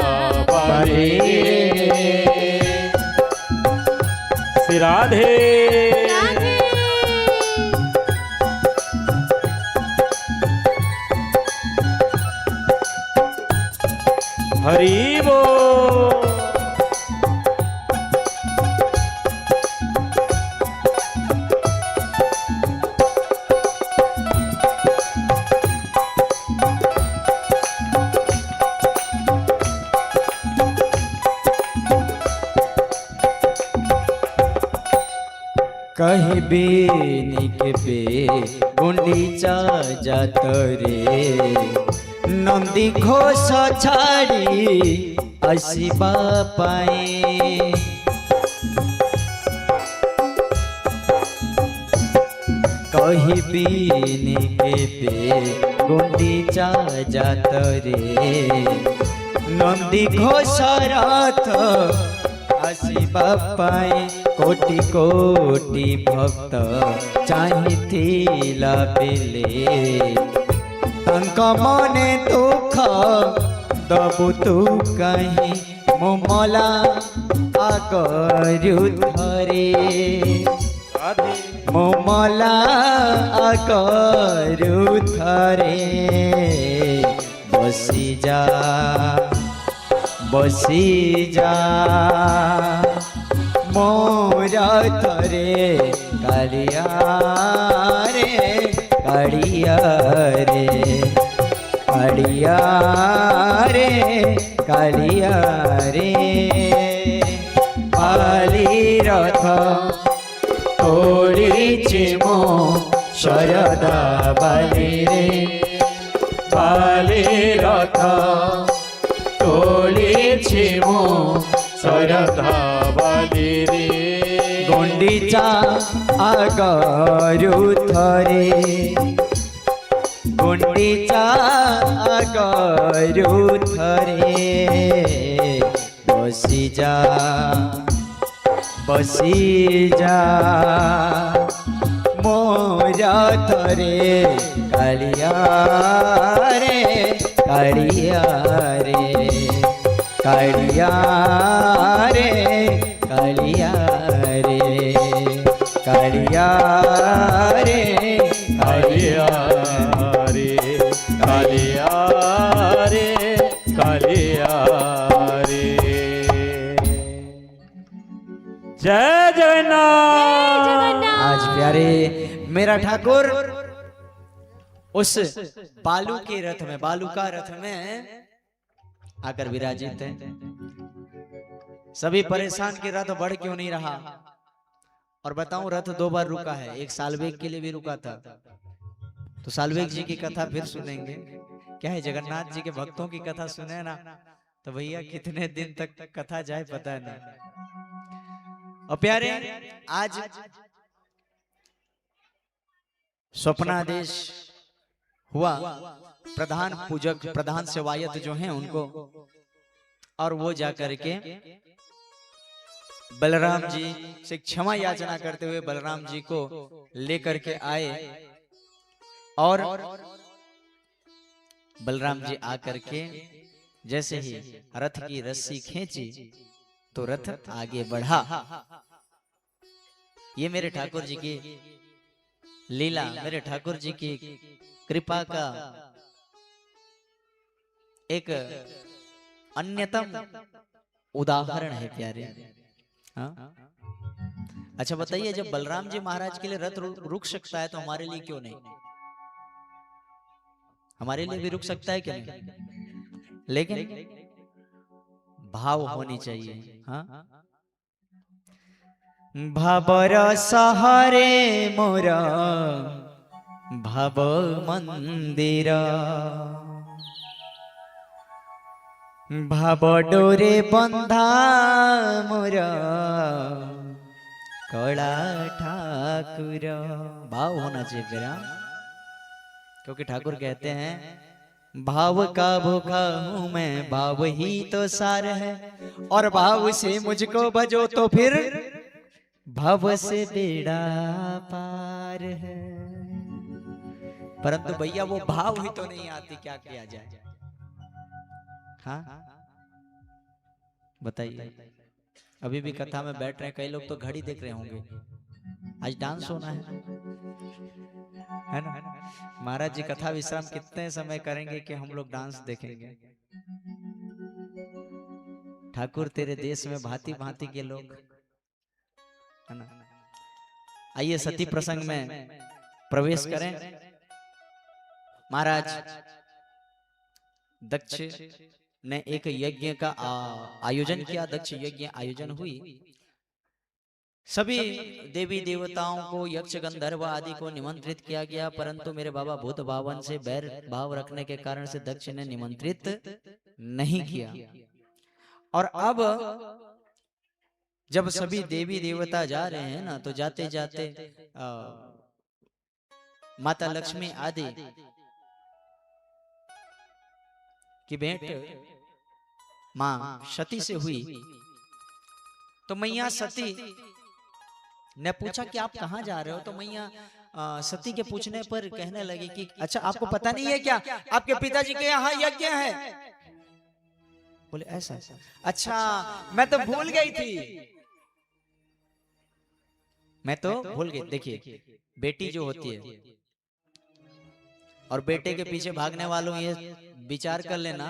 बाली रे। श्री राधे राधे हरि बोल। कहीं बेनी के बे गुंडीचा जात रे नंदी घोष छाड़ी आसिबा पाए कहीं बेनी के बे गुंडीचा जात रे नंदी घोष रथ आसिबा पाए कोटि कोटि भक्त चाहिथिला बेले तंक मने दुख दबु तू कहीं मोमला आगरू थरे मोमला आगरू थरे बसी जा मोरा थरे कालिया रे कालिया रे कालिया रे कालिया रे बाली रथ तोड़ीची मो शरदा बाली रे बाली रथ तोळीची मो शरदा बाली रे गुंडीचा आगरू थरे गुंडीचा आगरू थरे बसी जा मोरा थरे कालिया रे कालिया रे कालिया रे कालिया रे कालिया रे कालिया रे कालिया रे कालिया रे जय जगन्नाथ। आज प्यारे मेरा ठाकुर उस बालू के रथ में बालू का रथ में आकर विराजित है। सभी परेशान कि रथ बढ़ क्यों नहीं रहा। और बताऊं रथ 2 बार रुका है, एक सालवेग के लिए भी रुका था। तो सालवेग जी की कथा फिर सुनेंगे। क्या है जगन्नाथ जी के भक्तों की कथा सुने ना तो भैया कितने दिन तक कथा जाए पता नहीं। और प्यारे आज स्वप्नादेश हुआ प्रधान पूजक प्रधान सेवायत जो हैं उनको, और वो जाकर के बलराम जी से क्षमा याचना करते हुए बलराम जी को लेकर के आए। और बलराम जी आकर के जैसे ही रथ की रस्सी खींची तो रथ आगे बढ़ा। ये मेरे ठाकुर जी की लीला, मेरे ठाकुर जी की कृपा का एक अन्यतम उदाहरण है प्यारे। हाँ? अच्छा बताइए, जब बलराम जी महाराज के लिए रथ रुक सकता है तो हमारे लिए क्यों नहीं? हमारे लिए भी रुक सकता है क्या नहीं? लेकिन भाव होनी चाहिए। हाँ, भाबर सहरे मोरा भाव मंदिर भाव डोरे बंधा मोरा कला ठाकुर। भाव होना चाहिए मेरा, क्योंकि ठाकुर कहते हैं भाव का भूखा हूं मैं, भाव ही तो सार है, और भाव से मुझको भजो तो फिर भव से बेड़ा पार है। परंतु भैया वो भाव ही तो नहीं आती, क्या किया जाए? हाँ बताइए। अभी भी कथा में बैठ रहे हैं, कई लोग तो घड़ी देख रहे होंगे। आज डांस होना है ना? महाराज जी कथा विश्राम कितने समय करेंगे कि हम लोग डांस देखेंगे? ठाकुर तेरे देश में भांति भांति के लोग है ना। आइए सती प्रसंग में प्रवेश करें। महाराज दक्ष ने एक यज्ञ का आयोजन किया। दक्ष यज्ञ आयोजन हुई। सभी देवी देवताओं को, यक्ष गंधर्व आदि को निमंत्रित किया गया, परंतु मेरे बाबा भूत भावन से बैर भाव रखने के कारण से दक्ष ने निमंत्रित नहीं किया। और अब जब सभी देवी देवता जा रहे हैं ना, तो जाते जाते माता लक्ष्मी आदि की भेंट मां सती से हुई। तो मैया सती ने पूछा कि आप कहाँ जा रहे हो? तो मैया सती के पूछने पर कहने लगी कि अच्छा आपको पता नहीं है क्या, आपके पिताजी के यहाँ यज्ञ है? बोले ऐसा? अच्छा मैं तो भूल गई थी, मैं तो भूल गई। देखिए बेटी जो होती है और बेटे के पीछे भागने वालों, ये विचार कर लेना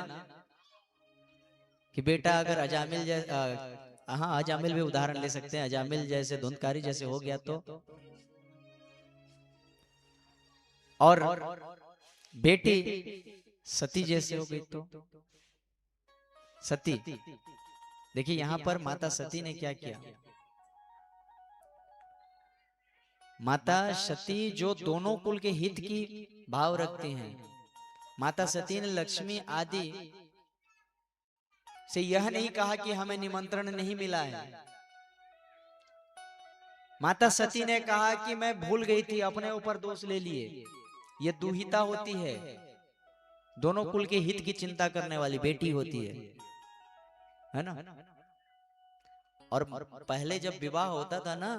कि बेटा अगर अजामिल हाँ अजामिल भी उदाहरण ले सकते हैं। अजामिल जैसे धुंधकारी जैसे हो गया तो, और बेटी सती जैसे हो गई तो। सती देखिए यहाँ पर माता सती ने क्या किया, माता सती जो दोनों कुल के हित की भाव रखती हैं, माता सती ने लक्ष्मी आदि से यह नहीं कहा कि हमें निमंत्रण नहीं मिला है। माता सती ने कहा कि मैं भूल गई थी, अपने ऊपर दोष ले लिए। ये दुहिता होती है, दोनों कुल के हित की चिंता करने वाली बेटी होती है ना। और पहले जब विवाह होता था ना,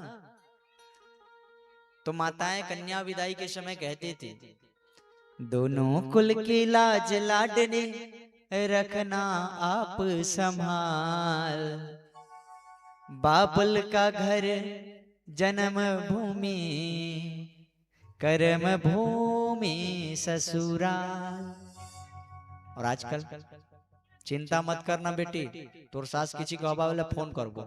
तो माताएं कन्या विदाई के समय कहती थी, दोनों कुल की लाज लाडने रखना आप संभाल, बाबुल का घर जन्म भूमि कर्म भूमि ससुराल। और आजकल चिंता मत करना बेटी, तोर सास किसी को हवा वाले फोन करबो,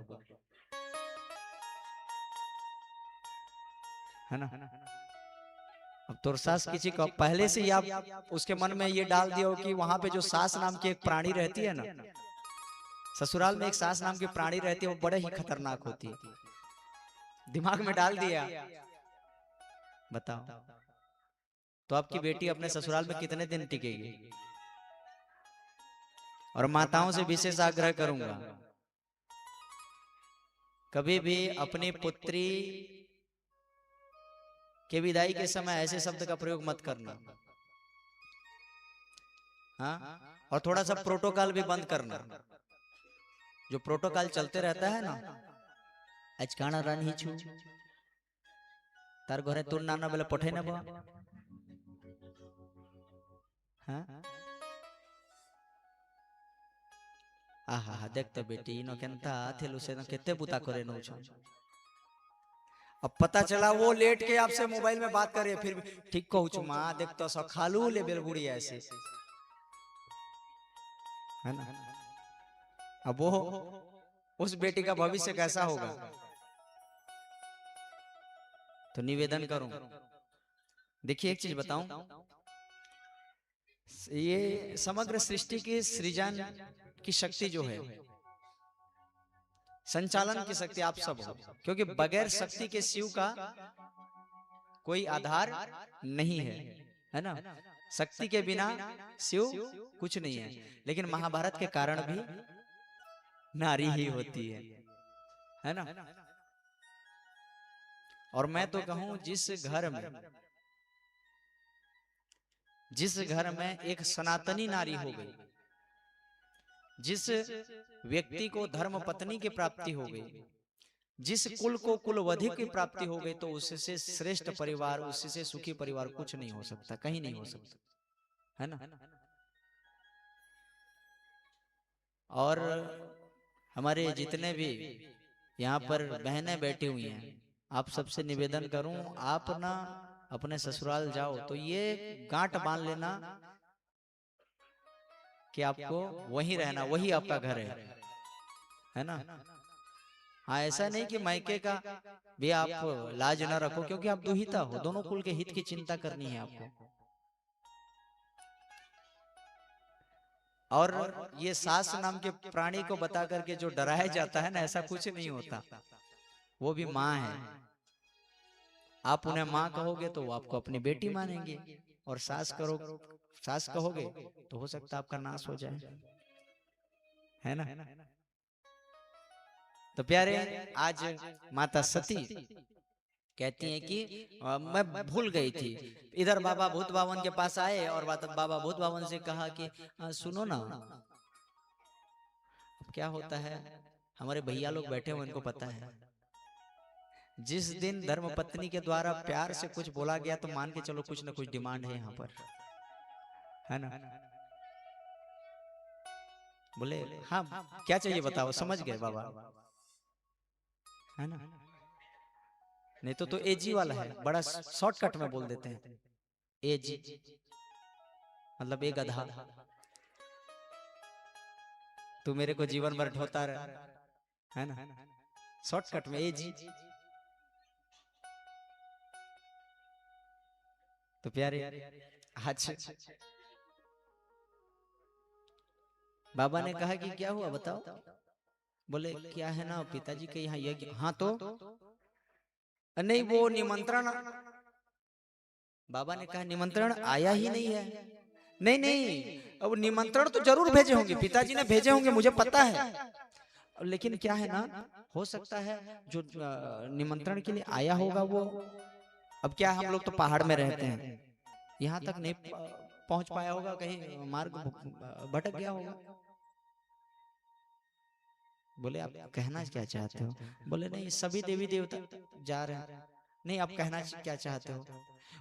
है ना। अब तोर सास किसी को पहले से ही आप उसके मन में ये डाल दियो कि वहां पे जो सास नाम की एक प्राणी रहती है ना, ससुराल में एक सास नाम की प्राणी रहती है, वो बड़े ही खतरनाक होती है। दिमाग में डाल दिया, बताओ तो आपकी बेटी अपने ससुराल में कितने दिन टिकेगी। और माताओं से विशेष आग्रह करूंगा, कभी भी अपनी पुत्री के विदाई के समय ऐसे शब्द का प्रयोग मत करना, हाँ। और थोड़ा सा प्रोटोकॉल भी बंद करना, जो प्रोटोकॉल चलते रहता है ना, आज काना रान ही छू तार घरे तुर नाना बेला पठे ना, हाँ। आहा देख तो बेटी इनो केनता थेलु से न केते बुता करे नो छ। अब पता चला वो लेट के आपसे मोबाइल में बात करे, फिर भी ठीक कहू छु मां, देख तो सब खालू ले बेलबुड़ी ऐसे, है ना। अब वो उस बेटी का भविष्य कैसा होगा। तो निवेदन करूं, देखिए एक चीज बताऊं, ये समग्र सृष्टि की सृजन की शक्ति जो है, संचालन की शक्ति आप सब हो, क्योंकि बगैर शक्ति के शिव का कोई आधार नहीं है ना। शक्ति के बिना शिव कुछ नहीं है। लेकिन महाभारत के कारण भी नारी ही होती है ना। और मैं तो कहूं, जिस घर में एक सनातनी नारी हो गई, जिस व्यक्ति को धर्म पत्नी की प्राप्ति हो गई, जिस कुल को कुलवधि की प्राप्ति हो गई, तो उससे श्रेष्ठ परिवार, उससे सुखी परिवार कुछ नहीं हो सकता, कहीं नहीं हो सकता, है ना। और हमारे जितने भी यहाँ पर बहनें बैठी हुई हैं, आप सबसे निवेदन करूं, आप ना अपने ससुराल जाओ तो ये गांठ बांध लेना कि आपको वहीं रहना, वही आपका घर है ना। हाँ, ऐसा नहीं कि मायके का भी आप लाज ना रखो, क्योंकि आप दुहिता हो, दोनों कुल के हित की चिंता करनी है आपको। और ये सास नाम के प्राणी को बता करके जो डराया जाता है ना, ऐसा कुछ नहीं होता, वो भी माँ है। आप उन्हें माँ कहोगे तो वो आपको अपनी बेटी मानेंगे, और सास कहोगे तो हो सकता है आपका नाश हो जाए, है ना। तो प्यारे, आज माता सती कहती हैं कि मैं भूल गई थी। इधर बाबा भूत बावन के पास आए और बाबा भूत बावन से कहा कि सुनो ना, अब क्या होता है, हमारे भैया लोग बैठे हुए, इनको पता है, जिस दिन धर्म पत्नी के द्वारा प्यार से कुछ बोला गया तो मान के चलो कुछ ना कुछ डिमांड है यहाँ पर, है ना। बोले हाँ क्या चाहिए बताओ, समझ गए बाबा, है ना। नहीं तो एजी वाला है, बड़ा शॉर्टकट में बोल देते हैं, एजी मतलब एक गधा, तू मेरे को जीवन भर ढोता रहा, है ना, शॉर्टकट में एजी। तो प्यारे, आज बाबा ने कहा कि क्या हुआ बताओ। बोले क्या है ना पिताजी के यहाँ यज्ञ। हाँ तो नहीं वो निमंत्रण, बाबा ने कहा निमंत्रण आया ही नहीं है। नहीं नहीं, अब निमंत्रण तो जरूर भेजे होंगे, पिताजी ने भेजे होंगे, मुझे पता है। लेकिन क्या है ना, हो सकता है जो निमंत्रण के लिए आया होगा वो, अब क्या हम लोग तो पहाड़ में रहते हैं, यहाँ तक नहीं पहुंच पाया होगा, कहीं मार्ग भटक गया होगा। बोले आप कहना क्या चाहते हो? बोले नहीं सभी देवी देवता जा रहे हैं। नहीं आप कहना क्या चाहते हो?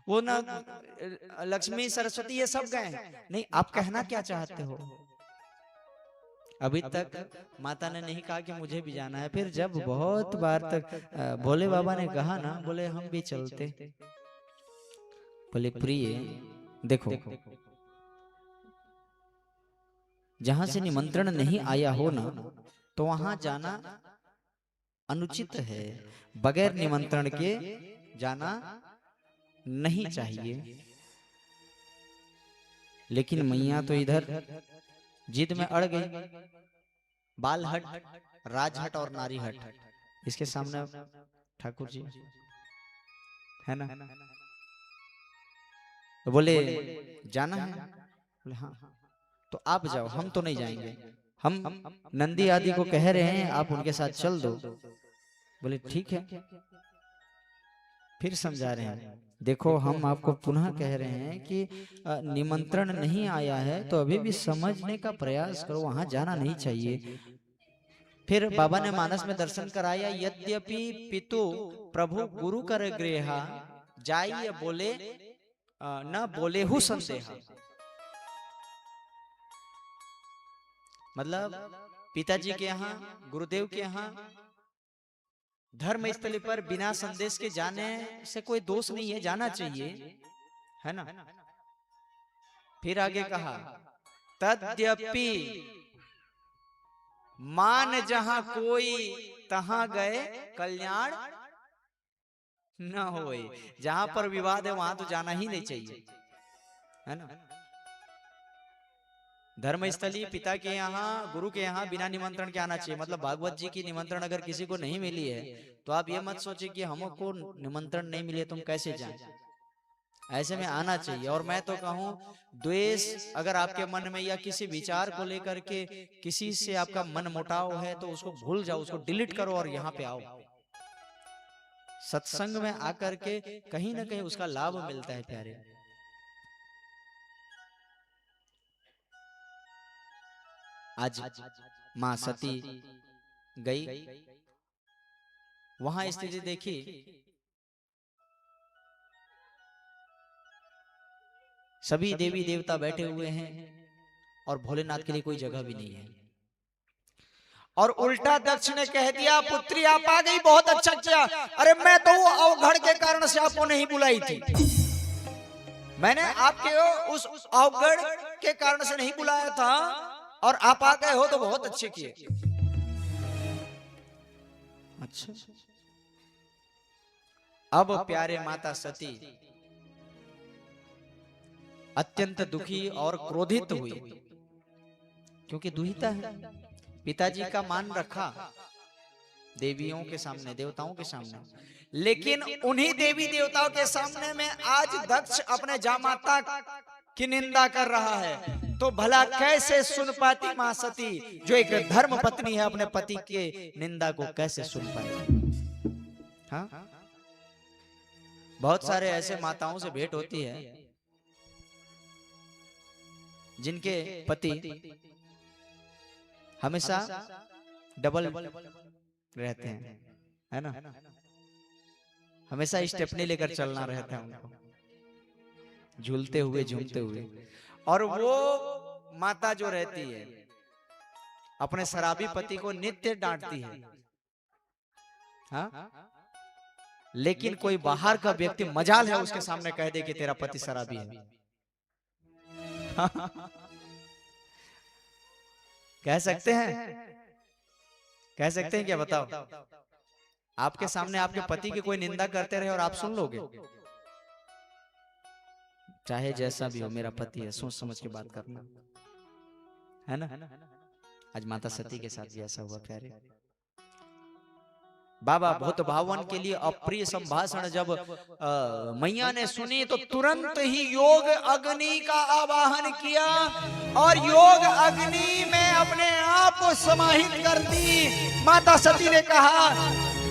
वो ना लक्ष्मी सरस्वती ये सब गए हैं। नहीं आप कहना क्या चाहते हो? अभी तक माता ने नहीं कहा कि मुझे भी जाना है। फिर जब बहुत बार तक भोले बाबा ने कहा ना, बोले हम भी चलते। बोले प्रिय देखो, जहां से निमंत्रण नहीं आया हो ना, तो वहां जाना अनुचित है, बगैर निमंत्रण के जाना नहीं चाहिए। लेकिन मैया तो इधर जिद में अड़ गई। बाल हट, राजहट और नारी हट, इसके सामने ठाकुर जी है ना, तो बोले जाना है? बोले हाँ, तो आप जाओ, हम तो नहीं जाएंगे, हम नंदी आदि को कह रहे हैं आप उनके साथ चल दो। बोले ठीक है। फिर समझा रहे हैं, देखो हम आपको पुनः कह रहे हैं कि निमंत्रण नहीं आया है तो अभी भी समझने का प्रयास करो, वहां जाना नहीं चाहिए। फिर बाबा ने मानस में दर्शन कराया, यद्यपि पितु प्रभु गुरु कर गृहा, जाइए बोले न बोले हु संदेहा। मतलब पिताजी के यहाँ, गुरुदेव के यहाँ धर्म स्थली पर बिना संदेश के जाने से कोई दोष नहीं है, जाना चाहिए, है ना। फिर आगे कहा, तद्यपि मान जहां कोई तहां गए कल्याण न होए। जहां पर विवाद है वहां तो जाना ही नहीं चाहिए, है ना। धर्मस्थली पिता के यहाँ, गुरु के यहाँ बिना निमंत्रण के आना चाहिए। मतलब भागवत जी की निमंत्रण अगर किसी को नहीं मिली है तो आप ये मत सोचिए कि हमको निमंत्रण नहीं मिले तुम कैसे जाएं। ऐसे में आना चाहिए। और मैं तो कहूँ, द्वेष अगर आपके मन में या किसी विचार को लेकर के किसी से आपका मन मुटाव है तो उसको भूल जाओ, उसको डिलीट करो और यहाँ पे आओ। सत्संग में आकर के कहीं ना कहीं उसका लाभ मिलता है प्यारे। आज मां सती गई, वहां स्थिति देखी, सभी देवी देवता बैठे हुए हैं और भोलेनाथ के लिए कोई जगह भी नहीं है। और उल्टा दक्ष ने कह दिया, पुत्री आप आ गई, बहुत अच्छा किया। अरे मैं तो वो अवघड़ के कारण से आपको नहीं बुलाई थी, मैंने आपके उस अवघड़ के कारण से नहीं बुलाया था, और आप आ गए हो तो बहुत अच्छे किए। अच्छा, अब प्यारे माता सती अत्यंत दुखी और क्रोधित हुई, क्योंकि दुहिता है। पिताजी का मान रखा देवियों के सामने, देवताओं के सामने, लेकिन उन्हीं देवी देवताओं के सामने में आज दक्ष अपने जामाता की निंदा कर रहा है। तो भला कैसे सुन पाती मां सती, जो एक धर्म पत्नी है, अपने पति के निंदा को कैसे सुन पाएगी? हाँ, बहुत सारे ऐसे माताओं से भेंट होती है जिनके पति हमेशा डबल रहते हैं, है ना, हमेशा स्टेपनी लेकर चलना रहता है उनको, झूलते हुए झूमते हुए। और वो माता जो रहती है अपने शराबी पति को नित्य डांटती है, हाँ? लेकिन कोई बाहर का व्यक्ति मजाल है उसके सामने कह दे कि तेरा पति शराबी है। कह सकते हैं? कह सकते हैं क्या? बताओ, आपके सामने आपके पति की कोई निंदा करते रहे और आप सुन लोगे? चाहे जैसा भी हो, मेरा पति है, सोच समझ के बात करना, है ना। आज माता सती के साथ भी ऐसा हुआ प्यारे। बाबा भूत भावन के लिए अप्रिय संभाषण जब मैया ने सुनी तो तुरंत ही योग अग्नि का आवाहन किया और योग अग्नि में अपने आप को समाहित कर दी। माता सती ने कहा,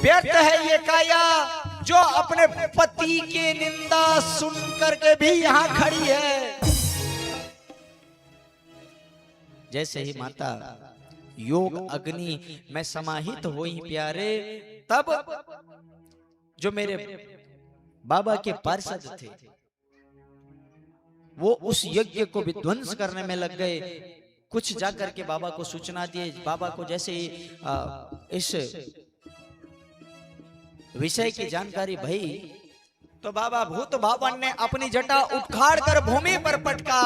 व्यर्थ है ये काया जो अपने पति की निंदा सुन करके भी यहाँ खड़ी है। जैसे ही माता योग अग्नि में समाहित हुई प्यारे, तब जो मेरे बाबा के पार्षद थे वो उस यज्ञ को विध्वंस करने में लग गए। कुछ जाकर के बाबा को सूचना दिए। बाबा को जैसे ही इस विषय की जानकारी भई तो बाबा भूत भावन ने अपनी जटा उखाड़ कर भूमि पर पटका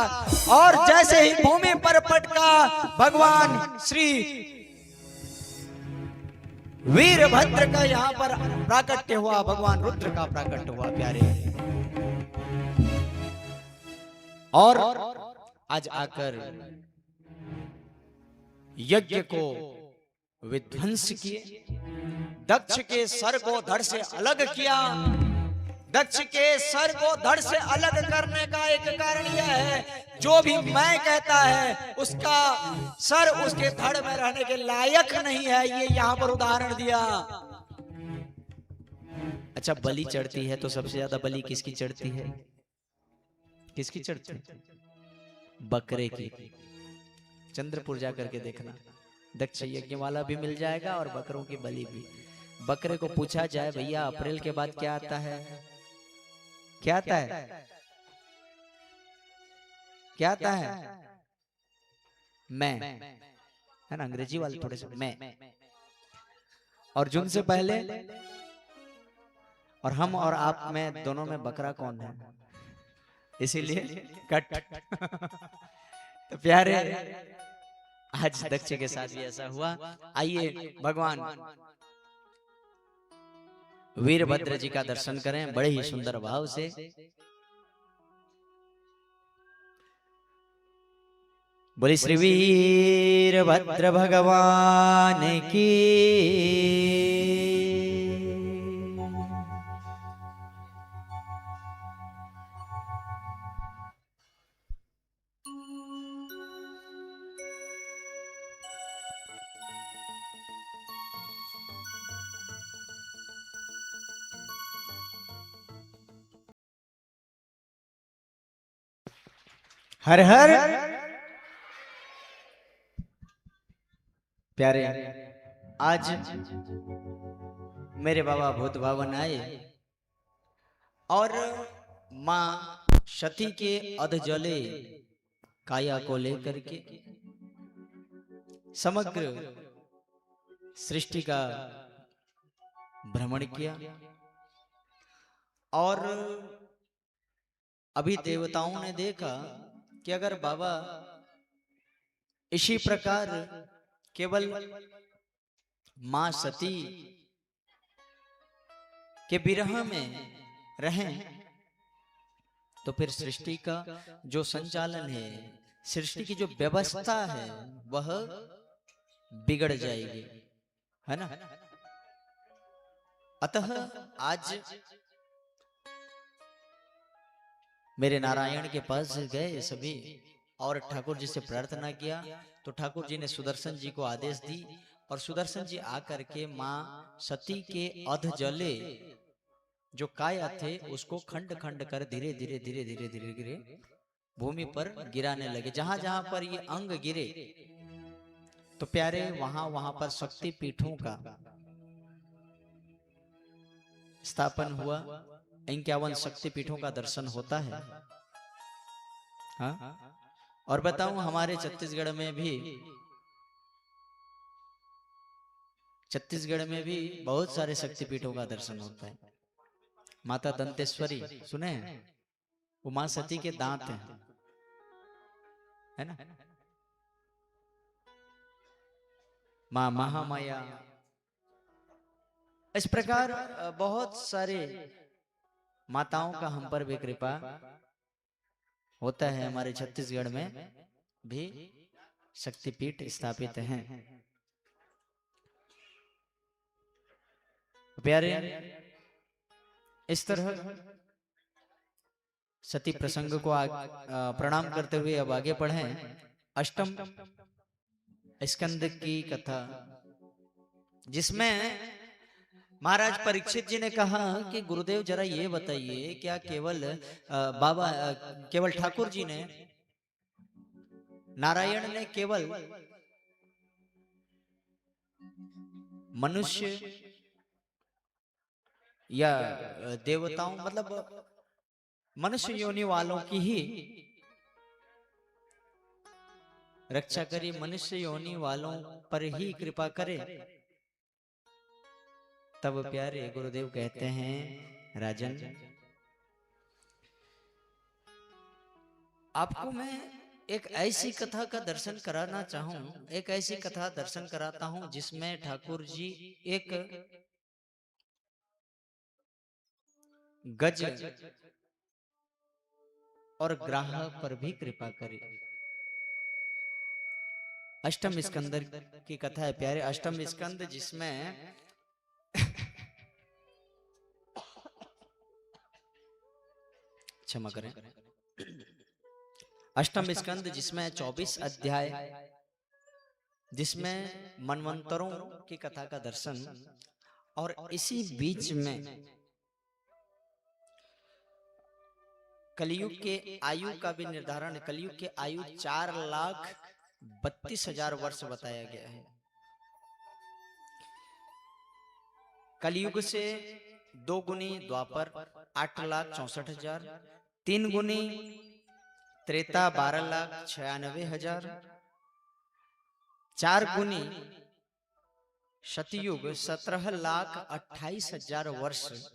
और जैसे ही भूमि पर पटका भगवान श्री वीरभद्र का यहाँ पर प्राकट्य हुआ, भगवान रुद्र का प्राकट्य हुआ प्यारे। और आज आकर यज्ञ को विध्वंस किए, दक्ष के सर को धड़ से अलग किया। दक्ष के सर को धड़ से अलग करने का एक कारण यह है, जो भी मैं कहता है उसका सर उसके धड़ में रहने के लायक नहीं है, ये यहाँ पर उदाहरण दिया। अच्छा, बलि चढ़ती है तो सबसे ज्यादा बलि किसकी चढ़ती है? किसकी चढ़ती है? बकरे की। चंद्रपुर जाकर के देखना, दक्ष यज्ञ वाला भी मिल जाएगा और बकरों की बलि भी। बकरे को पूछा जाए, भैया अप्रैल के बाद क्या आता है? क्या आता है? क्या आता है? मैं, है ना, अंग्रेजी वाले थोड़े से मैं। और जून से पहले, और हम और आप में दोनों में बकरा कौन है? इसीलिए कट। तो प्यारे, आज दक्ष के साथ भी ऐसा हुआ। आइए भगवान वीरभद्र जी का दर्शन करें बड़े ही सुंदर भाव से। बोले श्री वीरभद्र भगवान की। हर हर प्यारे, आज मेरे बाबा भूत भावन आए और मां सती के अधजले काया को लेकर के समग्र सृष्टि का भ्रमण किया। और अभी देवताओं ने देखा कि अगर बाबा इसी प्रकार केवल मां सती के विरह में रहें तो फिर सृष्टि का जो संचालन है, सृष्टि की जो व्यवस्था है, वह बिगड़ जाएगी, है ना। अतः आज मेरे नारायण के पास गए सभी और ठाकुर जी से प्रार्थना किया तो ठाकुर जी ने सुदर्शन जी को आदेश दी और सुदर्शन जी आकर के मां सती के अधजले जो काया थे उसको खंड खंड कर धीरे धीरे धीरे धीरे धीरे धीरे भूमि पर गिराने लगे। जहां जहां पर ये अंग गिरे तो प्यारे वहां वहां पर शक्ति पीठों का स्थापन हुआ। 51 शक्ति पीठों का दर्शन होता है। हाँ? और बताऊं, हमारे छत्तीसगढ़ में भी बहुत सारे शक्ति पीठों का दर्शन होता है। माता दंतेश्वरी सुने हैं? वो मां सती के दांत हैं, है ना। मां महामाया, इस प्रकार बहुत सारे माताओं का हम पर भी कृपा होता है। हमारे छत्तीसगढ़ में भी शक्तिपीठ स्थापित हैं। प्यारे, इस तरह सती प्रसंग को प्रणाम करते हुए अब आगे बढ़ें। अष्टम स्कंद की कथा, जिसमें महाराज परीक्षित जी ने कहा कि गुरुदेव जरा ये बताइए, क्या केवल केवल ठाकुर जी ने, नारायण ने केवल मनुष्य या देवताओं, मतलब मनुष्य योनि वालों की ही रक्षा करी, मनुष्य योनि वालों पर ही कृपा करे? तब प्यारे गुरुदेव कहते हैं, राजन, आपको मैं एक ऐसी कथा का दर्शन कराना चाहूं, एक ऐसी कथा दर्शन कराता हूं जिसमें ठाकुर जी एक गज और ग्राह पर भी कृपा करे। अष्टम स्कंद की कथा है प्यारे, अष्टम स्कंद जिसमें क्षमा करें, अष्टम स्कंद जिसमें 24 अध्याय, जिसमें मनवंतरों की कथा का दर्शन, और इसी बीच में कलयुग के आयु का भी निर्धारण। कलयुग के आयु 4,32,000 वर्ष बताया गया है। कलयुग से 2 गुनी द्वापर 8,64,000, 3 गुनी त्रेता 12,96,000, 4 गुनी सतयुग 17,28,000 वर्ष,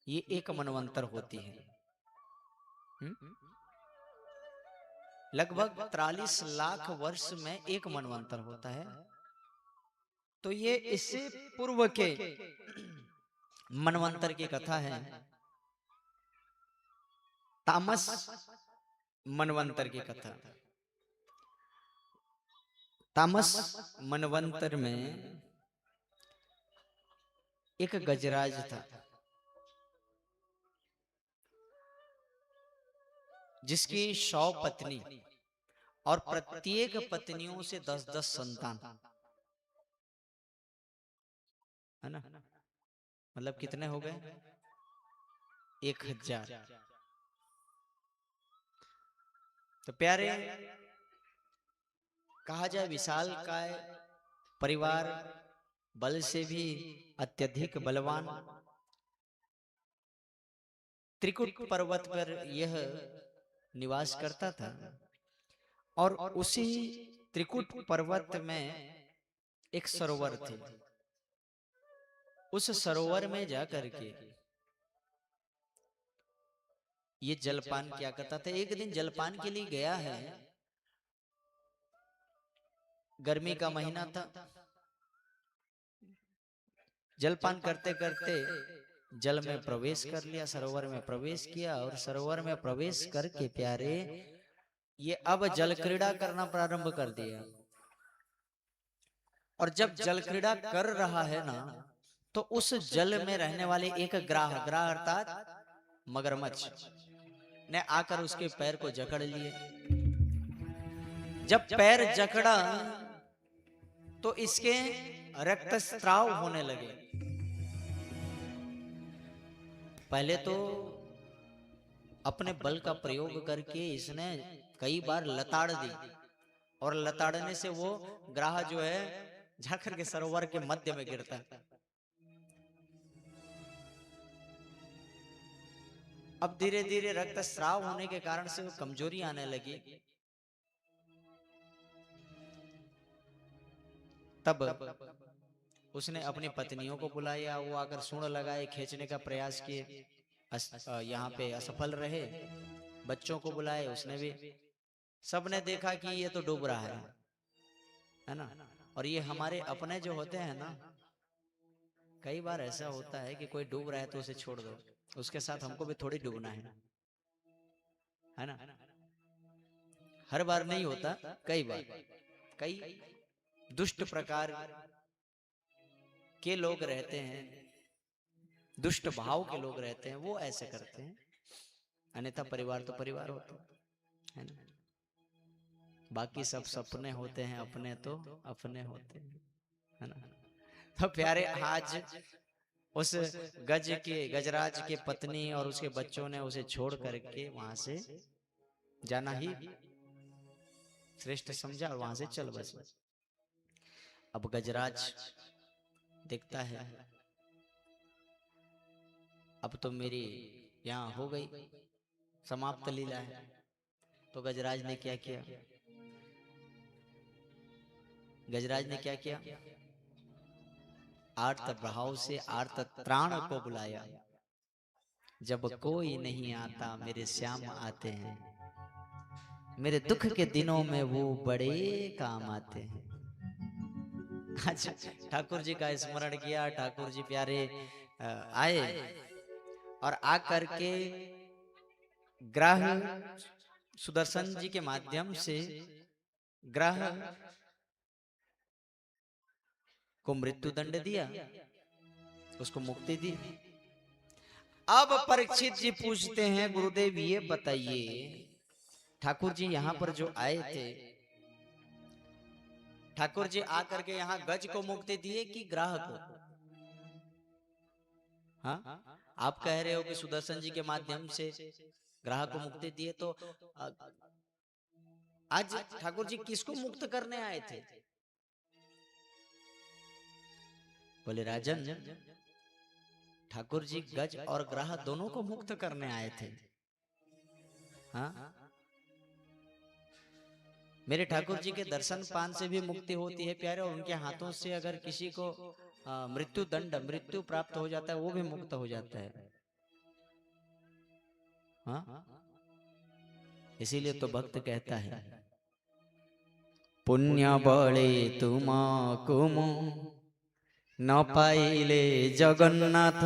ये एक मनवंतर होती है। लगभग 43 लाख वर्ष में एक मनवंतर होता है। तो ये इससे पूर्व के मनवंतर की कथा है, तामस मनवंतर की कथा। तामस मनवंतर में एक गजराज था, जिसकी 100 पत्नी और प्रत्येक पत्नियों से 10-10 संतान, है ना? मतलब कितने हो गए? 1,000। तो प्यारे, कहा जाए विशाल काय परिवार, बल से भी अत्यधिक बलवान, त्रिकुट पर्वत पर यह निवास करता था। और उसी त्रिकुट पर्वत में एक सरोवर थे। उस सरोवर में जाकर के ये जलपान किया करता था। एक दिन जलपान के लिए गया है, गर्मी का महीना था। जलपान करते करते जल में प्रवेश कर लिया, सरोवर में प्रवेश किया, और सरोवर में प्रवेश करके प्यारे ये अब जल क्रीड़ा करना प्रारंभ कर दिया। और जब जल क्रीड़ा कर रहा है ना, तो उस जल में रहने वाले एक ग्राह अर्थात मगरमच्छ ने आकर उसके पैर को जकड़ लिए। जब पैर जकड़ा तो इसके रक्तस्राव होने लगे। पहले तो अपने बल का प्रयोग करके इसने कई बार लताड़ दी, और लताड़ने से वो ग्राह जो है जाकर के सरोवर के मध्य में गिरता है। अब धीरे धीरे रक्तस्राव होने के कारण से वो कमजोरी आने लगी। तब उसने अपनी पत्नियों को बुलाया, वो आकर सूंड लगाए, खींचने का प्रयास किए, यहाँ पे असफल रहे। बच्चों को बुलाए, उसने भी, सबने देखा कि ये तो डूब रहा है ना। और ये हमारे अपने जो होते हैं ना, कई बार ऐसा होता है कि कोई डूब रहा है तो उसे छोड़ दो, उसके साथ हमको भी थोड़ी डूबना है ना। हर बार नहीं होता, कई बार, कई दुष्ट प्रकार के लोग रहते हैं, दुष्ट भाव के लोग रहते हैं, वो ऐसे करते हैं। अन्यथा परिवार तो परिवार होता है ना। बाकी सब सपने होते हैं, अपने तो अपने होते हैं, है ना। तो प्यारे, आज उस गजराज के पत्नी और उसके बच्चों ने उसे छोड़ करके वहां से जाना ही श्रेष्ठ समझा और वहां से चल बसे। अब गजराज देखता है अब तो मेरी यहाँ हो गई, समाप्त लीला है। तो गजराज ने क्या किया? गजराज ने क्या किया? आर्त भाव से आर्त त्राण को बुलाया। जब कोई नहीं आता मेरे श्याम आते हैं, मेरे दुख के दिनों में वो बड़े काम आते हैं। अच्छा, ठाकुर जी का स्मरण किया। ठाकुर जी प्यारे आए और आकर के ग्रह सुदर्शन जी के माध्यम से ग्रह को मृत्यु दंड दिया, उसको मुक्ति दी। अब परीक्षित जी पूछते हैं, गुरुदेव ये बताइए, ठाकुर जी यहाँ पर जो आए थे, ठाकुर जी आकर के यहाँ गज को मुक्ति दिए कि ग्राह को? हाँ, आप कह रहे हो कि सुदर्शन जी के माध्यम से ग्राह को मुक्ति दिए, तो आज ठाकुर जी किसको मुक्त करने आए थे? बोले राजन, ठाकुर जी गज और ग्राह दोनों को मुक्त करने आए थे। हाँ, मेरे ठाकुर जी के दर्शन पान से भी मुक्ति होती है प्यारे, और उनके हाथों से अगर किसी को मृत्यु दंड, मृत्यु प्राप्त हो जाता है, वो भी मुक्त हो जाता है। हाँ, इसीलिए तो भक्त कहता है, पुण्य बड़े तुमा कुमु न पाइले जगन्नाथ,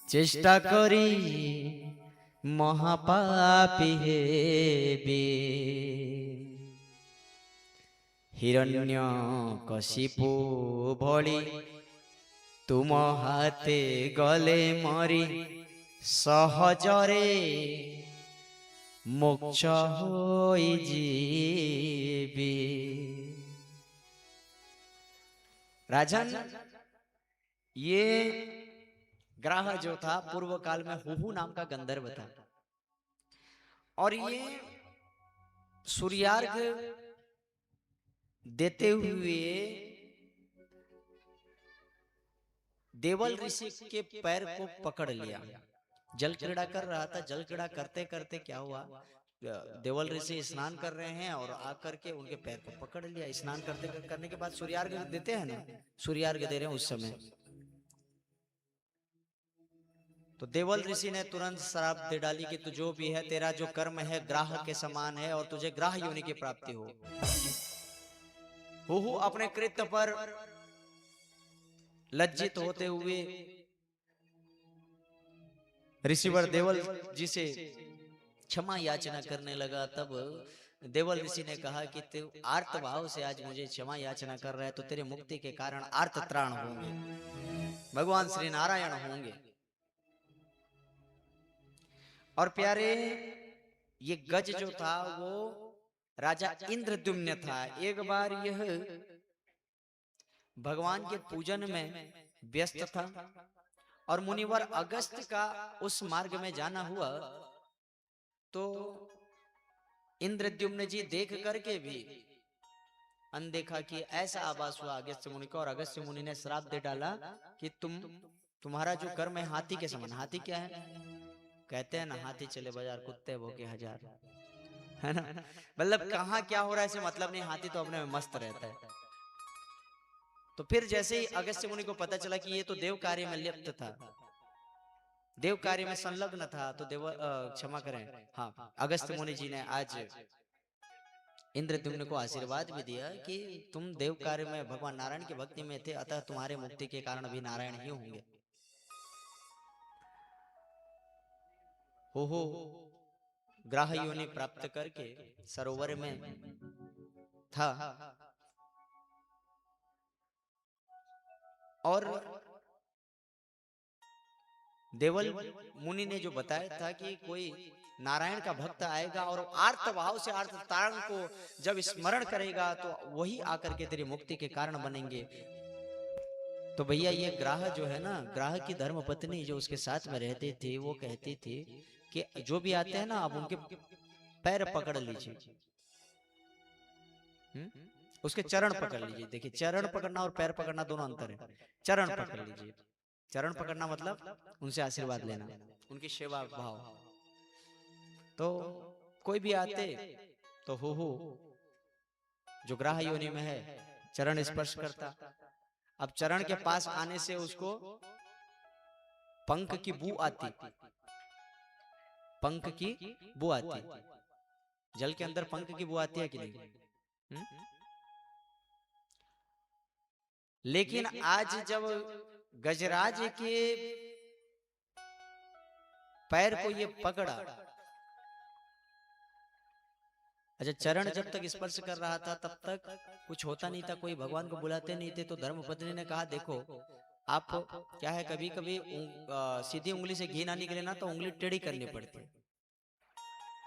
चेष्टा करी महापापी हेबे। हिरण्य कशिपु भली तुम हाथे गले मरी, सहजरे मोक्ष होई जीवी। राजन, ये ग्राह जो था पूर्व काल में हुहु नाम का गंधर्व था, और ये सूर्यार्घ देते हुए देवल ऋषि के पैर को पकड़ लिया। जल क्रीड़ा कर रहा था, जल क्रीड़ा करते करते क्या हुआ, देवल ऋषि स्नान कर रहे हैं और आकर के उनके पैर को पकड़ लिया। स्नान करने के बाद सूर्यार्घ देते हैं ना, सूर्यार्घ दे रहे हैं उस समय, तो देवल ऋषि ने तुरंत श्राप दे डाली कि तू जो भी है, तेरा जो कर्म है ग्राह के समान है और तुझे ग्राह योनि की प्राप्ति हो। हुहु अपने कृत्य पर लज्जित होते हुए ऋषिवर देवल जी से क्षमा याचना करने लगा। तब देवल ऋषि ने कहा कि तू आर्त भाव से आज मुझे क्षमा याचना कर रहा है, तो तेरे मुक्ति के कारण आर्त त्राण होंगे, भगवान श्री नारायण होंगे। और प्यारे, ये गज जो था वो राजा इंद्रद्युम्न था। एक बार यह भगवान के पूजन में व्यस्त था और मुनिवर अगस्त का उस मार्ग में जाना हुआ, तो इंद्रद्युम्न जी देख करके भी अनदेखा कि ऐसा आभास हुआ अगस्त्य मुनि को, और अगस्त्य मुनि ने श्राप दे डाला कि तुम्हारा जो कर्म है हाथी के समान। हाथी क्या है? कहते हैं ना, हाथी चले बाजार कुत्ते भोके हजार, है ना। मतलब कहाँ क्या हो रहा है इसे मतलब नहीं, हाथी तो अपने में मस्त रहता है। तो फिर जैसे ही अगस्त्य मुनि को पता चला कि ये तो देव कार्य में लिप्त था, देव कार्य में संलग्न था, तो क्षमा करें, हाँ, अगस्त्य मुनि जी ने आज इंद्रद्युम्न को आशीर्वाद भी दिया कि तुम देव कार्य में भगवान नारायण की भक्ति में थे, अतः तुम्हारे मुक्ति के कारण भी नारायण ही होंगे। हो ग्राह योनि प्राप्त करके सरोवर में था। और देवल मुनि ने जो बताया था कि कोई नारायण का भक्त आएगा और आर्त भाव से आर्त तारण को जब स्मरण करेगा तो वही आकर के तेरी मुक्ति के कारण बनेंगे। तो भैया ये ग्राह जो है ना, ग्राह की धर्म पत्नी जो उसके साथ में रहते थे वो कहती थी कि जो भी आते हैं ना आप उनके पैर पकड़ लीजिए, उसके चरण पकड़ लीजिए। देखिए चरण पकड़ना और पैर पकड़ना दोनों अंतर है। चरण पकड़ लीजिए, चरण पकड़ना मतलब उनसे आशीर्वाद लेना, उनकी सेवा भाव। तो कोई भी आते तो हो जो ग्राह योनि में है चरण स्पर्श करता। अब चरण के पास आने से उसको पंख की बू आती, पंख की बू आती। जल के अंदर पंख की बू आती है कि नहीं? लेकिन आज जब गजराज के पैर को ये पकड़ा, अच्छा चरण जब तक स्पर्श कर रहा था तब तक कुछ होता नहीं था, कोई भगवान को बुलाते नहीं थे। तो धर्मपत्नी ने कहा देखो आप क्या है, कभी कभी सीधी उंगली से घी ना निकले ना तो उंगली टेढ़ी करनी पड़ती है।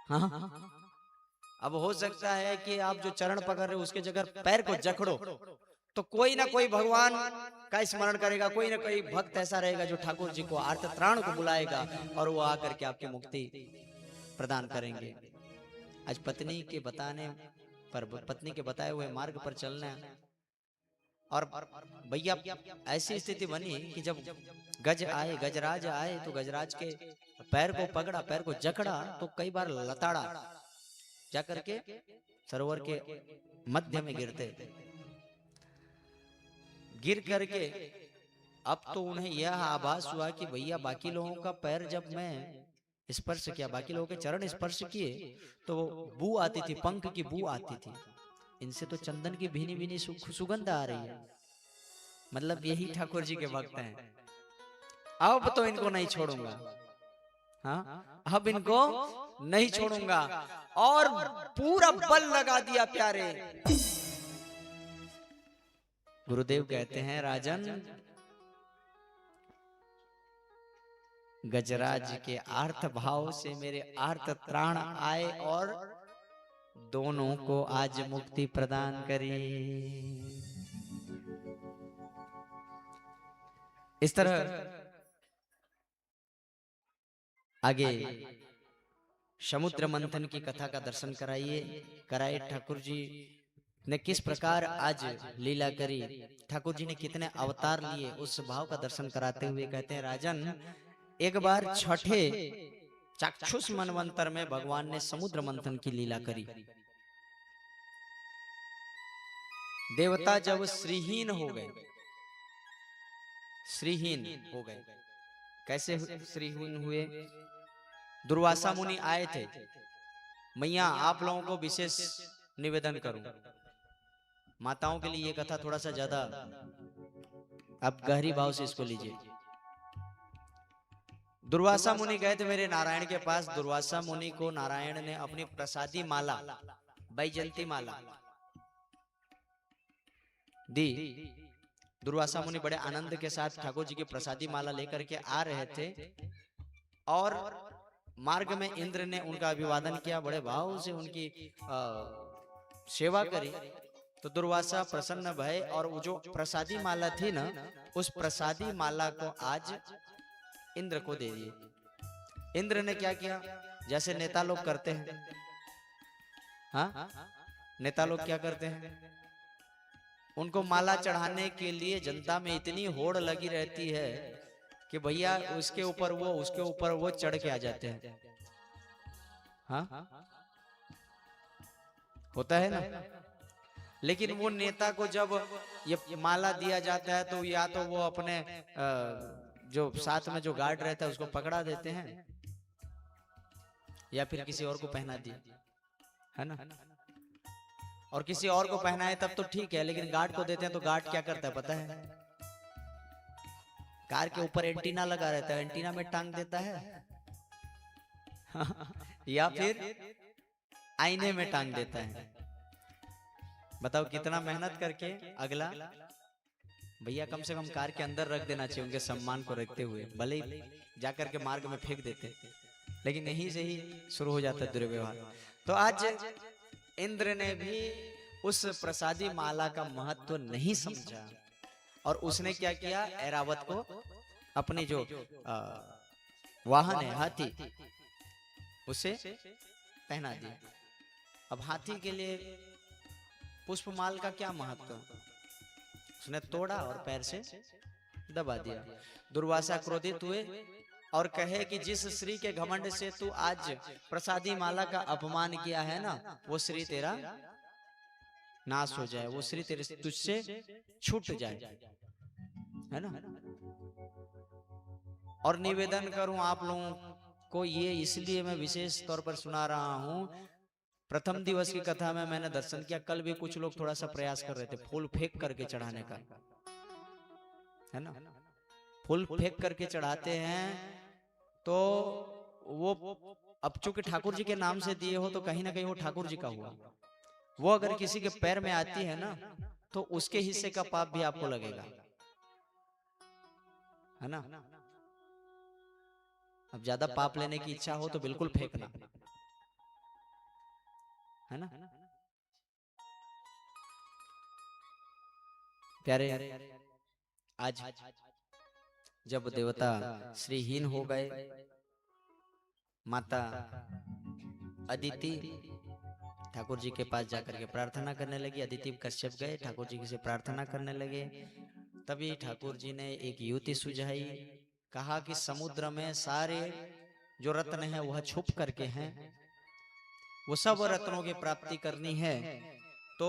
हाँ? अब हो सकता है कि आप जो चरण पकड़ रहे हो उसके जगह पैर को जकड़ो तो कोई ना कोई भगवान का स्मरण करेगा, कोई ना कोई भक्त ऐसा रहेगा जो ठाकुर जी को आर्त त्राण को बुलाएगा और वो आकर के आपकी मुक्ति प्रदान करेंगे। आज पत्नी के बताने पर, पत्नी के बताए हुए मार्ग पर चलना है। और भैया ऐसी स्थिति बनी कि जब गज आए, गजराज आए तो गजराज के पैर को पकड़ा, पैर को जकड़ा तो कई बार लताड़ा जाकर के सरोवर के मध्य में गिरते। गिर करके अब तो उन्हें यह आभास हुआ कि भैया बाकी लोगों का पैर जब मैं स्पर्श किया, बाकी लोगों के चरण स्पर्श किए तो बू आती थी, पंख की बू आती थी। इनसे तो चंदन की भीनी भीनी सुगंध आ रही है, मतलब यही ठाकुर जी के भक्त हैं। अब तो इनको नहीं छोड़ूंगा, हाँ अब इनको नहीं छोड़ूंगा। और पूरा बल लगा दिया प्यारे। गुरुदेव कहते हैं राजन गजराज के आर्त भाव से मेरे आर्त त्राण आए और दोनों को आज मुक्ति प्रदान करी। इस तरह आगे समुद्र मंथन की कथा का दर्शन कराए ठाकुर जी ने किस प्रकार आज लीला करी, ठाकुर जी ने कितने अवतार लिए, उस भाव का दर्शन कराते हुए कहते हैं राजन एक बार छठे चाक्षुष मनवंतर में भगवान ने समुद्र मंथन की लीला करी। देवता जब श्रीहीन हो गए, श्रीहीन हो गए, कैसे श्रीहीन हुए? दुर्वासा मुनि आए थे, मैया आप लोगों को विशेष निवेदन करूं, माताओं के लिए ये कथा थोड़ा सा ज्यादा आप गहरी भाव से इसको लीजिए। दुर्वासा मुनि गए थे मेरे नारायण के पास। दुर्वासा मुनि को नारायण ने अपनी प्रसादी माला, बैजंती माला दी। दुर्वासा मुनि बड़े आनंद के साथ ठाकुर जी की प्रसादी माला लेकर के आ रहे थे और मार्ग में इंद्र ने उनका अभिवादन किया, बड़े भाव से उनकी सेवा करी। तो दुर्वासा प्रसन्न भय और वो जो प्रसादी माला थी ना, उस प्रसादी माला को आज इंद्र को दे दिए। इंद्र ने क्या किया, जैसे नेता लोग करते हैं, हाँ नेता लोग क्या करते हैं, उनको माला चढ़ाने के लिए जनता में इतनी होड़ लगी रहती है कि भैया उसके ऊपर वो चढ़ के आ जाते हैं। हाँ होता है ना। लेकिन वो नेता को जब ये माला दिया जाता है तो या तो वो अपने जो साथ में जो गार्ड रहता है उसको पकड़ा देते हैं या फिर किसी और को पहना दिया, है ना। और किसी और को पहनाए तब तो ठीक है, लेकिन गार्ड को देते हैं तो गार्ड क्या करता है पता है? कार के ऊपर एंटीना लगा रहता है, एंटीना में टांग देता है या फिर आईने में टांग देता है। बताओ कितना मेहनत करके अगला भैया कम से कम कार के अंदर रख देना चाहिए उनके सम्मान को रखते हुए, भले ही जाकर के मार्ग में फेंक देते, लेकिन यहीं से ही शुरू हो जाता है दुर्व्यवहार। तो आज इंद्र ने भी उस प्रसादी माला का महत्व नहीं समझा और उसने क्या किया, ऐरावत को अपनी जो वाहन है हाथी उसे पहना दिया। अब हाथी के लिए पुष्पमाल का क्या महत्व, उसने तोड़ा और पैर से दबा दिया। दुर्वासा क्रोधित हुए और कहे कि जिस श्री के घमंड से तू आज प्रसादी माला का अपमान किया है ना, वो श्री तेरा नाश हो जाए, वो श्री तेरे तुझसे छूट जाए, है ना। और निवेदन करूं आप लोगों को, ये इसलिए मैं विशेष तौर पर सुना रहा हूं, प्रथम दिवस की कथा में मैंने दर्शन किया, कल भी कुछ लोग थोड़ा सा प्रयास कर रहे थे फूल फेंक करके चढ़ाने का, है ना। फूल फेंक करके चढ़ाते हैं तो वो अब चूंकि ठाकुर जी के नाम से दिए हो तो कहीं ना कहीं वो ठाकुर जी का हुआ, वो अगर किसी के पैर में आती है ना तो उसके हिस्से का पाप भी आपको लगेगा, है ना। अब ज्यादा पाप लेने की इच्छा हो तो बिल्कुल फेंकना, है ना। प्यारे, आज जब देवता श्रीहीन हो गए, माता अदिति ठाकुर जी के पास जाकर के प्रार्थना करने लगी। अदिति कश्यप गए ठाकुर जी से प्रार्थना करने लगे, तभी ठाकुर जी ने एक युक्ति सुझाई, कहा कि समुद्र में सारे जो रत्न हैं वह छुप करके हैं, वो सब रत्नों की प्राप्ति करनी है तो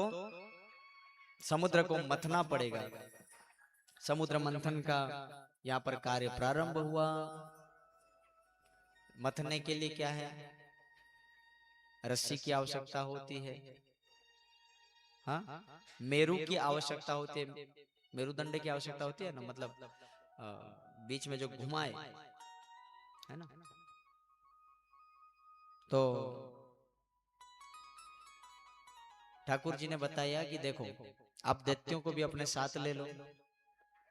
समुद्र को मथना पड़ेगा। समुद्र मंथन का यहाँ पर कार्य प्रारंभ हुआ। मथने के लिए क्या है, रस्सी की आवश्यकता होती है, हाँ, मेरू की आवश्यकता होती है, मेरुदंड की आवश्यकता होती है ना, मतलब बीच में जो घुमाए, है ना। तो ठाकुर जी ने बताया कि देखो आप दैत्यों को भी अपने साथ ले लो।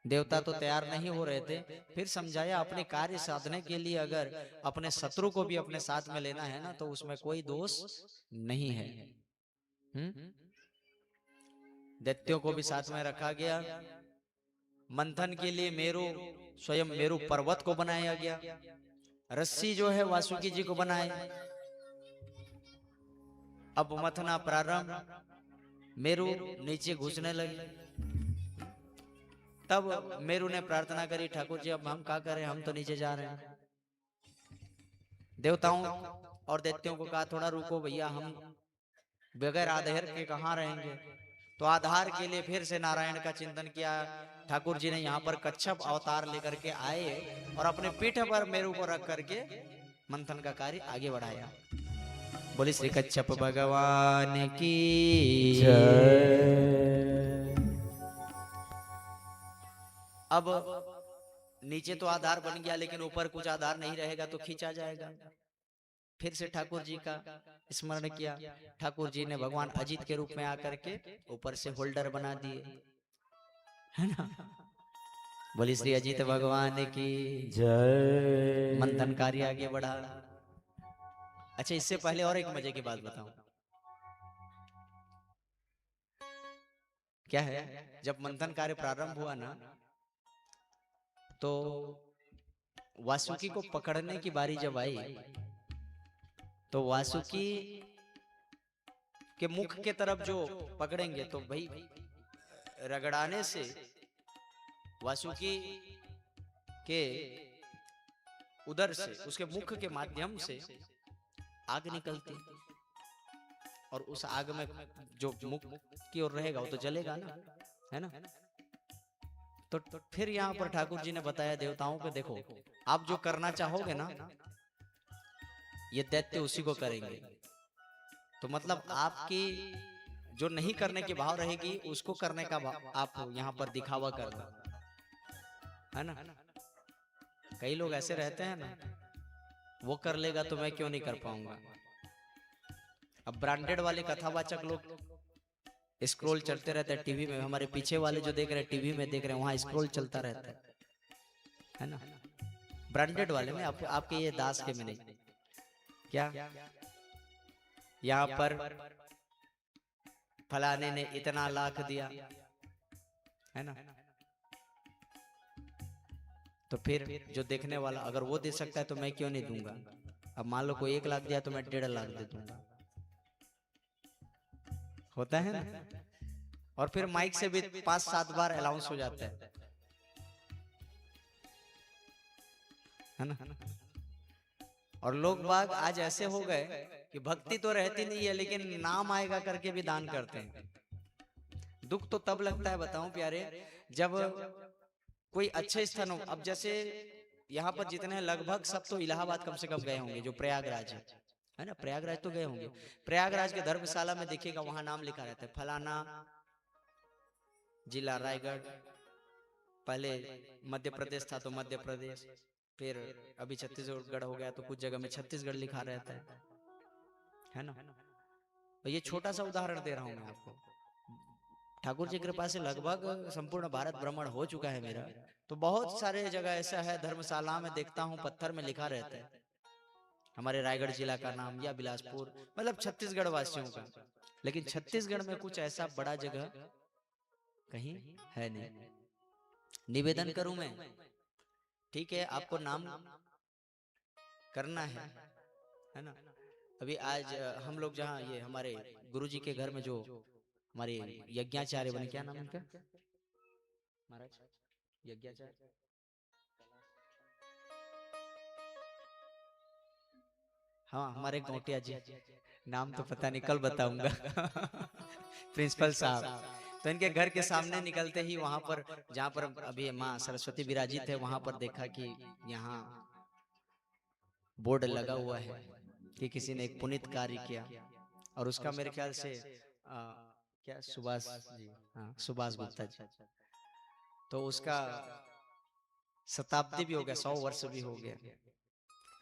देवता तो तैयार नहीं हो रहे थे, फिर समझाया अपने कार्य साधने के लिए अगर अपने शत्रु को भी अपने साथ में लेना है ना तो उसमें कोई दोष नहीं है। दैत्यों को भी साथ में रखा गया। मंथन के लिए मेरू, स्वयं मेरू पर्वत को बनाया गया। रस्सी जो है वासुकी जी को बनाए। अब मथना प्रारंभ, मेरू नीचे घुसने लगे। तब मेरू ने प्रार्थना करी, ठाकुर जी अब हम क्या करें, हम तो नीचे जा रहे हैं। देवताओं और दैत्यों को कहा थोड़ा रुको भैया, हम बगैर आधार के कहाँ रहेंगे। तो आधार के लिए फिर से नारायण का चिंतन किया। ठाकुर जी ने यहाँ पर कच्छप अवतार लेकर के आए और अपने पीठ पर मेरू को रख करके मंथन का कार्य आगे बढ़ाया। बोले श्री कच्छप भगवान की जय। अब नीचे तो आधार बन गया, लेकिन ऊपर कुछ आधार नहीं रहेगा तो खींचा जाएगा। फिर से ठाकुर जी का स्मरण किया। ठाकुर जी ने भगवान अजित के रूप में आकर के ऊपर से होल्डर बना दिए, है ना। बोली श्री अजित भगवान की जय। मंथन कार्य आगे बढ़ा। अच्छा, इससे पहले और एक मजे की बात बताऊं। क्या है, जब मंथन कार्य प्रारंभ हुआ ना तो वासुकी को पकड़ने की बारी जब आई तो वासुकी के मुख के तरफ जो पकड़ेंगे तो भाई रगड़ाने से वासुकी के उदर से, उसके मुख के माध्यम से आग निकलती और उस आग में जो मुख की ओर रहेगा वो तो जलेगा ना, है ना। तो फिर यहाँ पर ठाकुर जी ने बताया देवताओं को, देखो आप जो करना चाहोगे ना ये दैत्य उसी को करेंगे। तो मतलब आपकी जो नहीं करने की भाव रहेगी उसको करने का आप यहाँ पर दिखावा करना, है ना। कई लोग ऐसे रहते हैं ना, वो कर लेगा तो मैं क्यों नहीं कर पाऊंगा। अब ब्रांडेड वाले कथावाचक लोग स्क्रॉल चलते रहता है टीवी में, हमारे पीछे वाले जो देख रहे हैं टीवी में देख रहे हैं, वहां स्क्रॉल चलता रहता है ना। ब्रांडेड वाले में आपके ये दास के में नहीं, क्या यहाँ पर फलाने ने इतना लाख दिया, है ना। तो फिर जो देखने वाला अगर वो दे सकता है तो मैं क्यों नहीं दूंगा। अब मान लो कोई 1 लाख दिया तो मैं 1.5 लाख दे दूंगा, होता है ना। और फिर माइक से भी 5-7 बार अनाउंस हो जाता है ना। और लोग बाग आज ऐसे हो गए कि भक्ति तो रहती नहीं है लेकिन नाम आएगा करके भी दान करते हैं। दुख तो तब लगता है बताऊं प्यारे, जब कोई अच्छे स्थान हो। अब जैसे यहाँ पर जितने लगभग सब तो इलाहाबाद कम से कम गए होंगे, जो प्रयागराज है ना, प्रयागराज तो गए होंगे। प्रयागराज के धर्मशाला में देखिएगा वहां नाम लिखा रहता है फलाना जिला रायगढ़, पहले मध्य प्रदेश था तो मध्य प्रदेश, फिर अभी छत्तीसगढ़ हो गया तो कुछ जगह में छत्तीसगढ़ लिखा रहता है ना। तो ये छोटा सा उदाहरण दे रहा हूं मैं आपको। ठाकुर जी की कृपा से लगभग संपूर्ण भारत भ्रमण हो चुका है मेरा, तो बहुत सारे जगह ऐसा है धर्मशाला में देखता हूँ पत्थर में लिखा रहता है हमारे रायगढ़ जिला का नाम या बिलासपुर, मतलब छत्तीसगढ़ वासियों का। लेकिन छत्तीसगढ़ में कुछ ऐसा बड़ा जगह कहीं है नहीं। निवेदन करूं मैं, ठीक है आपको नाम करना है ना। अभी आज हम लोग जहाँ ये हमारे गुरुजी के घर में जो हमारे यज्ञाचार्य बने, क्या नाम इनका महाराज, यज्ञाचार्य, हाँ हमारे गौटिया जी, नाम तो पता नहीं कल बताऊंगा प्रिंसिपल साहब। तो इनके घर के सामने निकलते ही वहां पर जहाँ पर अभी माँ सरस्वती विराजित है वहां पर देखा कि यहाँ बोर्ड लगा हुआ है कि किसी ने एक पुनीत कार्य किया, और उसका मेरे ख्याल से क्या सुभाष जी, हाँ सुभाष गुप्ता जी, तो उसका शताब्दी भी हो गया, 100 वर्ष भी हो गया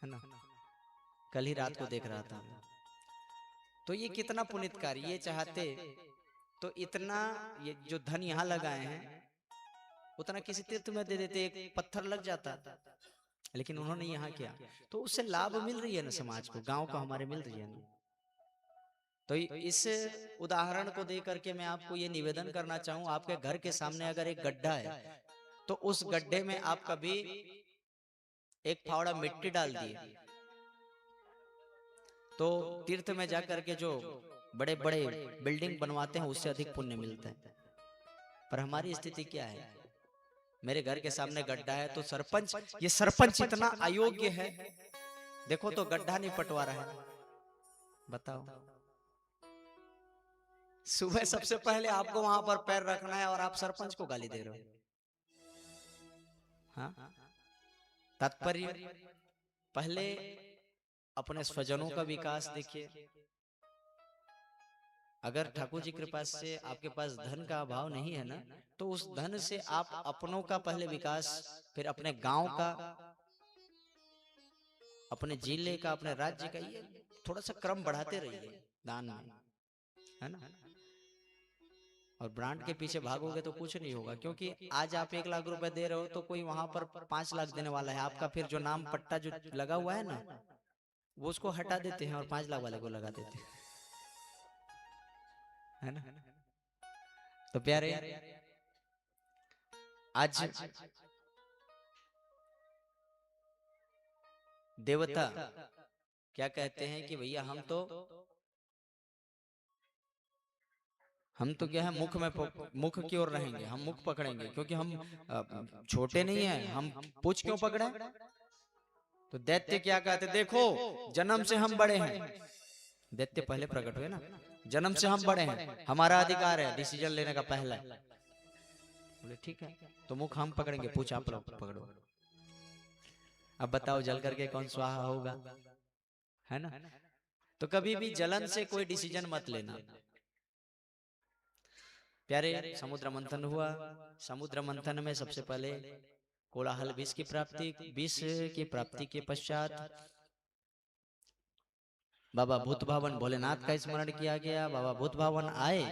है ना। कल ही रात को देख रहा था। तो ये कितना पुनीत कार्य, ये चाहते तो इतना ये जो धन यहाँ लगाए हैं उतना किसी तीर्थ में दे देते, एक पत्थर लग जाता, लेकिन उन्होंने यहाँ किया तो उससे लाभ मिल रही है ना समाज को, गांव को हमारे मिल रही है ना। तो इस उदाहरण को दे करके मैं आपको ये निवेदन करना चाहूं, आपके घर के सामने अगर एक गड्ढा है तो उस गड्ढे में आप कभी एक फावड़ा मिट्टी डाल दिए तो तीर्थ में जाकर के जो बड़े बड़े बिल्डिंग बनवाते हैं उससे अधिक पुण्य मिलता है। पर हमारी स्थिति क्या है, मेरे घर के सामने गड्ढा है तो सरपंच, ये सरपंच इतना अयोग्य है, देखो तो गड्ढा नहीं पटवा रहा है, बताओ। सुबह सबसे पहले आपको वहां पर पैर रखना है और आप सरपंच को गाली दे रहे हो। हाँ, तात्पर्य पहले अपने स्वजनों का विकास देखिए। अगर ठाकुर जी कृपा से आपके पास धन का अभाव नहीं है ना, तो उस धन से आप अपनों का पहले विकास, फिर अपने गांव का, अपने जिले का, अपने राज्य का, ये थोड़ा सा क्रम बढ़ाते रहिए दान में, है ना। और ब्रांड के पीछे भागोगे तो कुछ नहीं होगा, क्योंकि आज आप 1 लाख रुपए दे रहे हो तो कोई वहां पर 5 लाख देने वाला है। आपका फिर जो नाम पट्टा जो लगा हुआ है ना, वो उसको हटा देते हैं और 5 लाख वाले को लगा देते हैं, है ना। तो प्यारे आज देवता क्या कहते हैं कि भैया हम तो क्या है मुख की ओर रहेंगे, हम मुख पकड़ेंगे, क्योंकि हम छोटे नहीं हैं, हम पूछ क्यों पकड़े। तो दैत्य क्या कहते, देखो जन्म से हम बड़े हैं, दैत्य पहले प्रकट हुए ना, जन्म से हम बड़े हैं, हमारा अधिकार है डिसीजन लेने का पहला। बोले ठीक है, तो मुख हम पकड़ेंगे, पूछ आप लोग पकड़ो। अब बताओ जल करके कौन स्वाहा होगा, है ना। तो कभी भी जलन से कोई डिसीजन मत लेना। प्यारे समुद्र मंथन हुआ, समुद्र मंथन में सबसे पहले कोलाहल विष की प्राप्ति, विष की प्राप्ति के पश्चात बाबा भूत भावन भोलेनाथ का स्मरण किया गया। बाबा भूत भावन आए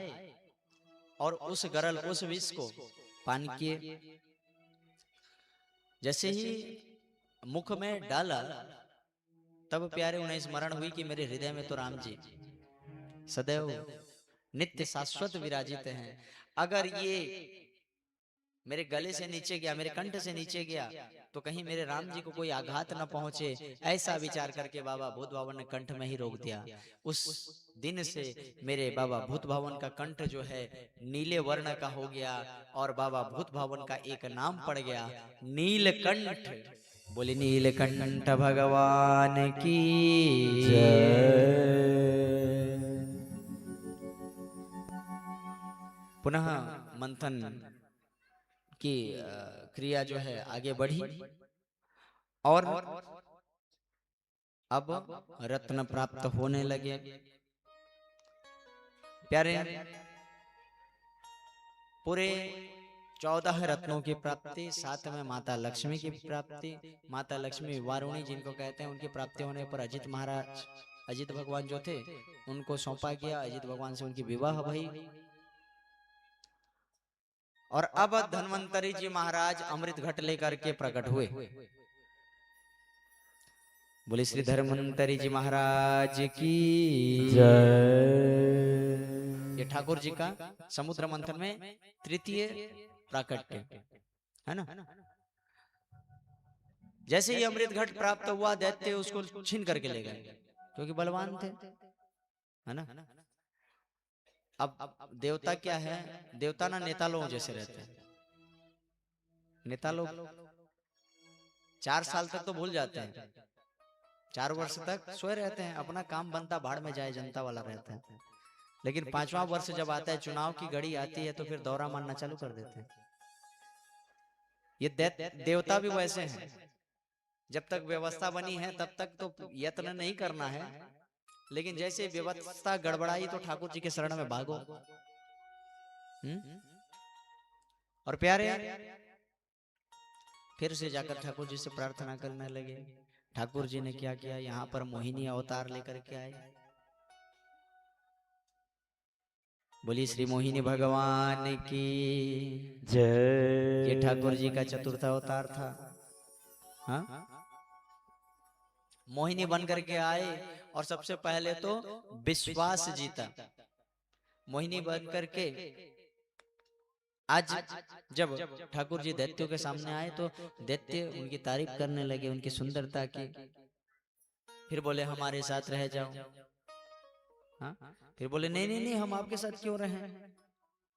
और उस गरल उस विष को पान किए। जैसे ही मुख में डाला तब प्यारे उन्हें स्मरण हुई कि मेरे हृदय में तो राम जी सदैव नित्य शाश्वत विराजित हैं। अगर ये मेरे गले से नीचे गया, मेरे कंठ से नीचे गया, तो कहीं मेरे राम जी को कोई आघात न पहुंचे, ऐसा विचार करके बाबा भूत भावन ने कंठ में ही रोक दिया। उस दिन से मेरे बाबा भूत भावन का कंठ जो है नीले वर्ण का हो गया और बाबा भूत भावन का एक नाम पड़ गया, नीलकंठ। बोले नीलकंठ भगवान की पुनः मंथन की क्रिया जो है आगे बढ़ी और अब रत्न प्राप्त होने लगे। प्यारे पूरे 14 रत्नों की प्राप्ति, साथ में माता लक्ष्मी की प्राप्ति। माता लक्ष्मी वारुणी जिनको कहते हैं, उनकी प्राप्ति होने पर अजित महाराज, अजित भगवान जो थे उनको सौंपा गया। अजित भगवान से उनकी विवाह भई और अब धन्वंतरी जी महाराज अमृत घट लेकर के प्रकट हुए। बोले श्री धन्वंतरी जी महाराज की जय। ये ठाकुर जी का समुद्र मंथन में तृतीय प्राकट्य है ना। जैसे ही अमृत घट प्राप्त हुआ, दैत्य उसको छीन करके ले गए क्योंकि बलवान थे, है ना। अब देवता क्या है, देवता ना नेता लोगों जैसे रहते हैं। नेता लोग 4 साल तक तो भूल जाते हैं, 4 वर्ष तक सोए रहते हैं, अपना काम बनता भाड़ में जाए जनता वाला रहता है। लेकिन 5वां वर्ष जब आता है, चुनाव की घड़ी आती है, तो फिर दौरा मारना चालू कर देते हैं। ये देवता भी वैसे हैं, जब तक व्यवस्था बनी है तब तक तो यत्न नहीं करना है, लेकिन जैसे व्यवस्था गड़बड़ाई तो ठाकुर जी के शरण में भागो। और प्यारे फिर से जाकर ठाकुर जी से प्रार्थना करने लगे। ठाकुर जी ने क्या किया, यहाँ पर मोहिनी अवतार लेकर के आए। बोली श्री मोहिनी भगवान की जय। ये ठाकुर जी का चतुर्थ अवतार था। हाँ, मोहिनी बन करके आए और सबसे पहले तो विश्वास जीता। मोहिनी बन करके आज जब ठाकुर जी दैत्यों के सामने आए तो दैत्य उनकी तारीफ करने लगे, उनकी सुंदरता की। फिर बोले हमारे साथ रह जाओ। हाँ? फिर बोले नहीं नहीं नहीं, हम आपके साथ क्यों रहें।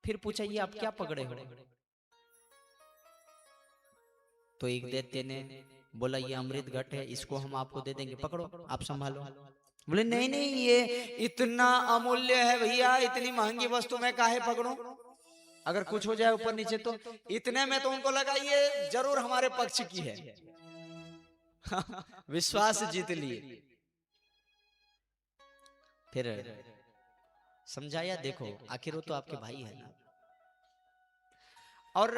फिर पूछा ये आप क्या पकड़े हो। तो एक दैत्य ने बोला ये अमृत घट है, इसको हम आपको दे देंगे, पकड़ो आप संभालो। बोले नहीं नहीं, ये इतना अमूल्य है भैया, इतनी महंगी वस्तु मैं काहे पकड़ूं, अगर कुछ हो जाए ऊपर नीचे तो। इतने में तो उनको लगा ये जरूर हमारे पक्ष की है। विश्वास जीत लिए। फिर समझाया देखो आखिर वो तो आपके भाई है ना। और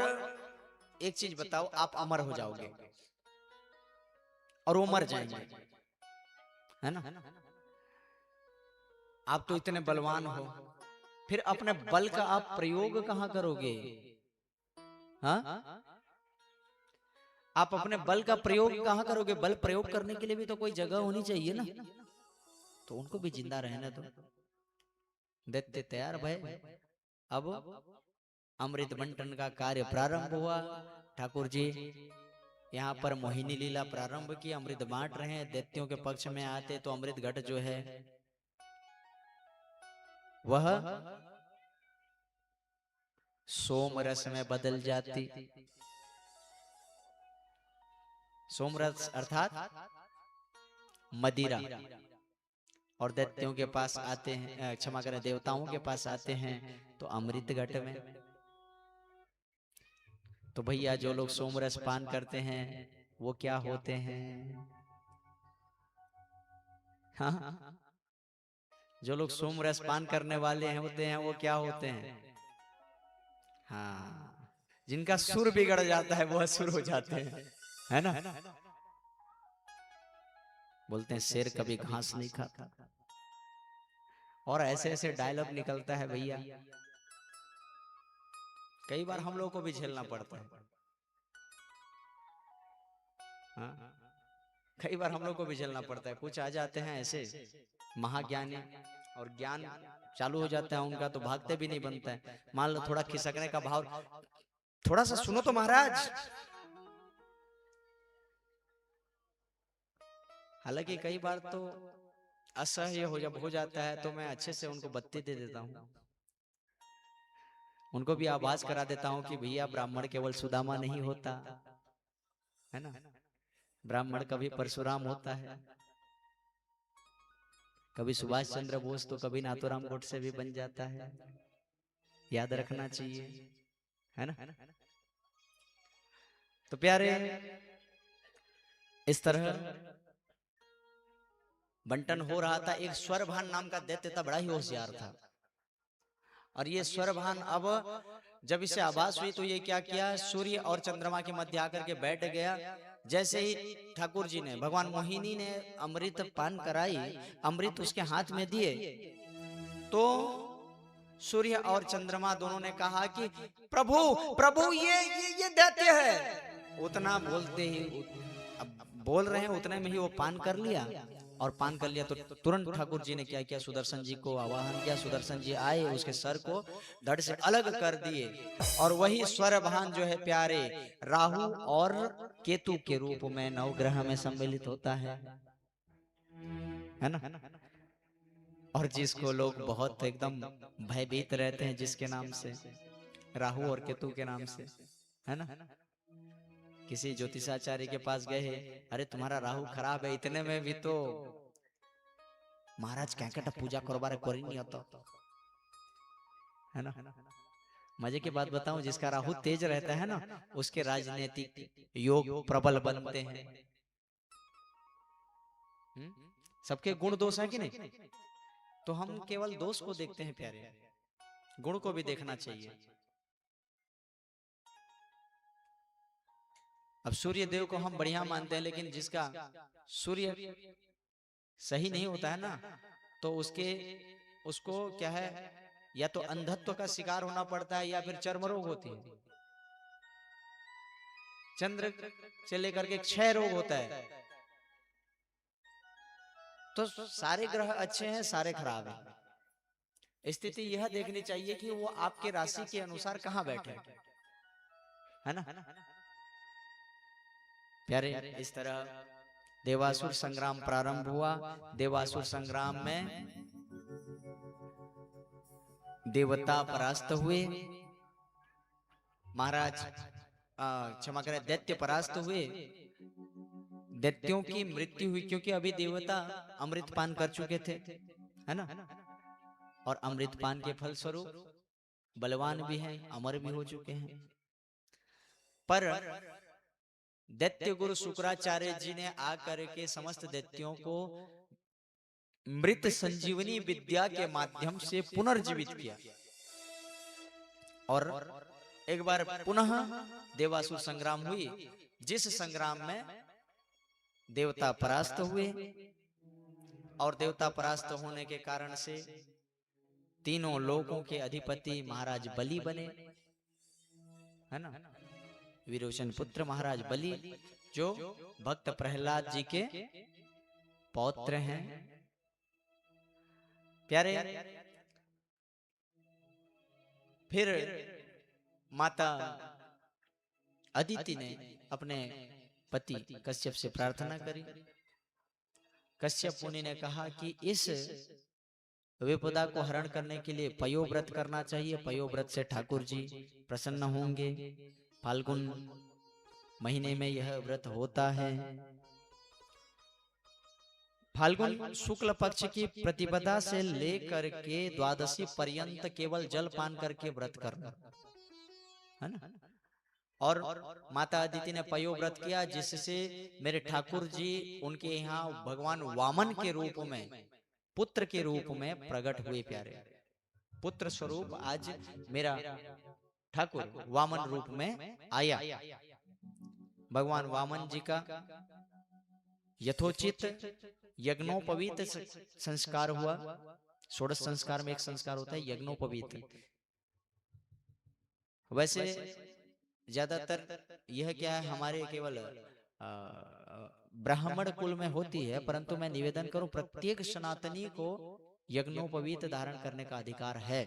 एक चीज बताओ, आप अमर हो जाओगे और वो मर जाएंगे, है ना। आप तो इतने बलवान हो, फिर अपने बल का आप प्रयोग कहां करोगे। हाँ, आप अपने बल का प्रयोग कहां करोगे। बल प्रयोग करने के लिए भी तो कोई जगह होनी चाहिए ना। तो उनको भी जिंदा रहने दो। दैत्य तैयार भय। अब अमृत बंटन का कार्य प्रारंभ हुआ। ठाकुर जी यहाँ पर मोहिनी लीला प्रारंभ की, अमृत बांट रहे हैं। दैत्यों के पक्ष में आते तो अमृत घट जो है वह सोम रस में बदल जाती। सोम रस अर्थात मदिरा। और दैत्यों के पास आते हैं, क्षमा करें देवताओं के पास आते हैं तो अमृत घट में। तो भैया जो लोग सोम रस पान करते हैं वो क्या होते हैं। हाँ, जो लोग सोम रस पान करने वाले हैं होते हैं वो क्या होते हैं। हाँ, जिनका सुर बिगड़ जाता है वो असुर हो जाते हैं, है ना। बोलते हैं शेर कभी घास नहीं खाता। और ऐसे ऐसे डायलॉग निकलता है भैया। कई बार हम लोग को भी झेलना पड़ता है। हाँ, कई बार हम लोग को भी झेलना पड़ता है। कुछ आ जाते हैं ऐसे महाज्ञानी और ज्ञान चालू हो जाता है उनका, तो भागते भी नहीं बनता है। मान लो थोड़ा खिसकने का भाव, थोड़ा सा सुनो तो महाराज। हालांकि कई बार तो असह्य जब हो जाता है तो मैं अच्छे से उनको बत्ती दे देता हूँ, उनको भी आभास करा देता हूँ कि भैया ब्राह्मण केवल सुदामा नहीं होता है ना, ब्राह्मण कभी परशुराम होता है, कभी सुभाष चंद्र बोस तो कभी नाथूराम गोडसे भी बन जाता है, याद रखना चाहिए, है ना। तो प्यारे, इस तरह बंटन हो रहा था। एक स्वरभान नाम का दैत्य था, बड़ा ही होशियार था। और ये स्वरभान अब जब इसे आभास हुई तो ये क्या किया, सूर्य और चंद्रमा के मध्य आकर के बैठ गया। जैसे ही ठाकुर जी ने, भगवान मोहिनी ने अमृत पान कराई, अमृत उसके हाथ में दिए, तो सूर्य और चंद्रमा दोनों ने कहा कि प्रभु प्रभु ये दैत्य है। उतना बोलते ही, अब बोल रहे हैं उतने में ही वो पान कर लिया। और पान कर लिया तो तुरंत ठाकुर जी ने क्या किया, सुदर्शन जी को आवाहन किया। सुदर्शन जी आए, उसके सर को धड़ से अलग कर दिए। और वही स्वरभान जो है प्यारे, राहु और केतु के रूप में नवग्रह में सम्मिलित होता है ना। और जिसको लोग बहुत एकदम भयभीत रहते हैं, जिसके नाम से, राहु और केतु के नाम से, है ना। किसी ज्योतिषाचार्य के पास गए, अरे तुम्हारा राहु खराब है, इतने में भी तो महाराज क्या पूजा करवा रहे, कोई नहीं होता, है ना। मजे की बात बताऊं, जिसका राहु तेज रहता है ना, उसके राजनीतिक योग प्रबल बनते हैं। सबके गुण दोष है कि नहीं, तो हम केवल दोष को देखते हैं प्यारे, गुण को भी देखना चाहिए। अब सूर्य देव को हम बढ़िया मानते हैं, लेकिन जिसका सूर्य सही नहीं होता है ना, तो उसको क्या है, या तो अंधत्व का शिकार होना पड़ता है या फिर चर्म रोग होती है। चंद्र से लेकर के क्षय रोग होता है। तो सारे ग्रह अच्छे हैं, सारे खराब हैं। स्थिति यह देखनी चाहिए कि वो आपके राशि के अनुसार कहां बैठे, है ना प्यारे। इस तरह देवासुर संग्राम प्रारंभ हुआ। देवासुर संग्राम में देवता परास्त हुए, महाराज क्षमा करें, दैत्य परास्त हुए। दैत्यों की मृत्यु हुई क्योंकि अभी देवता अमृत पान कर चुके थे, है ना। और अमृत पान के फल स्वरूप बलवान भी हैं, अमर भी हो चुके हैं। पर दैत्य गुरु शुक्राचार्य जी ने आकर के समस्त दैत्यों को मृत संजीवनी विद्या के माध्यम से पुनर्जीवित किया। और एक बार पुनः देवासुर संग्राम हुई, जिस संग्राम में देवता परास्त हुए। और देवता परास्त होने के कारण से तीनों लोकों के अधिपति महाराज बलि बने, है ना। विरोचन पुत्र महाराज बलि, जो भक्त प्रहलाद जी के पौत्र हैं। प्यारे, फिर माता अदिति ने अपने पति कश्यप से प्रार्थना करी। कश्यप मुनि ने कहा कि इस विपदा को हरण करने के लिए पयोव्रत करना चाहिए। पयोव्रत से ठाकुर जी प्रसन्न होंगे। फाल्गुन महीने में यह व्रत होता है। फाल्गुन शुक्ल पक्ष की प्रतिपदा से लेकर के द्वादशी पर्यंत केवल जल पान करके व्रत करना, है ना। और माता अदिति ने पयोव्रत किया, जिससे मेरे ठाकुर जी उनके यहाँ भगवान वामन के रूप में, पुत्र के रूप में प्रकट हुए। प्यारे, पुत्र स्वरूप आज मेरा ठाकुर वामन रूप में आया। भगवान वामन जी का यथोचित यज्ञोपवीत संस्कार हुआ। षोडश संस्कार में एक संस्कार होता है यज्ञोपवीत। वैसे ज्यादातर यह क्या है, हमारे केवल ब्राह्मण कुल में होती है, परंतु मैं निवेदन करूं प्रत्येक सनातनी को यज्ञोपवीत धारण करने का अधिकार है।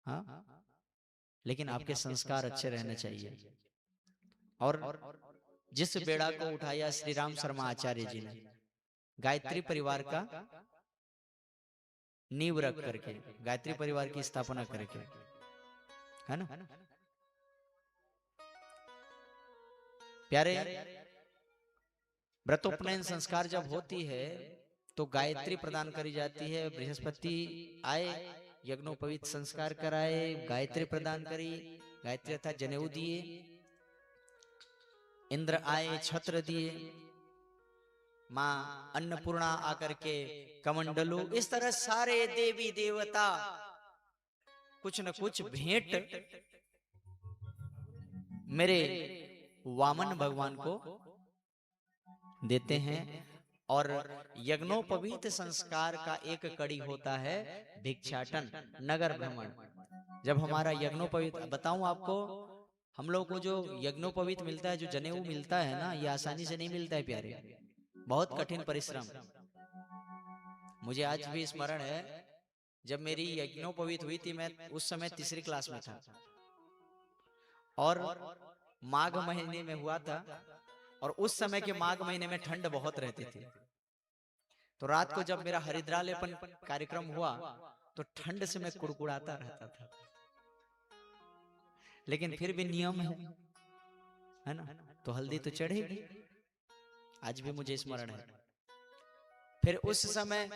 हाँ, लेकिन आपके संस्कार अच्छे रहने चाहिए। और जिस बेड़ा को उठाया श्री राम शर्मा आचार्य जी ने गायत्री परिवार का नींव रख करके, गायत्री परिवार की स्थापना करके, है ना प्यारे, व्रतोपनयन संस्कार जब होती है तो गायत्री प्रदान करी जाती है। बृहस्पति आए, यज्ञोपवीत संस्कार कराए, गायत्री प्रदान करी, गायत्री अर्थात जनेऊ दिए। इंद्र आए, छत्र दिए। मां अन्नपूर्णा आकर के कमंडलू, इस तरह सारे देवी देवता कुछ न कुछ भेंट मेरे वामन भगवान को देते हैं। और यज्ञोपवीत संस्कार का एक कड़ी होता है भिक्षाटन, नगर भ्रमण। जब हमारा यज्ञोपवीत, बताऊं आपको, हम लोग को जो यज्ञोपवीत मिलता है, जो जनेऊ मिलता है ना, ये आसानी से नहीं मिलता है प्यारे, बहुत कठिन परिश्रम। मुझे आज भी स्मरण है, जब मेरी यज्ञोपवीत हुई थी, मैं उस समय तीसरी क्लास में था और माघ महीने में हुआ था। और उस समय के माघ महीने में ठंड बहुत रहती थी, तो रात को जब मेरा हरिद्रालेपन कार्यक्रम हुआ तो ठंड से मैं कुड़कुड़ाता रहता था। लेकिन फिर भी नियम है ना, तो हल्दी तो चढ़ेगी। आज भी मुझे स्मरण है। फिर उस समय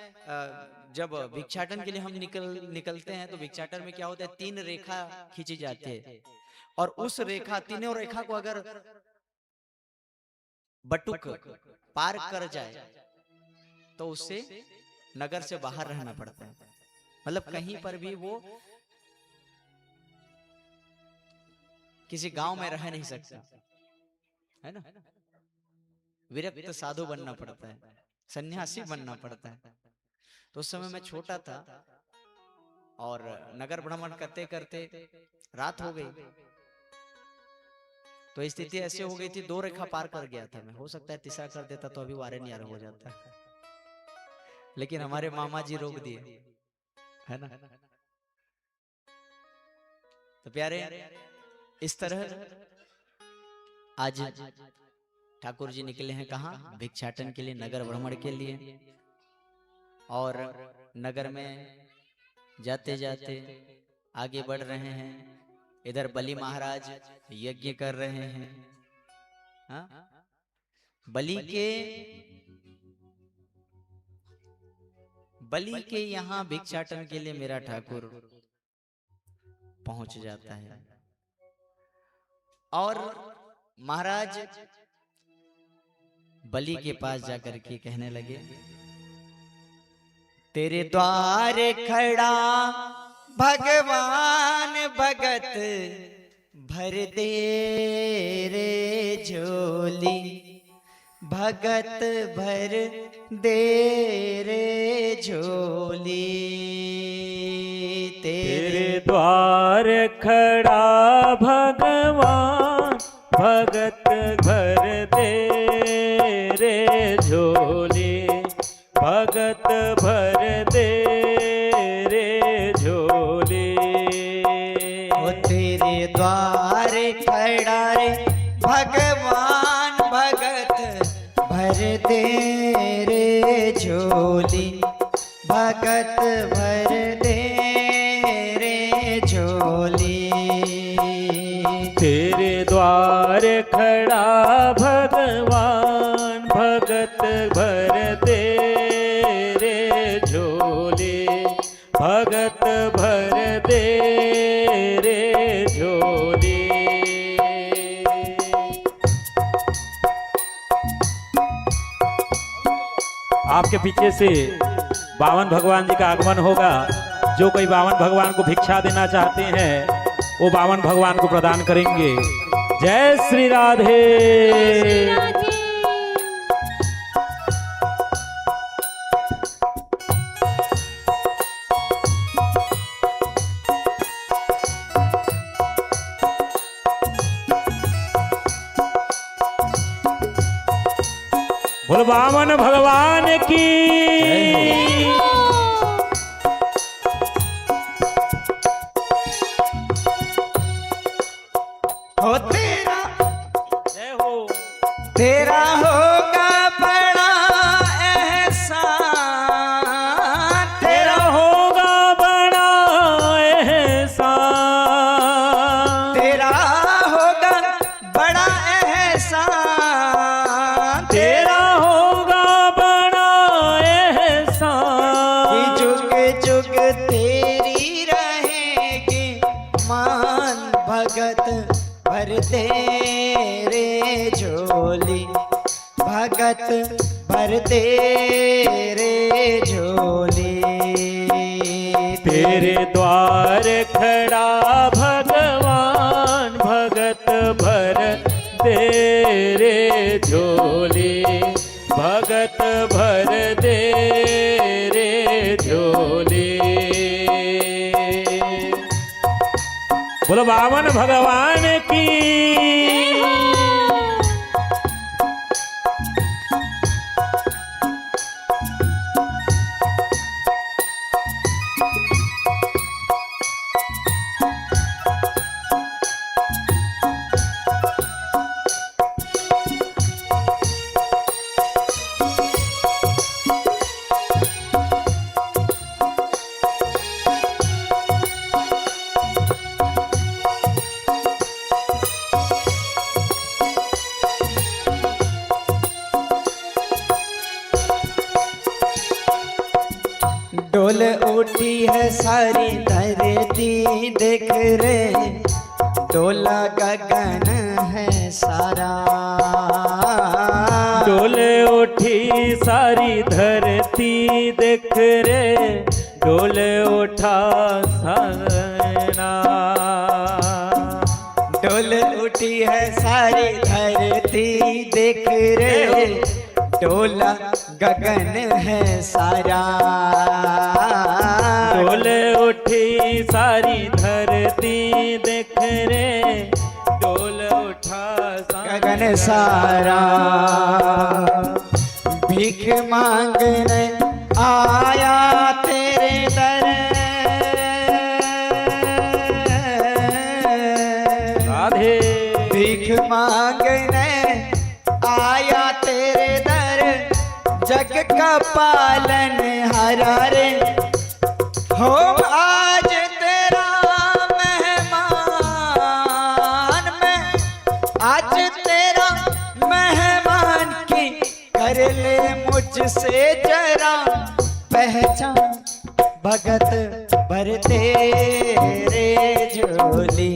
जब भिक्षाटन के लिए हम निकलते हैं, तो भिक्षाटन में क्या होता है, 3 रेखा खींची जाती है और उस रेखा, तीनों रेखा को अगर बटुक पार कर जाए तो उससे नगर से बाहर रहना पड़ता है। मतलब कहीं पर भी वो किसी गांव में रह नहीं सकता, है ना। विरक्त साधु बनना पड़ता है, सन्यासी बनना पड़ता है। तो उस समय मैं छोटा था और नगर भ्रमण करते करते रात हो गई, तो स्थिति ऐसे हो गई थी, 2 रेखा पार कर गया था मैं। हो सकता है तीसरा कर देता तो अभी वारे न्यारा हो जाता, लेकिन हमारे मामा जी रोक दिए, है ना। तो प्यारे, इस तरह आज ठाकुर जी निकले हैं कहाँ, भिक्षाटन के लिए, नगर भ्रमण के लिए। और नगर में जाते जाते आगे बढ़ रहे हैं। इधर बलि महाराज यज्ञ कर रहे हैं। हाँ? बलि के यहाँ भिक्षाटन के लिए मेरा ठाकुर पहुंच जाता है और महाराज बलि के पास जाकर के कहने लगे, तेरे द्वार खड़ा भगवान भगत भर दे रे झोली, भगत भर दे रे झोली। तेरे द्वार खड़ा भगवान भगत भर दे रे झोली, भगत भर दे रे झोली। ओ तेरे द्वार खड़ा रे भगवान भगत भर दे रे झोली, भगत भर दे रे झोली। तेरे द्वार खड़ा भगवान भगत भर दे रे झोली, भगत भर दे रे झोली। आपके पीछे से बावन भगवान जी का आगमन होगा। जो कोई बावन भगवान को भिक्षा देना चाहते हैं वो बावन भगवान को प्रदान करेंगे। जय श्री राधे। बोल बामन भगवान की हो तेरा जय हो। तेरा होगा बड़ा एहसान, तेरा होगा बड़ा एहसान, तेरा होगा बड़ा एहसान, तेरा होगा बड़ा एहसान। कि जुग जुग तेरी रहेगी मान भगत भर तेरे झोली, भगत भर तेरे झोली। तेरे द्वार खड़ा भगवान भगत भर तेरे झोली, भगत भर तेरे झोली। बोलो बामन भगवान की डोल उठी है सारी धरती देख रे, डोला गगन है सारा। डोले उठी सारी धरती देख रे, डोले उठा सारा। डोल उठी है सारी धरती देख रे, डोला गगन है सारा। डोले उठी सारी धरती देख रे, डोल उठा गगन सारा। भीख मांगने आया तेरे दर, राधे। भीख मांगने आया तेरे दर, जग का पालन हरा रे। हो आज तेरा मेहमान, मैं आज तेरा मेहमान की कर ले मुझसे जरा पहचान, भगत भर तेरे झोली,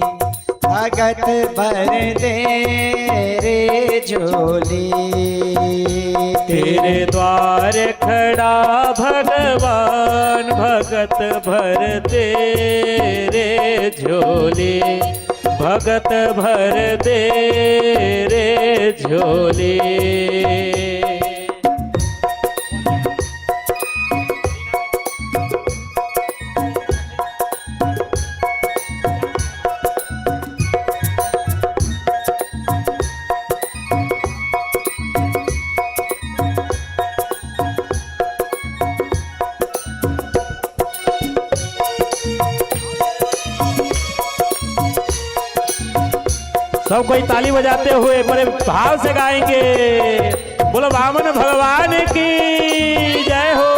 भगत भर तेरे झोली। तेरे द्वार खड़ा भगवान भगत भर तेरे झोली, भगत भर तेरे झोली। सब कोई ताली बजाते हुए बड़े भाव से गाएंगे। बोलो वामन भगवान की जय हो।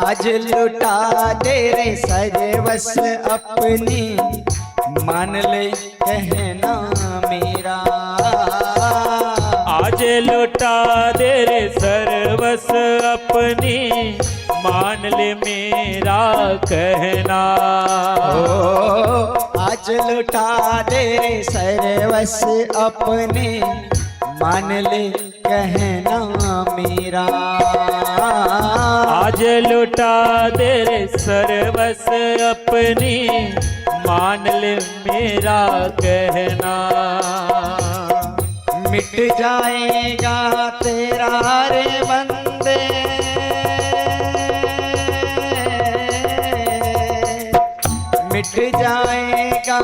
आज लुटा दे रे सर्वस अपनी, मान ले कहना मेरा। आज लुटा दे रे सर्वस अपनी, मान ले मेरा कहना। ओ आज लुटा दे रे सर्वस अपने, मान ले कहना मेरा। आज लुटा दे रे सर्वस अपनी, मान ले मेरा कहना। मिट जाएगा तेरा रे बंदे, मिट जाएगा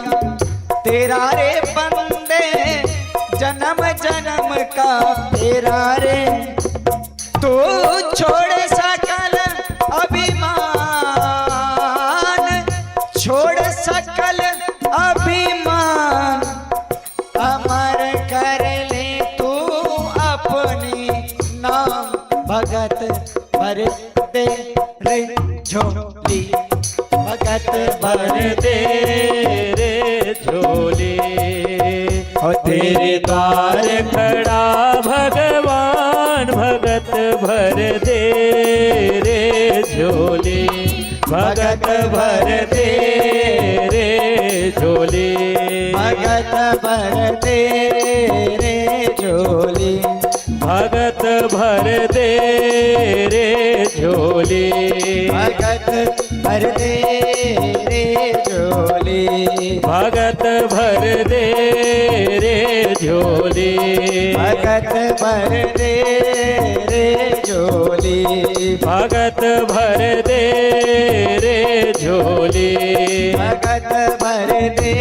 तेरा रे बंदे जन्म जन्म का तेरा रे, तू छोड़ सकल अभिमान, छोड़ सकल अभिमान, अमर कर ले तू अपनी नाम, भगत भर दे रे झोली, भगत भर दे रे झोली, हो तेरे द्वार खड़ा भगवान, भगत भर दे रे झोली, भगत भर दे रे झोली, भगत भर दे रे झोली, भगत भर दे रे झोली, भगत भर दे रे झोली, भगत भर दे रे झोली, भगत भर दे रे झोली, भगत भर दे रे झोली, भगत भर दे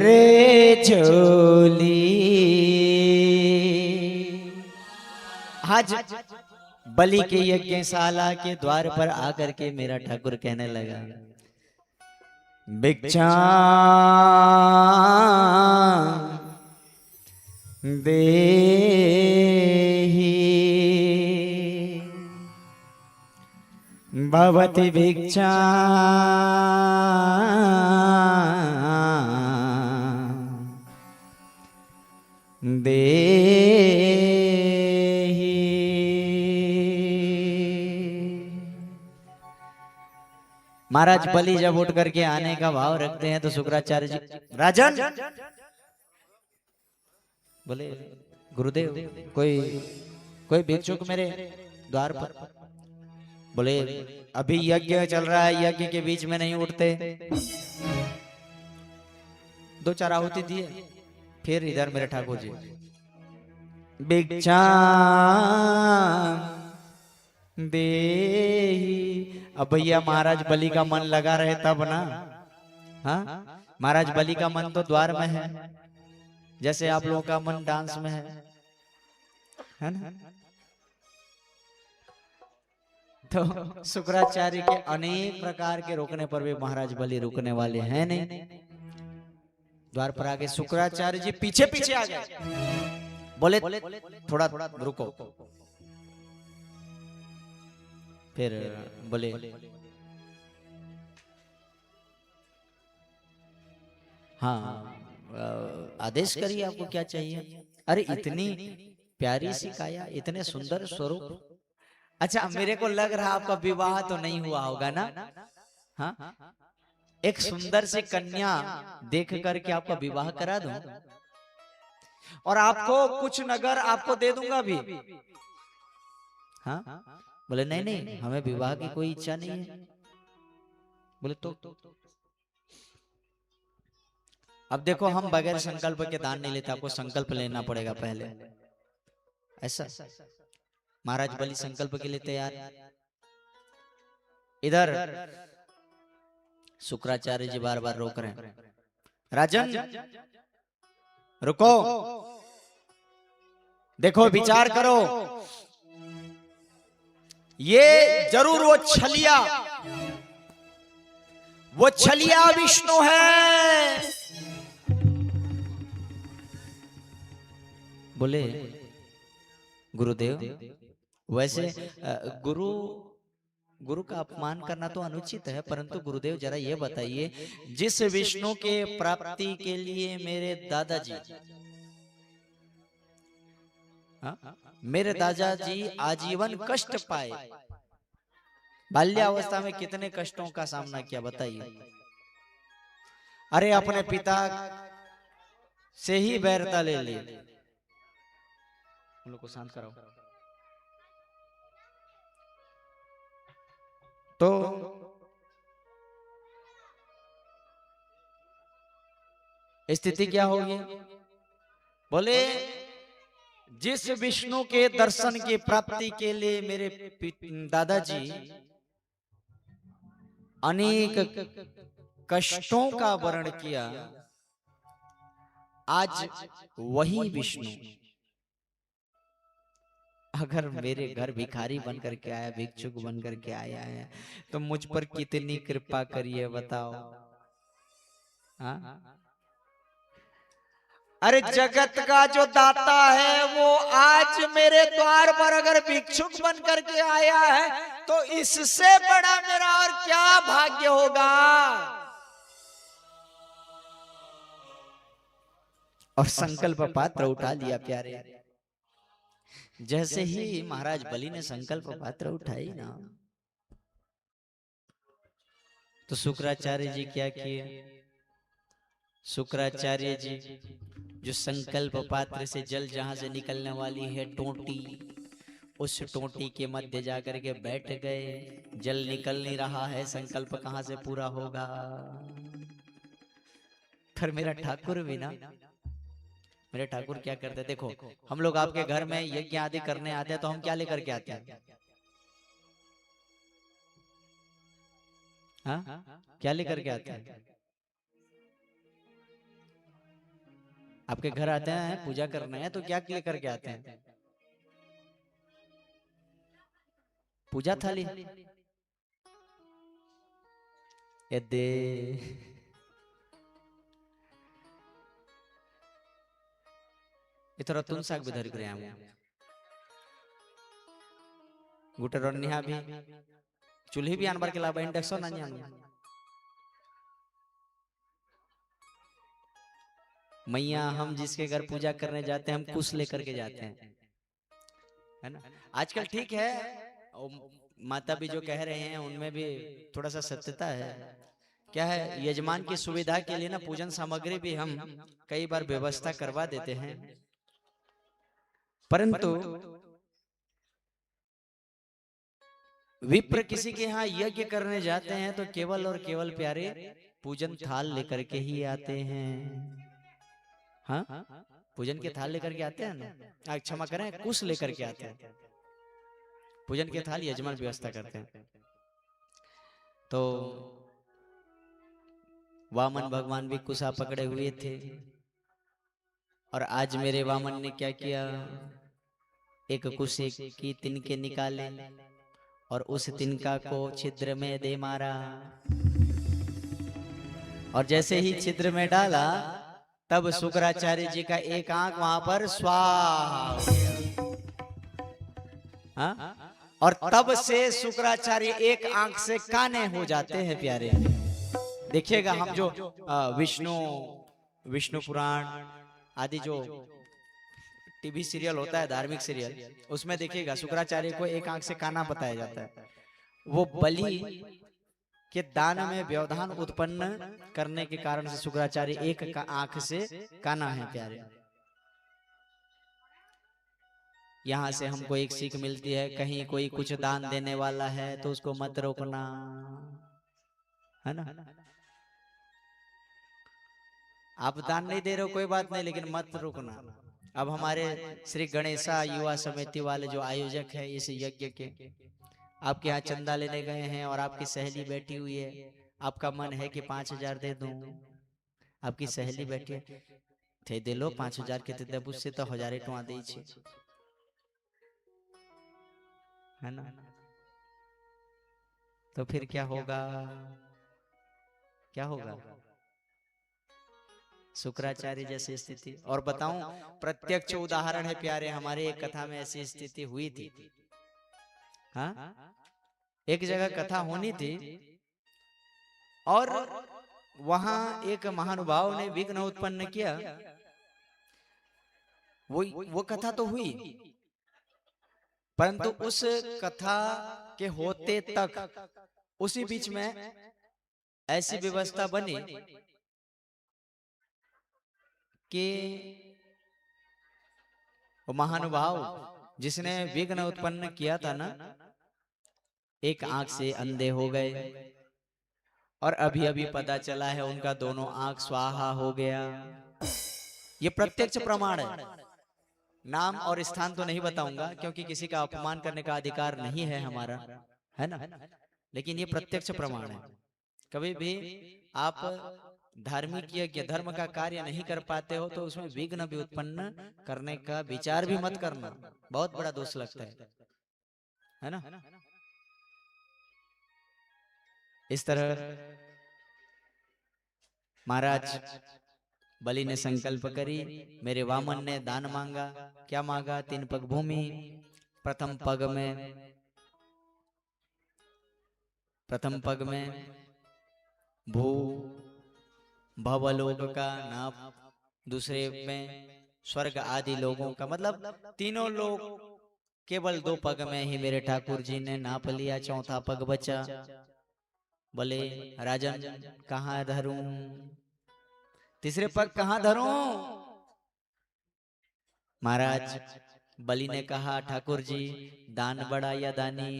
रे झोली। आज बलि के यज्ञशाला के द्वार पर आकर के मेरा ठाकुर कहने लगा, भिक्षा देहि भवति भिक्षा महाराज बलि जब उठ करके आने का भाव रखते हैं तो शुक्राचार्य जी, राजन बोले गुरुदेव कोई भिक्षुक मेरे द्वार पर, बोले अभी यज्ञ चल रहा है, यज्ञ के बीच में नहीं उठते, दो चार आहुति दिए फिर इधर मेरे ठाकुर जी, भिक्षा देहि। अब भैया महाराज बलि का मन लगा रहे तब ना, हाँ महाराज बलि का मन तो द्वार में है, जैसे आप लोगों का मन डांस में है ना। तो शुक्राचार्य के अनेक प्रकार के रोकने पर भी महाराज बलि रुकने वाले हैं नहीं। द्वार पर आगे शुक्राचार्य जी पीछे पीछे आ गए, बोले थोड़ा थोड़ा रुको, फिर बोले हाँ आदेश करिए, आपको क्या चाहिए। अरे इतनी प्यारी सी काया, इतने सुंदर स्वरूप, अच्छा मेरे को लग रहा आपका विवाह तो नहीं हुआ होगा ना, हाँ एक सुंदर सी कन्या देख करके आपका विवाह करा दूं और आपको कुछ नगर आपको दे दूंगा भी, हाँ बोले नहीं नहीं हमें विवाह की कोई इच्छा नहीं है। बोले तो अब देखो हम बगैर संकल्प के दान नहीं लेते, आपको संकल्प लेना पड़ेगा पहले। ऐसा महाराज बलि संकल्प के लिए तैयार। इधर शुक्राचार्य जी बार बार रोक रहे हैं, राजन रुको, देखो विचार करो, ये जरूर वो छलिया विष्णु है। बोले गुरुदेव वैसे गुरु का अपमान करना तो अनुचित है, परंतु गुरुदेव जरा ये बताइए, जिस विष्णु के प्राप्ति के लिए मेरे दादाजी मेरे दादाजी आजीवन कष्ट पाए, बाल्यावस्था में कितने कष्टों का सामना किया बताइए। अरे अपने पिता से ही बैरता ले ली। उन लोग को शांत कराओ। तो स्थिति क्या होगी? बोले जिस विष्णु के दर्शन की प्राप्ति के लिए मेरे दादाजी अनेक कष्टों का वर्ण किया, आज वही विष्णु अगर मेरे घर भिखारी बन करके आया, भिक्षुक बन करके आया है, तो मुझ पर कितनी कृपा करिए बताओ। हाँ? अरे जगत का जो दाता है वो आज मेरे द्वार पर अगर भिक्षुक बन करके आया है, तो इससे बड़ा मेरा और क्या भाग्य होगा। और संकल्प पात्र उठा लिया प्यारे। जैसे ही महाराज बलि ने संकल्प पात्र उठाई ना, तो शुक्राचार्य जी क्या किए? शुक्राचार्य जी जो संकल्प पात्र से जल जहां से निकलने वाली है टोटी, उस टोटी के मध्य जाकर के बैठ गए। जल निकल नहीं रहा है, संकल्प कहां से पूरा होगा। फिर मेरा ठाकुर भी ना, मेरे ठाकुर क्या करते, देखो हम लोग आपके घर में यज्ञ आदि करने आते हैं तो हम क्या लेकर के आते हैं? हाँ, क्या लेकर के आते हैं? आपके घर आते हैं पूजा करने हैं तो क्या लेकर के आते हैं? पूजा थाली। ये दे इथर तुम साग भी धरी करे गुटे रन्निहा भी चूल्ही भी आनबार के लाभ इंडक्शन नहीं आनु मैया हम जिसके घर पूजा करने जाते हैं हम कुछ लेकर के जाते हैं, है ना। आजकल ठीक है, माता भी जो कह रहे हैं उनमें भी थोड़ा सा सत्यता है। क्या है, यजमान की सुविधा के लिए ना पूजन सामग्री भी हम कई बार व्यवस्था करवा देते हैं, परंतु विप्र किसी के यहाँ यज्ञ करने जाते हैं तो केवल और केवल प्यारे पूजन थाल लेकर के ही आते हैं। हाँ, पूजन के थाल लेकर के आते हैं ना, क्षमा करें, कुश लेकर के आते हैं। पूजन के थाल यजमान व्यवस्था करते हैं। तो वामन भगवान भी कुशा पकड़े हुए थे, और आज मेरे वामन ने क्या किया, एक कुश की तिनके निकाले और उस तिनका को छिद्र में दे मारा, और जैसे ही छिद्र में डाला तब शुक्राचार्य जी का एक आंख वहां पर स्वाहा हो गया। हाँ? और तब से शुक्राचार्य एक आंख से काने हो जाते हैं प्यारे। देखिएगा हम जो विष्णु पुराण आदि जो टीवी सीरियल होता है, धार्मिक सीरियल, उसमें देखिएगा शुक्राचार्य को एक आंख से काना बताया जाता है। वो बलि के दान में व्यवधान उत्पन्न करने के कारण से शुक्राचार्य एक आंख से काना है प्यारे। यहाँ से हमको एक सीख मिलती है, कहीं कोई कुछ दान देने वाला है तो उसको मत रोकना, है ना। आप दान नहीं दे रहे हो कोई बात नहीं, लेकिन मत रोकना। अब हमारे श्री गणेशा युवा समिति वाले जो आयोजक है इस यज्ञ के, आपके यहाँ चंदा लेने गए हैं और आपकी सहेली बैठी हुई है, आपका मन है कि 5000 दे दूं, आपकी सहेली बैठी है, थे दे लो 5000 के ते बुझसे तो 1000 टका दे छे, है ना। तो फिर क्या होगा, क्या होगा? शुक्राचार्य जैसी स्थिति। और बताऊं, प्रत्यक्ष उदाहरण है प्यारे, हमारे एक कथा में ऐसी स्थिति हुई थी। हाँ, एक जगह कथा होनी थी और वहां एक महानुभाव ने विघ्न उत्पन्न किया। वो कथा तो हुई, परंतु उस कथा के होते तक उसी बीच में ऐसी व्यवस्था बनी कि वो महानुभाव जिसने विघ्न उत्पन्न किया था ना, एक आंख से अंधे हो गए, और अभी अभी पता चला है उनका दोनों आंख स्वाहा हो गया। ये प्रत्यक्ष प्रमाण है। नाम और स्थान तो नहीं बताऊंगा क्योंकि किसी का अपमान करने का अधिकार नहीं है हमारा, है ना, लेकिन ये प्रत्यक्ष प्रमाण है। कभी भी आप धार्मिक यज्ञ धर्म का कार्य नहीं कर पाते हो तो उसमें विघ्न भी उत्पन्न करने का विचार भी मत करना, बहुत बड़ा दोष लगता है ना। इस तरह महाराज बलि ने संकल्प करी, मेरे वामन ने दान मांगा। क्या मांगा? 3 पग भूमि। प्रथम पग में भू भवलोक का नाप, दूसरे में स्वर्ग आदि लोगों का, मतलब तीनों लोग केवल 2 पग में ही मेरे ठाकुर जी ने नाप लिया। चौथा पग बचा। बोले राजन कहाँ धरूं? तीसरे पग कहाँ धरूं? महाराज बलि ने कहा ठाकुर जी दान बड़ा या दानी?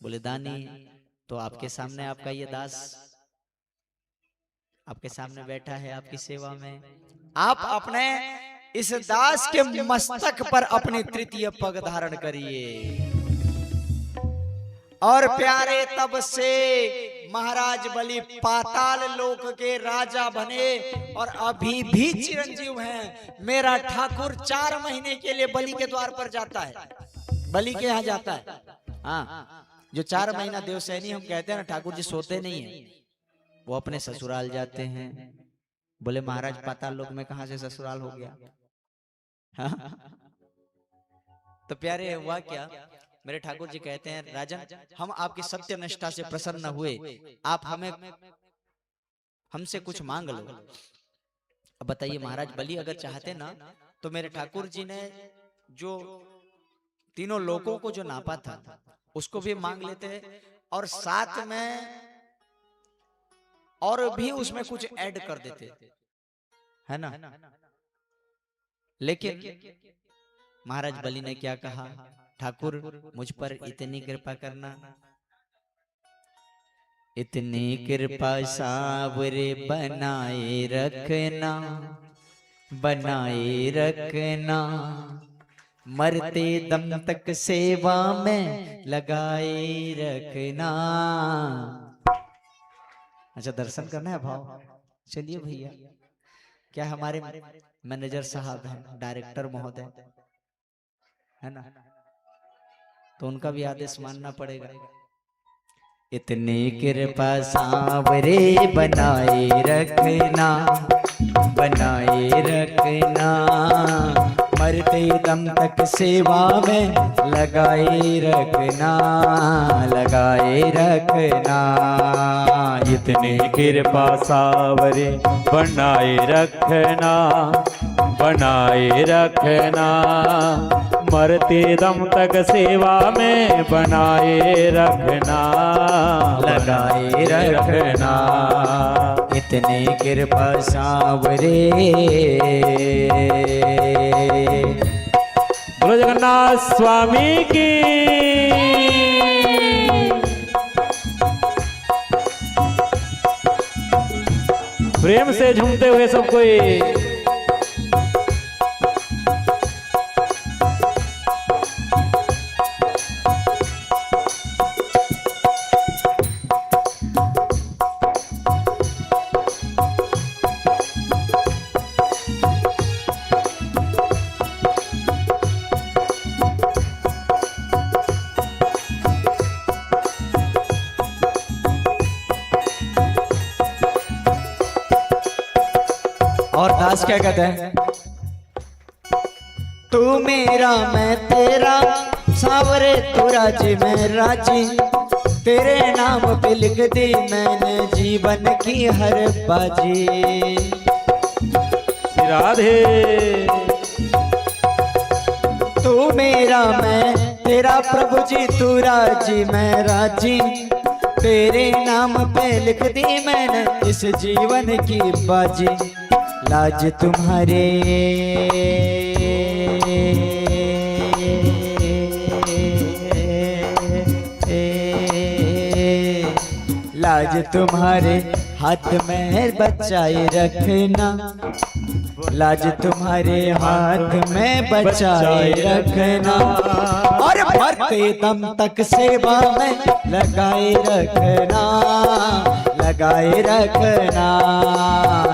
बोले दानी। तो आपके सामने आपका ये दास आपके सामने बैठा है आपकी सेवा में, आप अपने इस दास के मस्तक पर अपनी तृतीय पग धारण करिए। और प्यारे तब से महाराज बलि पाताल लोक के राजा बने और अभी भी चिरंजीव हैं। मेरा ठाकुर 4 महीने के लिए बलि के द्वार पर जाता है, बलि के यहाँ जाता है। हाँ, जो 4 महीना देवसैनी हम कहते हैं ना, ठाकुर जी सोते नहीं है, वो अपने ससुराल जाते हैं। बोले महाराज पाताल लोक में कहां से ससुराल हो गया? हाँ? तो प्यारे हुआ क्या, मेरे ठाकुर जी कहते हैं राजन हम आपकी सत्य निष्ठा से प्रसन्न हुए, आप हमसे कुछ मांग लो। अब बताइए महाराज बलि अगर चाहते ना तो मेरे ठाकुर जी ने जो तीनों लोगों को जो नापा था उसको भी मांग लेते और साथ में और भी उसमें कुछ ऐड कर देते, है ना। लेकिन महाराज बलि ने क्या कहा, ठाकुर मुझ पर इतनी कृपा करना, इतनी कृपा सावरे बनाए रखना, बनाए रखना, मरते दम तक सेवा में लगाए रखना। अच्छा दर्शन करना है भाव, चलिए भैया। क्या हमारे मैनेजर साहब हैं, डायरेक्टर महोदय है ना, तो उनका भी आदेश मानना पड़ेगा। इतनी कृपा सांवरे बनाए रखना, बनाए रखना, मरते दम तक सेवा में लगाए रखना, लगाए रखना। इतनी कृपा सावरे बनाए रखना, बनाए रखना, मरते दम तक सेवा में बनाए रखना, लगाए रखना। इतनी कृपा सांवरे। बोलो जगन्नाथ स्वामी की। प्रेम से झूमते हुए सब कोई। और दास क्या कहते हैं, तू मेरा मैं तेरा, सावरे तू राजी मैं राजी, तेरे नाम पे लिख दी मैंने जीवन की हर बाजी। राधे। तू मेरा मैं तेरा प्रभु जी, तू राजी मैं राजी, तेरे नाम पे लिख दी मैंने इस जीवन की बाजी। लाज तुम्हारे लाज तुम्हारे हाथ में बचाए रखना, लाज तुम्हारे हाथ में बचाए रखना, और मरते दम तक सेवा में लगाए रखना, लगाए रखना।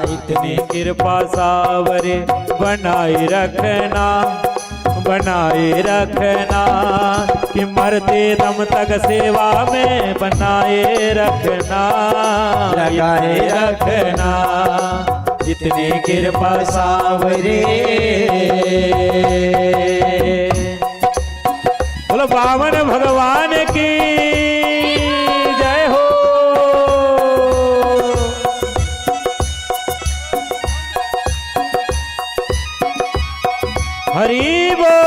इतनी कृपा सावरे बनाए रखना, बनाए रखना कि मरते दम तक सेवा में बनाए रखना, लगाए रखना। इतनी कृपा सावरे। बोलो बावन भगवान की जय हो। हरि बोल।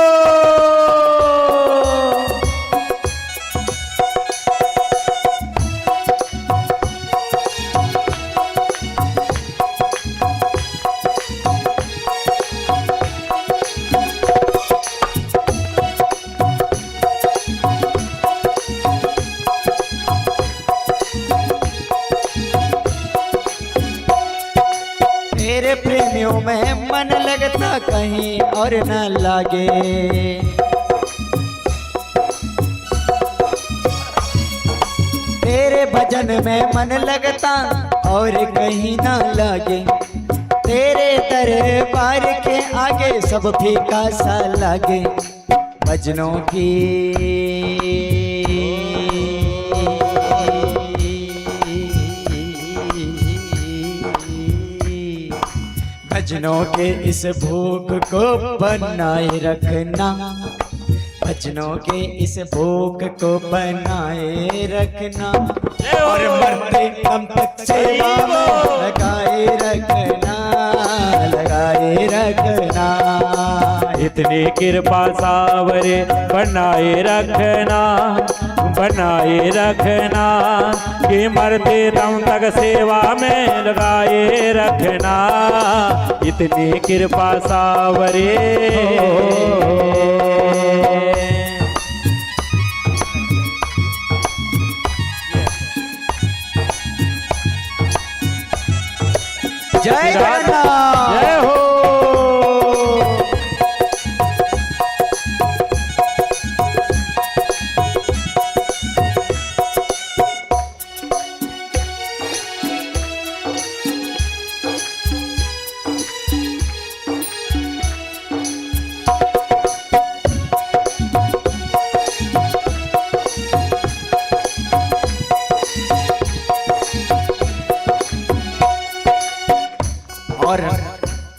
तेरे प्रेमियों में मन लगता कहीं और न लागे। तेरे भजन में मन लगता और कहीं न लागे। तेरे दरबार के आगे सब फीका सा लागे। भजनों की भजनों के इस भूख को बनाए रखना। भजनों के इस भूख को बनाए रखना और मरते दम तक सेवा में लगाए रखना, लगाए रखना। इतनी कृपा सावरे बनाए रखना, बनाए रखना कि मरते दम तक सेवा में लगाए रखना। इतनी कृपा सावरे। जय जगन्नाथ। जय हो। और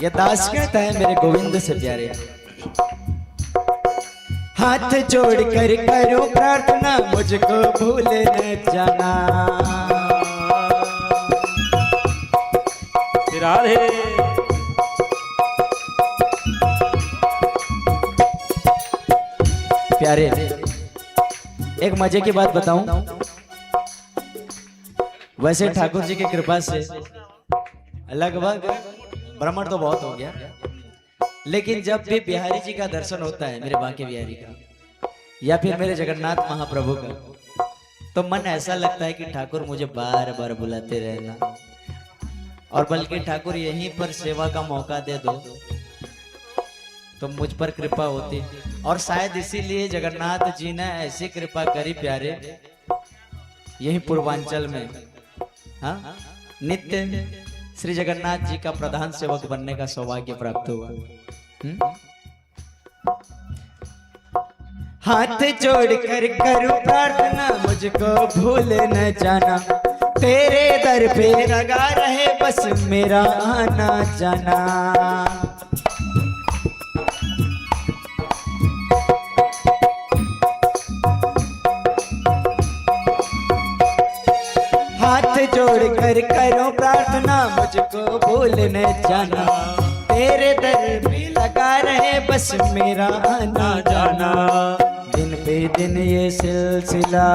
ये दास कहता है मेरे गोविंद से प्यारे, हाथ जोड़ कर करो प्रार्थना मुझको भूल न जाना। राधे। प्यारे एक मजे की बात बताऊं, वैसे ठाकुर जी की कृपा से लगभग भ्रमण तो बहुत हो गया, लेकिन जब भी बिहारी जी का दर्शन होता है, मेरे बांके बिहारी का या फिर मेरे जगन्नाथ महाप्रभु का, तो मन ऐसा लगता है कि ठाकुर मुझे बार बार बुलाते रहना, और बल्कि ठाकुर यहीं पर सेवा का मौका दे दो तो मुझ पर कृपा होती। और शायद इसीलिए जगन्नाथ जी ने ऐसी कृपा करी प्यारे, यही पूर्वांचल में हाँ नित्य श्री जगन्नाथ जी का प्रधान सेवक बनने का सौभाग्य प्राप्त हुआ। हाथ जोड़ कर करूं प्रार्थना मुझको भूल न जाना, तेरे दर पे लगा रहे बस मेरा आना जाना। हाथ जोड़ कर करो प्रार्थना मुझको भूल न जाना, तेरे दर पे लगा रहे बस मेरा आना जाना। दिन पे दिन ये सिलसिला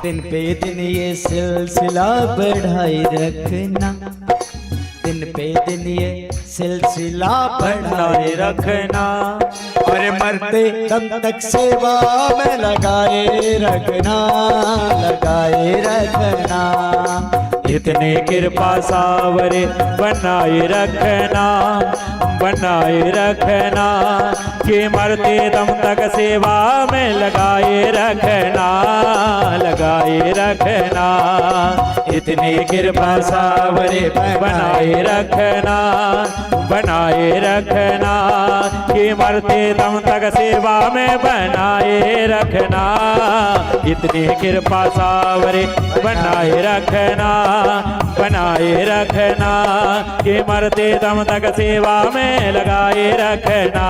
दिन पे दिन ये सिलसिला बढ़ाई रखना, दिन पे दिन ये सिलसिला बढ़ाए रखना, और मरते दम तक सेवा में लगाए रखना, लगाए रखना। इतनी कृपा सावरे बनाए रखना, बनाए रखना कि मरते दम तक सेवा में लगाए रखना, लगाए रखना। इतनी कृपा सावरे बनाए रखना, बनाए रखना कि मरते दम तक सेवा में बनाए रखना। इतनी कृपा सावरे बनाए रखना, बनाए रखना कि मरते दम तक सेवा में लगाए रखना।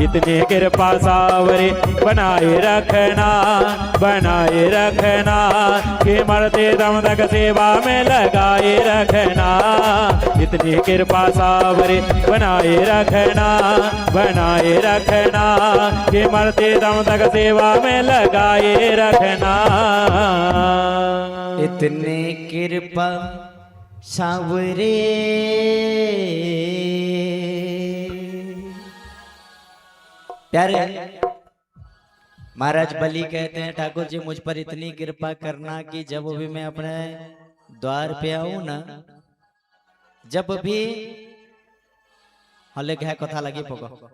इतनी कृपा सावरे बनाए रखना, बनाए रखना कि मरते दम तक सेवा में लगाए रखना। इतनी कृपा सावरे बनाए रखना, बनाए रखना कि मरते दम तक सेवा में लगाए रखना। इतने कृपा सावरे प्यारे महाराज बलि कहते हैं, ठाकुर जी मुझ पर इतनी कृपा करना कि जब भी मैं अपने द्वार पे आऊं ना, जब भी हले क्या कथा लगी पको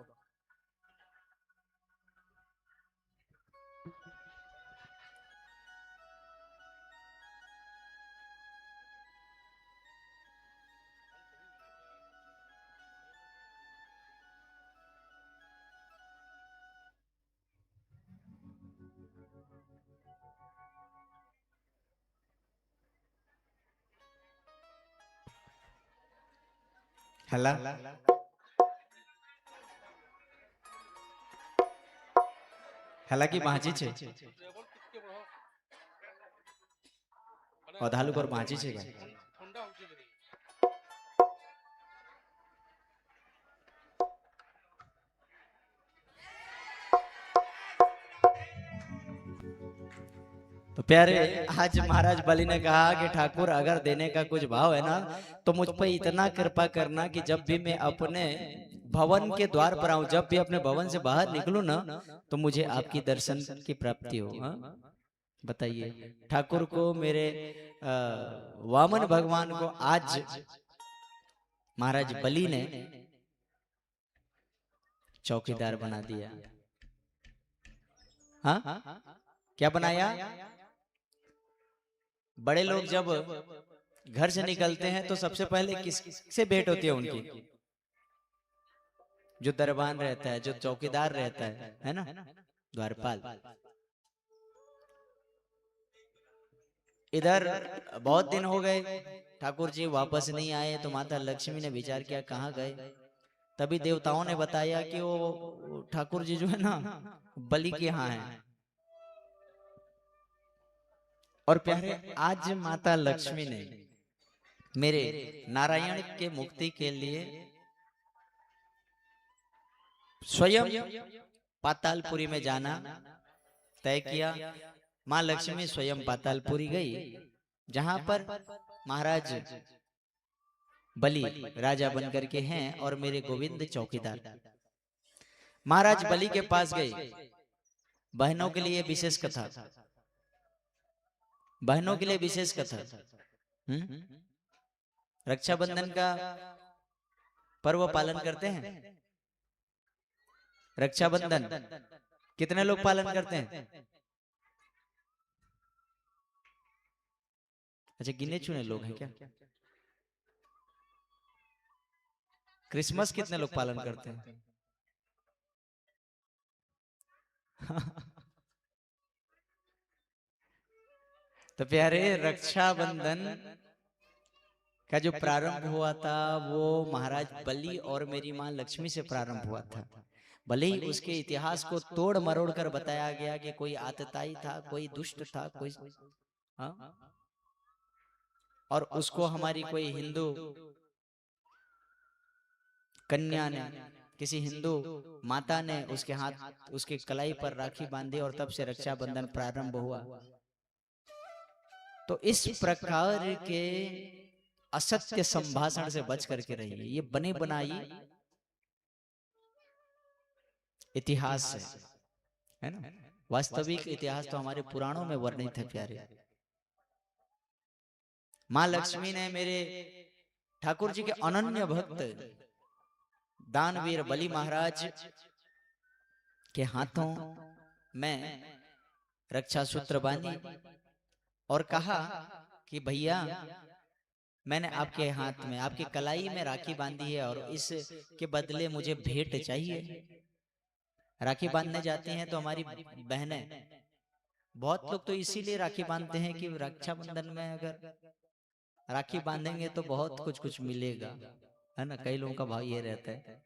हला हालांकि भांजी छे अधालू पर भांजी छे भाई। तो प्यारे आज महाराज बलि ने कहा कि ठाकुर अगर देने का कुछ भाव है ना तो मुझ पर इतना कृपा करना कि जब भी मैं अपने भवन के द्वार पर आऊं, जब भी अपने भवन से बाहर निकलूं ना तो मुझे आपकी दर्शन की प्राप्ति हो। हाँ? बताइए ठाकुर को मेरे वामन भगवान को आज महाराज बलि ने चौकीदार बना दिया। हाँ क्या बनाया? बड़े लोग जब घर से निकलते हैं तो सबसे पहले किससे भेंट होती है उनकी? जो दरबान रहता है, जो चौकीदार रहता है ना, द्वारपाल। इधर बहुत दिन हो गए ठाकुर जी वापस नहीं आए, तो माता लक्ष्मी ने विचार किया कहाँ गए। तभी देवताओं ने बताया कि वो ठाकुर जी जो है ना बलि के यहाँ है। और प्यारे आज माता लक्ष्मी ने मेरे नारायण के मुक्ति के लिए स्वयं पातालपुरी में जाना तय किया। माँ लक्ष्मी स्वयं पातालपुरी गई, जहां पर महाराज बलि राजा बनकर के हैं और मेरे गोविंद चौकीदार। महाराज बलि के पास गए। बहनों के लिए विशेष कथा, बहनों के लिए विशेष कथा। रक्षाबंधन का पर्व पालन करते हैं। रक्षाबंधन कितने लोग पालन करते हैं? अच्छा गिने चुने लोग हैं क्या? क्रिसमस कितने लोग पालन करते हैं? तो प्यारे रक्षाबंधन का जो प्रारंभ हुआ था वो महाराज बलि और मेरी मां लक्ष्मी से प्रारंभ हुआ था। भले ही उसके इतिहास को तोड़ मरोड़ कर बताया गया कि कोई आतताई था, कोई दुष्ट था, कोई और उसको हमारी कोई हिंदू कन्या ने, किसी हिंदू माता ने उसके हाथ उसके कलाई पर राखी बांधी और तब से रक्षाबंधन प्रारंभ हुआ। तो इस प्रकार के असत्य संभाषण से बच करके रहिए। ये बने बनाई इतिहास है ना, वास्तविक इतिहास तो हमारे पुराणों में वर्णित है प्यारे। माँ लक्ष्मी ने मेरे ठाकुर जी के अनन्य भक्त दानवीर बलि महाराज के हाथों में रक्षा सूत्र बांधी और कहा कि भैया मैंने आपके हाथ में आपकी कलाई में राखी बांधी है और इस के बदले मुझे भेंट चाहिए। राखी बांधने जाती हैं तो हमारी बहनें, बहुत लोग तो इसीलिए राखी बांधते हैं कि रक्षाबंधन में अगर राखी बांधेंगे तो बहुत कुछ कुछ मिलेगा, है ना। कई लोगों का भाव ये रहता है।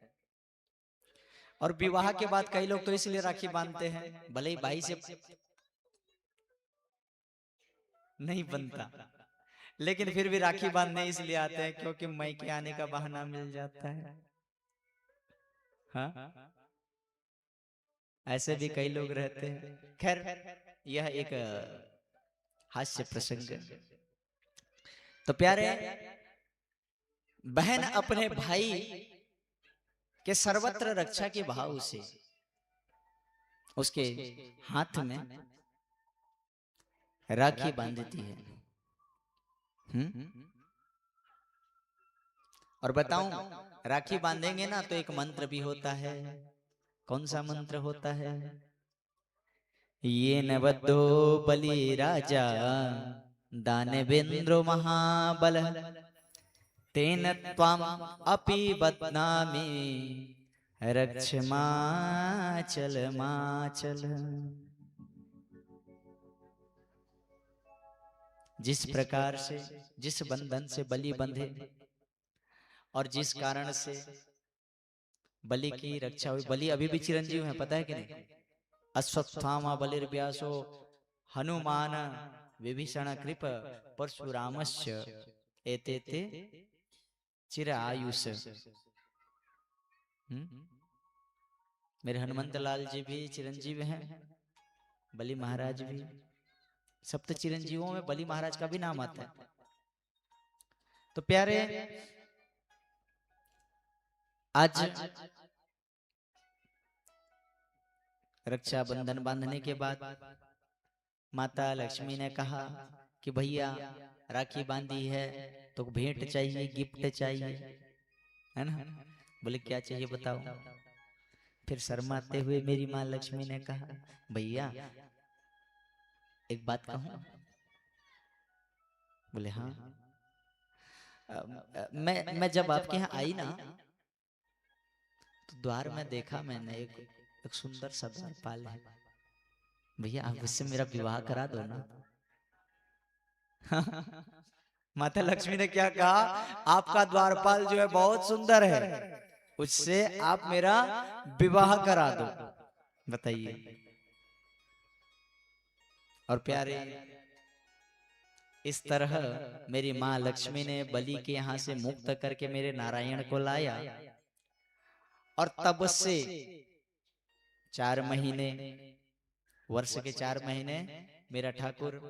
और विवाह के बाद कई लोग तो इसलिए राखी बांधते हैं, भले ही भाई से नहीं बनता, लेकिन फिर भी राखी बांधने इसलिए आते हैं क्योंकि मायके आने का बहाना मिल जाता है। हाँ, ऐसे भी कई लोग रहते हैं। खैर, यह एक हास्य प्रसंग है। तो प्यारे, बहन अपने भाई के सर्वत्र रक्षा के भाव से उसके हाथ में राखी बांधती है। और बताऊं, राखी बांधेंगे ना तो एक मंत्र भी होता है। कौन सा मंत्र होता है? ये नवद्दो बलि राजा दानवेंद्रो महाबल तेन त्वाम अपि बदनामी रक्ष माचल माचल। जिस प्रकार से, जिस बंधन से बलि बंधे और जिस कारण से बलि की रक्षा हुई, बलि अभी भी चिरंजीव है, पता है कि नहीं? अश्वत्थामा बलिर्व्यासो हनुमान विभीषण कृप परशुरामस्य एतेते चिर आयुष। मेरे हनुमंत लाल जी भी चिरंजीव हैं, बलि महाराज भी। सप्त चिरंजीवों में बलि महाराज का भी नाम आता है। तो प्यारे, आज रक्षाबंधन बांधने के बाद माता लक्ष्मी ने कहा कि भैया राखी बांधी है तो भेंट चाहिए, गिफ्ट चाहिए, है ना। बोले क्या चाहिए बताओ। फिर शर्माते हुए मेरी माँ लक्ष्मी ने कहा, भैया एक बात कहूं? बोले हाँ। मैं जब आपके यहाँ आई ना तो द्वार में देखा मैंने एक सुंदर सा द्वारपाल है। भैया आप उससे मेरा विवाह करा दो ना। माता लक्ष्मी ने क्या कहा? आपका द्वारपाल जो है बहुत सुंदर है, उससे आप मेरा विवाह करा दो। बताइए। और प्यारे, इस तरह मेरी माँ लक्ष्मी ने बलि के यहाँ से मुक्त करके मेरे नारायण को लाया। और तब से 4 महीने, वर्ष के 4 महीने मेरा ठाकुर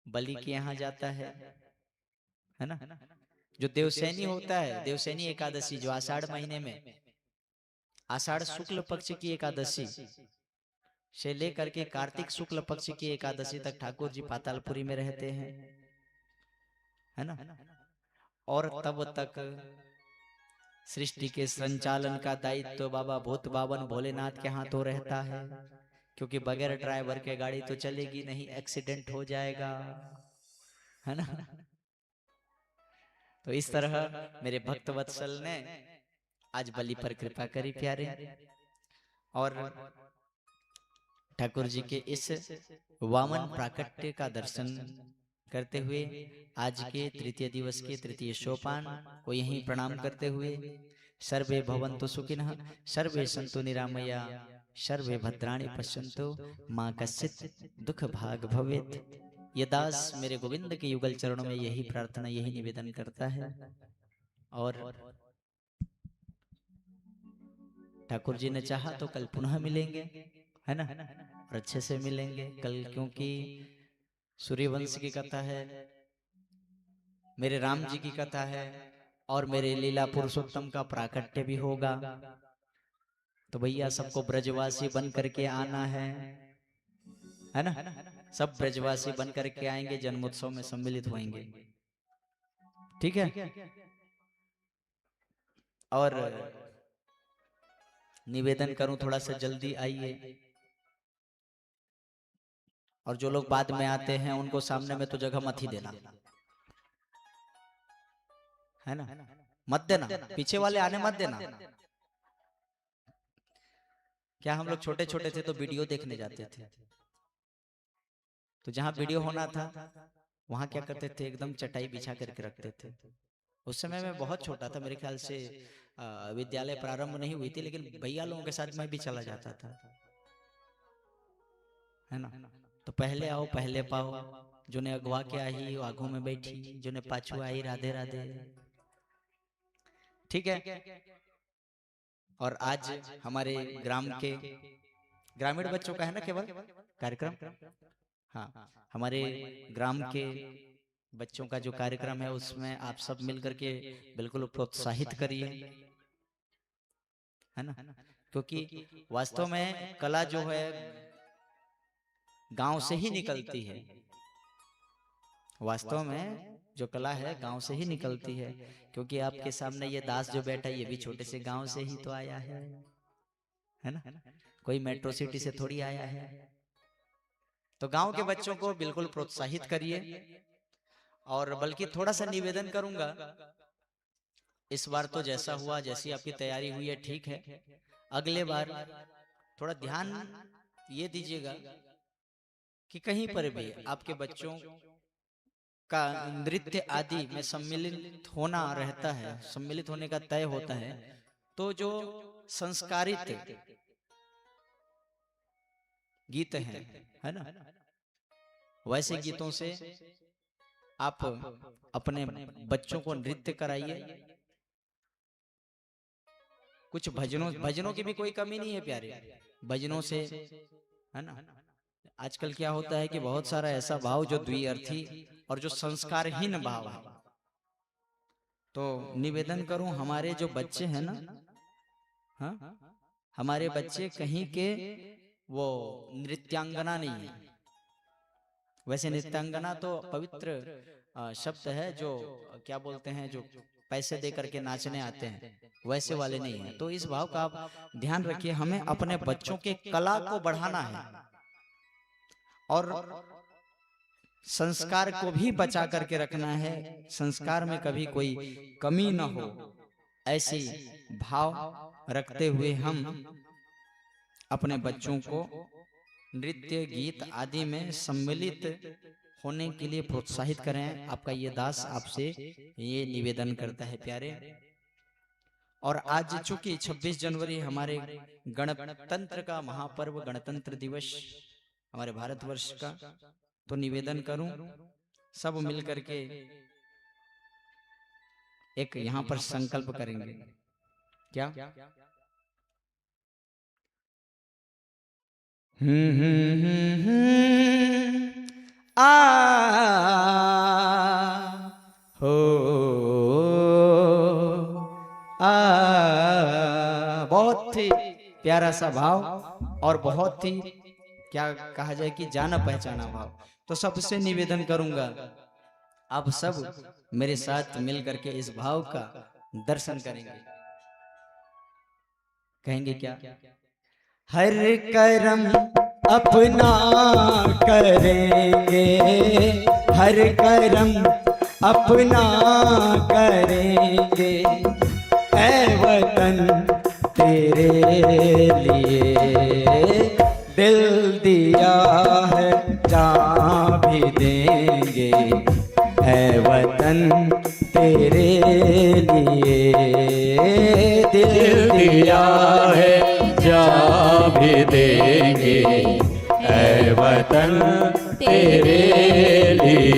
बलि के यहाँ जाता है ना। जो देवसैनी होता है, देवसैनी एकादशी जो आषाढ़ महीने में, आषाढ़ शुक्ल पक्ष की एकादशी से लेकर के कार्तिक शुक्ल पक्ष की एकादशी तक ठाकुर जी पातालपुरी में रहते हैं, है ना। और तब तक सृष्टि के संचालन का दायित्व बाबा भूत बावन भोलेनाथ के हाथों रहता है, क्योंकि बगैर ड्राइवर के गाड़ी तो चलेगी नहीं, एक्सीडेंट हो जाएगा, है ना। तो इस तरह मेरे भक्त वत्सल ने आज बलि पर कृपा करी प्यारे। और ठाकुर जी के इस वामन प्राकट्य का दर्शन करते हुए आज के तृतीय दिवस के तृतीय सोपान को यहीं प्रणाम करते हुए, सर्वे भवन्तु सुखिनः, सर्वे सन्तु निरामया, सर्वे भद्राणि पश्यन्तु, मां कश्चित् दुख भाग भवेत्। ये दास मेरे गोविंद के युगल चरणों में यही प्रार्थना, यही निवेदन करता है। और ठाकुर जी ने चाहा तो कल पुनः मिलेंगे, है ना, और अच्छे से मिलेंगे कल, क्योंकि सूर्यवंश की कथा है, मेरे राम जी की कथा है, और मेरे लीला पुरुषोत्तम का प्राकट्य भी होगा। तो भैया सबको ब्रजवासी बन करके आना है ना। सब ब्रजवासी बन करके आएंगे, जन्मोत्सव में सम्मिलित होंगे। ठीक है। और निवेदन करूं थोड़ा सा जल्दी आइए, और जो लोग बाद में आते हैं उनको सामने में तो जगह मत ही देना, है ना, मत देना, पीछे वाले आने मत देना। क्या हम लोग छोटे छोटे थे तो वीडियो देखने जाते थे, तो जहां वीडियो होना था वहां क्या करते थे, एकदम चटाई बिछा करके रखते थे। उस समय मैं बहुत छोटा था, मेरे ख्याल से विद्यालय प्रारंभ नहीं हुई थी, लेकिन भैया लोगों के साथ मैं भी चला जाता था, है ना। तो पहले आओ पहले पाओ, जो ने अगवा के आई वो आगू में बैठी, जो ने पाछू आई राधे राधे, ठीक है। और आज हमारे ग्राम के ग्रामीण बच्चों का है ना केवल कार्यक्रम, हाँ, हमारे ग्राम के बच्चों का जो कार्यक्रम है उसमें आप सब मिलकर के बिल्कुल प्रोत्साहित करिए, है ना, क्योंकि वास्तव में कला जो है गांव से ही निकलती है। वास्तव में जो कला है गांव से ही निकलती है, क्योंकि आपके सामने ये दास जो बैठा है ये भी छोटे से गांव से ही तो आया है ना, कोई मेट्रो सिटी से थोड़ी आया है। तो गांव के बच्चों को बिल्कुल प्रोत्साहित करिए, और बल्कि थोड़ा सा निवेदन करूंगा, इस बार तो जैसा हुआ, जैसी आपकी तैयारी हुई है ठीक है, अगले बार थोड़ा ध्यान ये दीजिएगा कि कहीं पर भी आपके बच्चों का नृत्य आदि में सम्मिलित होना रहता है, सम्मिलित होने का तय होता है, तो जो संस्कारित गीत हैं, है ना, वैसे गीतों से आप अपने बच्चों को नृत्य कराइए। कुछ भजनों की भी कोई कमी नहीं है प्यारे, भजनों से, है ना। आजकल क्या होता है कि बहुत सारा ऐसा भाव जो द्विअर्थी और जो संस्कारहीन भाव है। तो निवेदन करूं, हमारे जो बच्चे हैं ना, हाँ, हमारे बच्चे कहीं के वो नृत्यांगना नहीं है। वैसे नृत्यांगना तो पवित्र शब्द है, जो क्या बोलते हैं, जो पैसे दे करके नाचने आते हैं, वैसे वाले नहीं है। तो इस भाव का आप ध्यान रखिए, हमें अपने बच्चों के कला को बढ़ाना है और संस्कार को भी बचा करके रखना है, संस्कार में कभी कोई कमी न हो, ऐसी भाव रखते हुए हम अपने बच्चों को नृत्य गीत आदि में सम्मिलित होने के लिए प्रोत्साहित करें। आपका ये दास आपसे ये निवेदन करता है प्यारे। और आज चूंकि 26 जनवरी हमारे गणतंत्र का महापर्व, गणतंत्र दिवस हमारे भारतवर्ष का, तो निवेदन करूं सब मिलकर के एक यहां पर संकल्प करेंगे। क्या? आ हो आ, बहुत ही प्यारा सा भाव और बहुत ही क्या कहा जाए कि जाना पहचाना भाव। तो सबसे निवेदन करूंगा आप सब मेरे साथ मिलकर के इस भाव का दर्शन करेंगे। कहेंगे क्या? हर कर्म अपना करेंगे, हर कर्म अपना करेंगे, ऐ वतन तेरे लिए दिल दिया है, जान भी देंगे, ऐ वतन तेरे लिए दिल दिया है, जान भी देंगे, ऐ वतन तेरे लिए।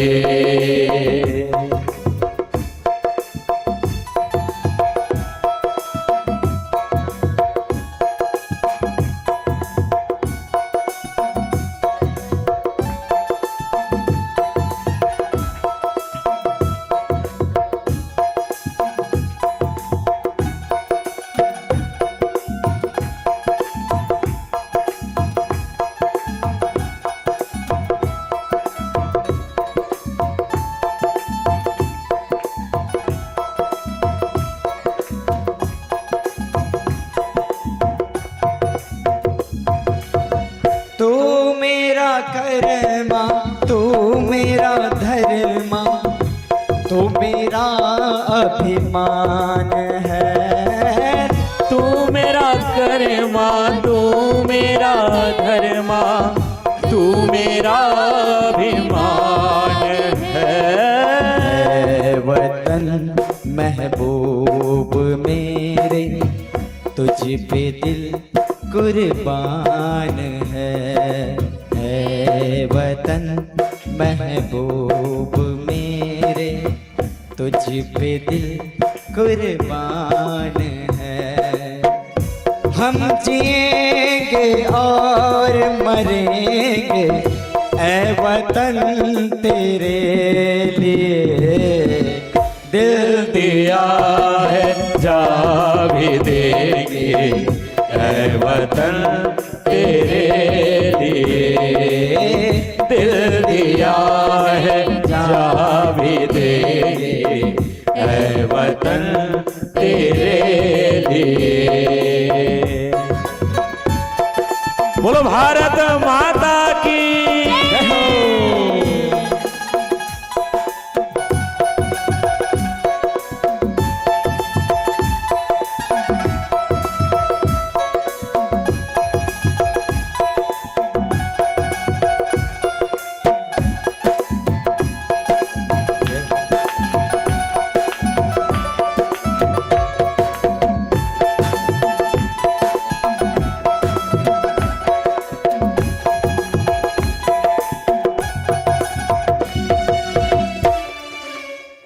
अभिमान है। तू मेरा कर्मा, तू मेरा धर्मा, तू मेरा अभिमान है। वतन महबूब मेरे, तुझ पे दिल कुर्बान है। वतन महबूब मेरे, तुझ पे दिल कुर्बान है। हम जिएंगे और मरेंगे ऐ वतन तेरे लिए। दिल दिया है जा भी देंगे ऐ वतन तेरे लिए। दिल दिया है जा भी देंगे ऐ वतन तेरे लिए। बोलो भारत माता की जय हो।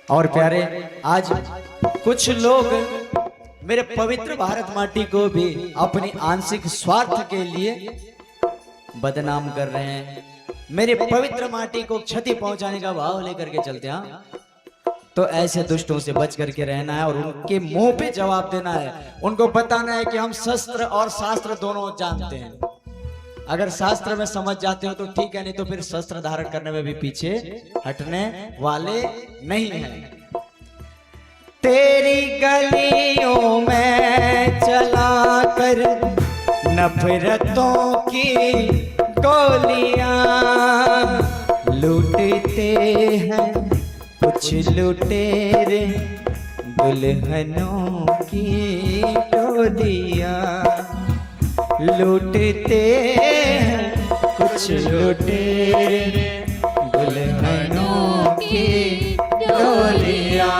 और प्यारे, आज कुछ लोग मेरे पवित्र भारत माटी को भी अपनी आंशिक स्वार्थ के लिए बदनाम कर रहे हैं। मेरे पवित्र माटी को क्षति पहुंचाने का भाव लेकर के चलते हैं। तो ऐसे दुष्टों से बच करके रहना है और उनके मुंह पे जवाब देना है। उनको बताना है कि हम शस्त्र और शास्त्र दोनों जानते हैं। अगर शास्त्र में समझ जाते हो तो ठीक है, नहीं तो फिर शस्त्र धारण करने में भी पीछे हटने वाले नहीं हैं। तेरी गलियों में चला कर नफरतों की गोलियां लूटते हैं कुछ लुटेरे दुल्हनों की टोलियां। लूटते हैं कुछ लुटेरे दुल्हनों की टोलियां।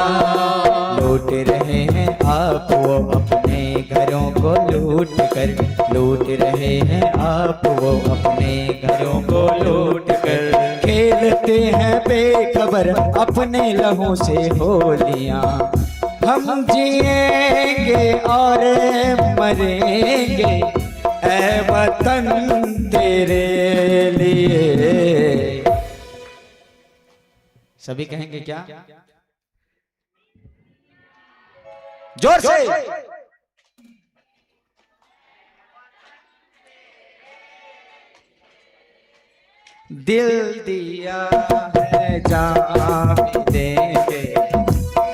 लूट रहे हैं आप वो अपने घरों को लूट कर। लूट रहे हैं आप वो अपने घरों को लूट कर। खेलते हैं बेखबर अपने लहू से होलियां। हम जिएंगे और मरेंगे ऐ वतन तेरे लिए। सभी कहेंगे क्या? जोर से। दिल दिया है जान देंगे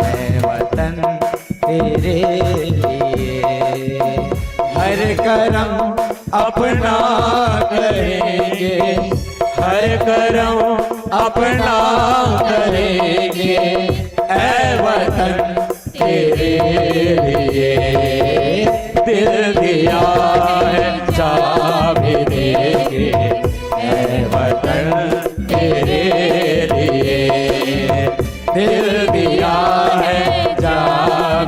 ऐ वतन तेरे लिए। हर करम अपना करेंगे, हर करम अपना करेंगे ऐ वतन तेरे लिए। दिल दिया है जा भी देंगे ऐ वतन तेरे लिए। दिल दिया है जा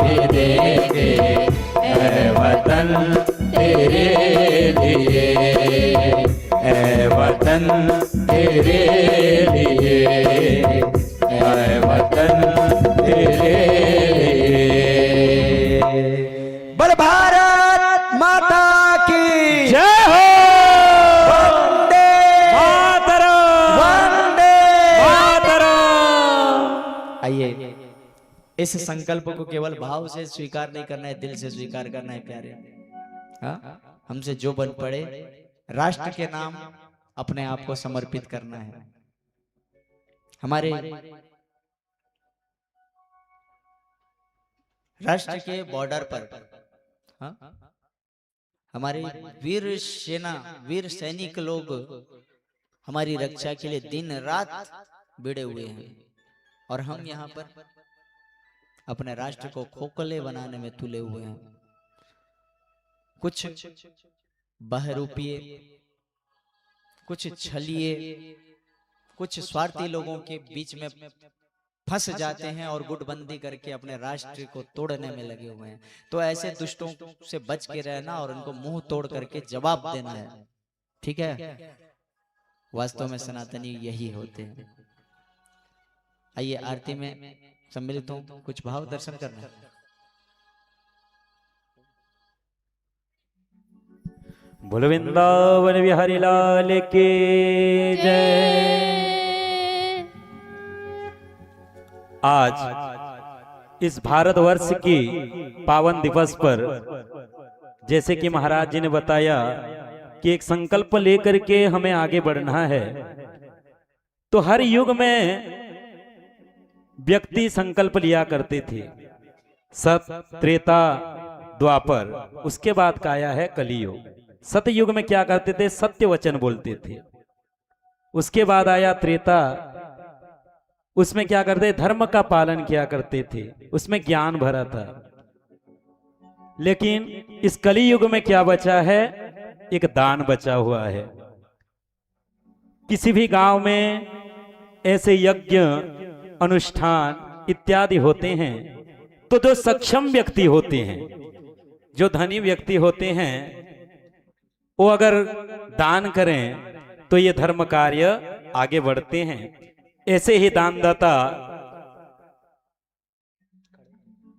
भी देंगे ऐ वतन तेरे लिए। ऐ वतन तेरे लिए, ऐ वतन तेरे लिए। बोल भारत माता की जय हो। वंदे मातरम, वंदे मातरम। आइए, इस संकल्प को केवल भाव से स्वीकार नहीं करना है, दिल से स्वीकार करना है प्यारे। हाँ, हमसे जो बन पड़े राष्ट्र के नाम अपने आप को समर्पित करना है। हमारे राष्ट्र के बॉर्डर पर हाँ, हमारे वीर सेना, वीर सैनिक लोग हमारी रक्षा के लिए दिन रात भिड़े हुए हैं। और हम यहाँ पर अपने राष्ट्र को खोखले बनाने में तुले हुए हैं। कुछ बहरूपिये, कुछ छलिए, कुछ स्वार्थी लोगों के बीच में फंस जाते हैं और गुटबंदी करके अपने राष्ट्र को तोड़ने में लगे हुए हैं। तो ऐसे दुष्टों से बच के रहना और उनको मुंह तोड़ करके जवाब देना है, ठीक है। वास्तव में सनातनी यही होते हैं। आइए आरती में सम्मिलित हों, कुछ भाव दर्शन करना है। बोल वृंदावन बिहारी लाल के जय। आज इस भारतवर्ष की पावन दिवस पर जैसे कि महाराज जी ने बताया कि एक संकल्प लेकर के हमें आगे बढ़ना है, तो हर युग में व्यक्ति संकल्प लिया करते थे। सत, त्रेता, द्वापर, उसके बाद का आया है कलियुग। सतयुग में क्या करते थे? सत्य वचन बोलते थे। उसके बाद आया त्रेता, उसमें क्या करते? धर्म का पालन किया करते थे, उसमें ज्ञान भरा था। लेकिन इस कलियुग में क्या बचा है? एक दान बचा हुआ है। किसी भी गांव में ऐसे यज्ञ, अनुष्ठान इत्यादि होते हैं, तो जो सक्षम व्यक्ति होते हैं, जो धनी व्यक्ति होते हैं, वो अगर दान करें तो ये धर्म कार्य आगे बढ़ते हैं। ऐसे ही दानदाता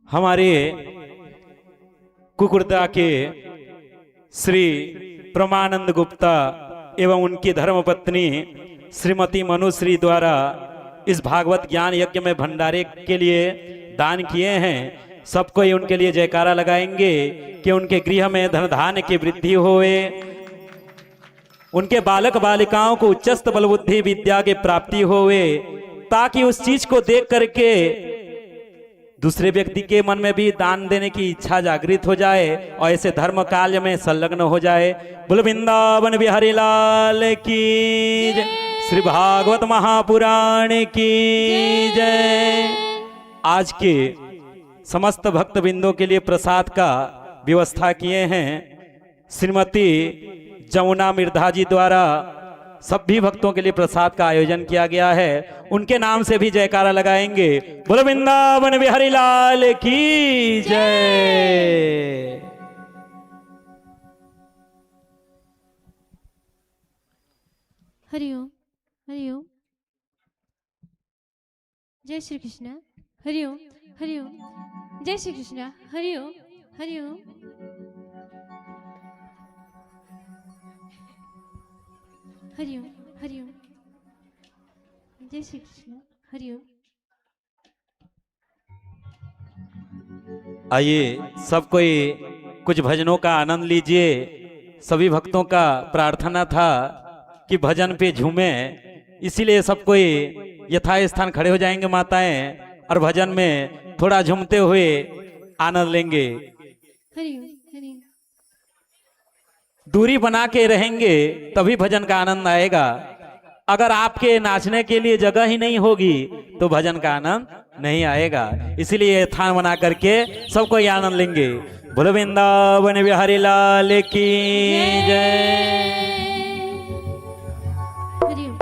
हमारे कुकुरदा के श्री प्रमानंद गुप्ता एवं उनकी धर्मपत्नी श्रीमती मनुश्री द्वारा इस भागवत ज्ञान यज्ञ में भंडारे के लिए दान किए हैं। सबको ये उनके लिए जयकारा लगाएंगे कि उनके गृह में धन धान्य की वृद्धि होए, उनके बालक बालिकाओं को उच्चस्त बल बुद्धि विद्या की प्राप्ति होवे, ताकि उस चीज को देख करके दूसरे व्यक्ति के मन में भी दान देने की इच्छा जागृत हो जाए और ऐसे धर्म कार्य में संलग्न हो जाए। बोल वृंदावन बिहारी लाल की जय, श्री भागवत महापुराण की जय। आज के समस्त भक्त बिंदों के लिए प्रसाद का व्यवस्था किए हैं श्रीमती जमुना मिर्धा जी द्वारा। सभी भक्तों के लिए प्रसाद का आयोजन किया गया है, उनके नाम से भी जयकारा लगाएंगे। बोलो वृंदावन बिहारी लाल की जय। हरिओम हरिओम। जय श्री कृष्ण। हरिओम हरिओम। जय श्री कृष्ण। हरिओम हरिओम। हरिओम हरिओम। जय श्री कृष्ण। हरिओम। आइए सब कोई कुछ भजनों का आनंद लीजिए। सभी भक्तों का प्रार्थना था कि भजन पे झूमे, इसीलिए सब कोई यथास्थान खड़े हो जाएंगे माताएं, और भजन में थोड़ा झूमते हुए आनंद लेंगे। हरिओम हरिओम। दूरी बना के रहेंगे तभी भजन का आनंद आएगा। अगर आपके नाचने के लिए जगह ही नहीं होगी तो भजन का आनंद नहीं आएगा। इसीलिए थान बना करके सबको ये आनंद लेंगे। बोलो वृंदावन बिहारी लाल की जय। हरिओम।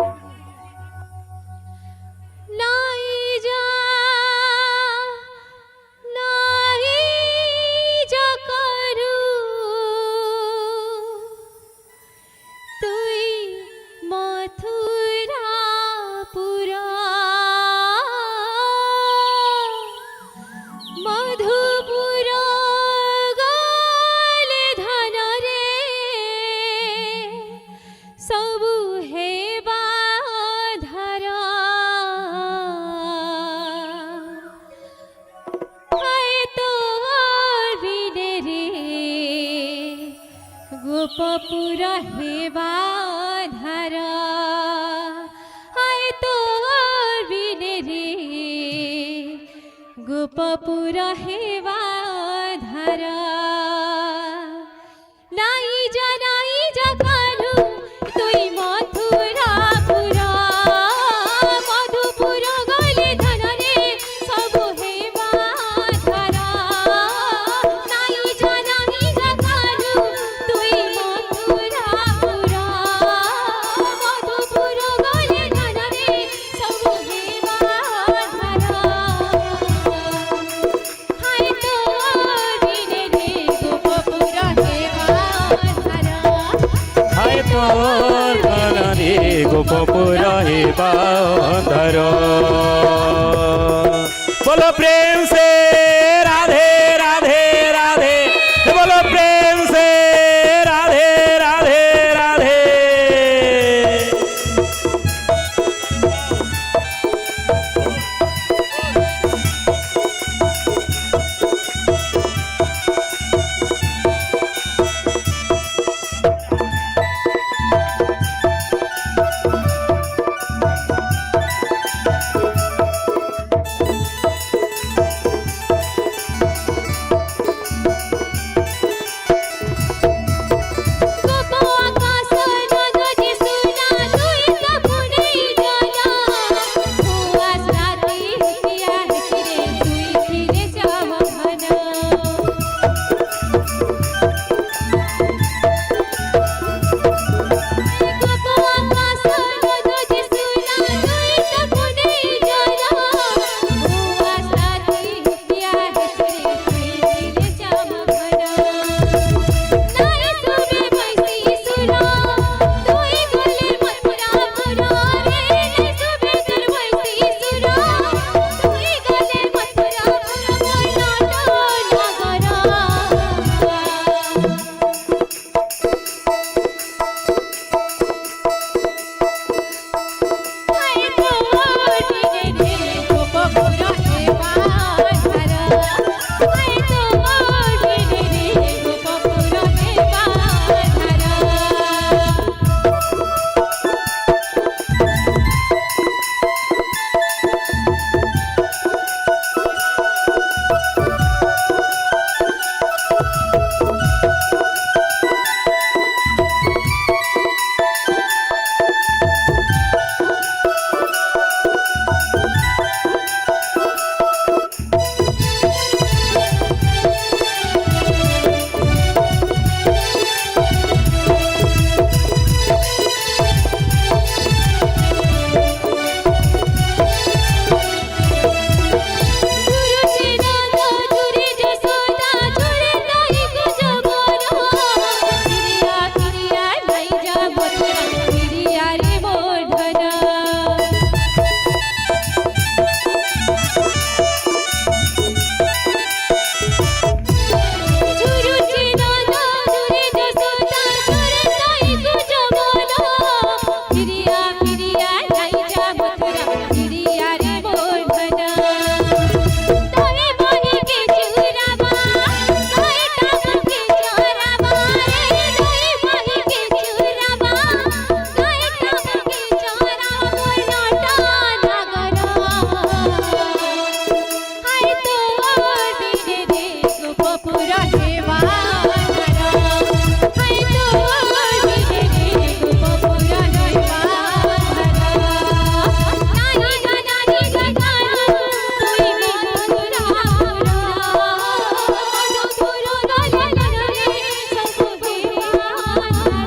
लाई जा करू तुई मथुरा पुरा मधुपुर गले धन रे सबु हेबा धरा आए तो बिने रे गोपपुर हेबा धरा आए तो बिने रे गोपपुर हेबा धरा नाई जा कालू तुई मथुरा पुरा मधुपुर गले धन रे सबु हेबा मोहनरे गोपपुर हे बांधर। बोलो प्रेम से राधे राधे राधे, बोलो प्रेम से राधे राधे राधे।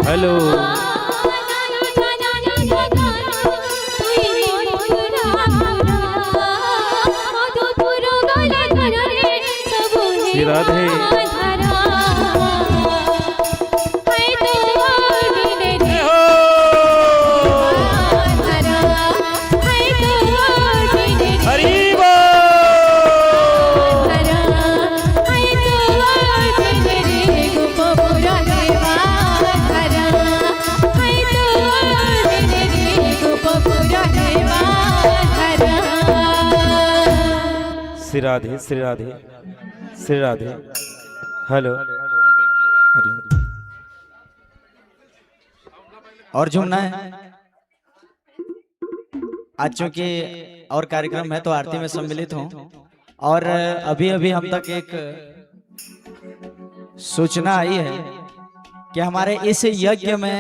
हेलो श्री राधे श्री राधे श्री राधे श्री राधे। हेलो और झूमना है। आज चूंकि और कार्यक्रम है तो आरती में सम्मिलित हूं। और अभी अभी हम तक एक सूचना आई है कि हमारे इस यज्ञ में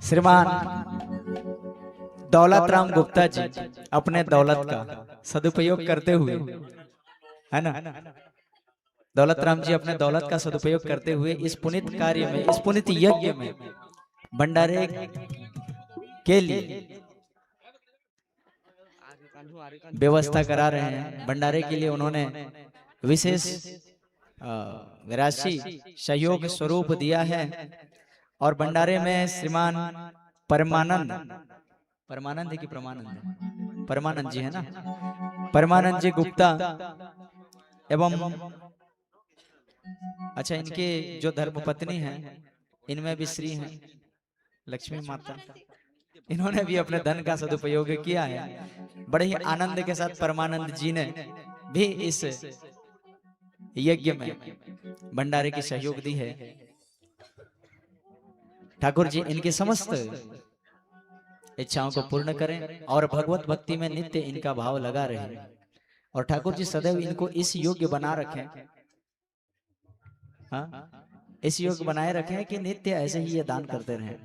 श्रीमान दौलत राम गुप्ता जी अपने दौलत का सदुपयोग करते हुए, है ना, दौलत राम जी अपने दौलत का सदुपयोग करते हुए इस पुनित कार्य में, इस पुनित यज्ञ में भंडारे के लिए व्यवस्था करा रहे हैं। भंडारे के लिए उन्होंने विशेष राशि सहयोग स्वरूप दिया है और भंडारे में श्रीमान परमानंद, परमानंद है कि परमानंद, परमानंद जी है ना, परमानंद जी गुप्ता एवं अच्छा इनके जो धर्मपत्नी हैं इनमें भी श्री हैं लक्ष्मी माता, इन्होंने भी अपने धन का सदुपयोग किया है। बड़े ही आनंद के साथ परमानंद जी ने भी इस यज्ञ में भंडारे की सहयोग दी है। ठाकुर जी इनकी समस्त इच्छाओं को पूर्ण करें और भगवत भक्ति में नित्य इनका भाव लगा रहे, और ठाकुर जी सदैव इनको इस योग्य बना रखें, हाँ इस योग्य बनाए रखें कि नित्य ऐसे ही ये दान करते रहें।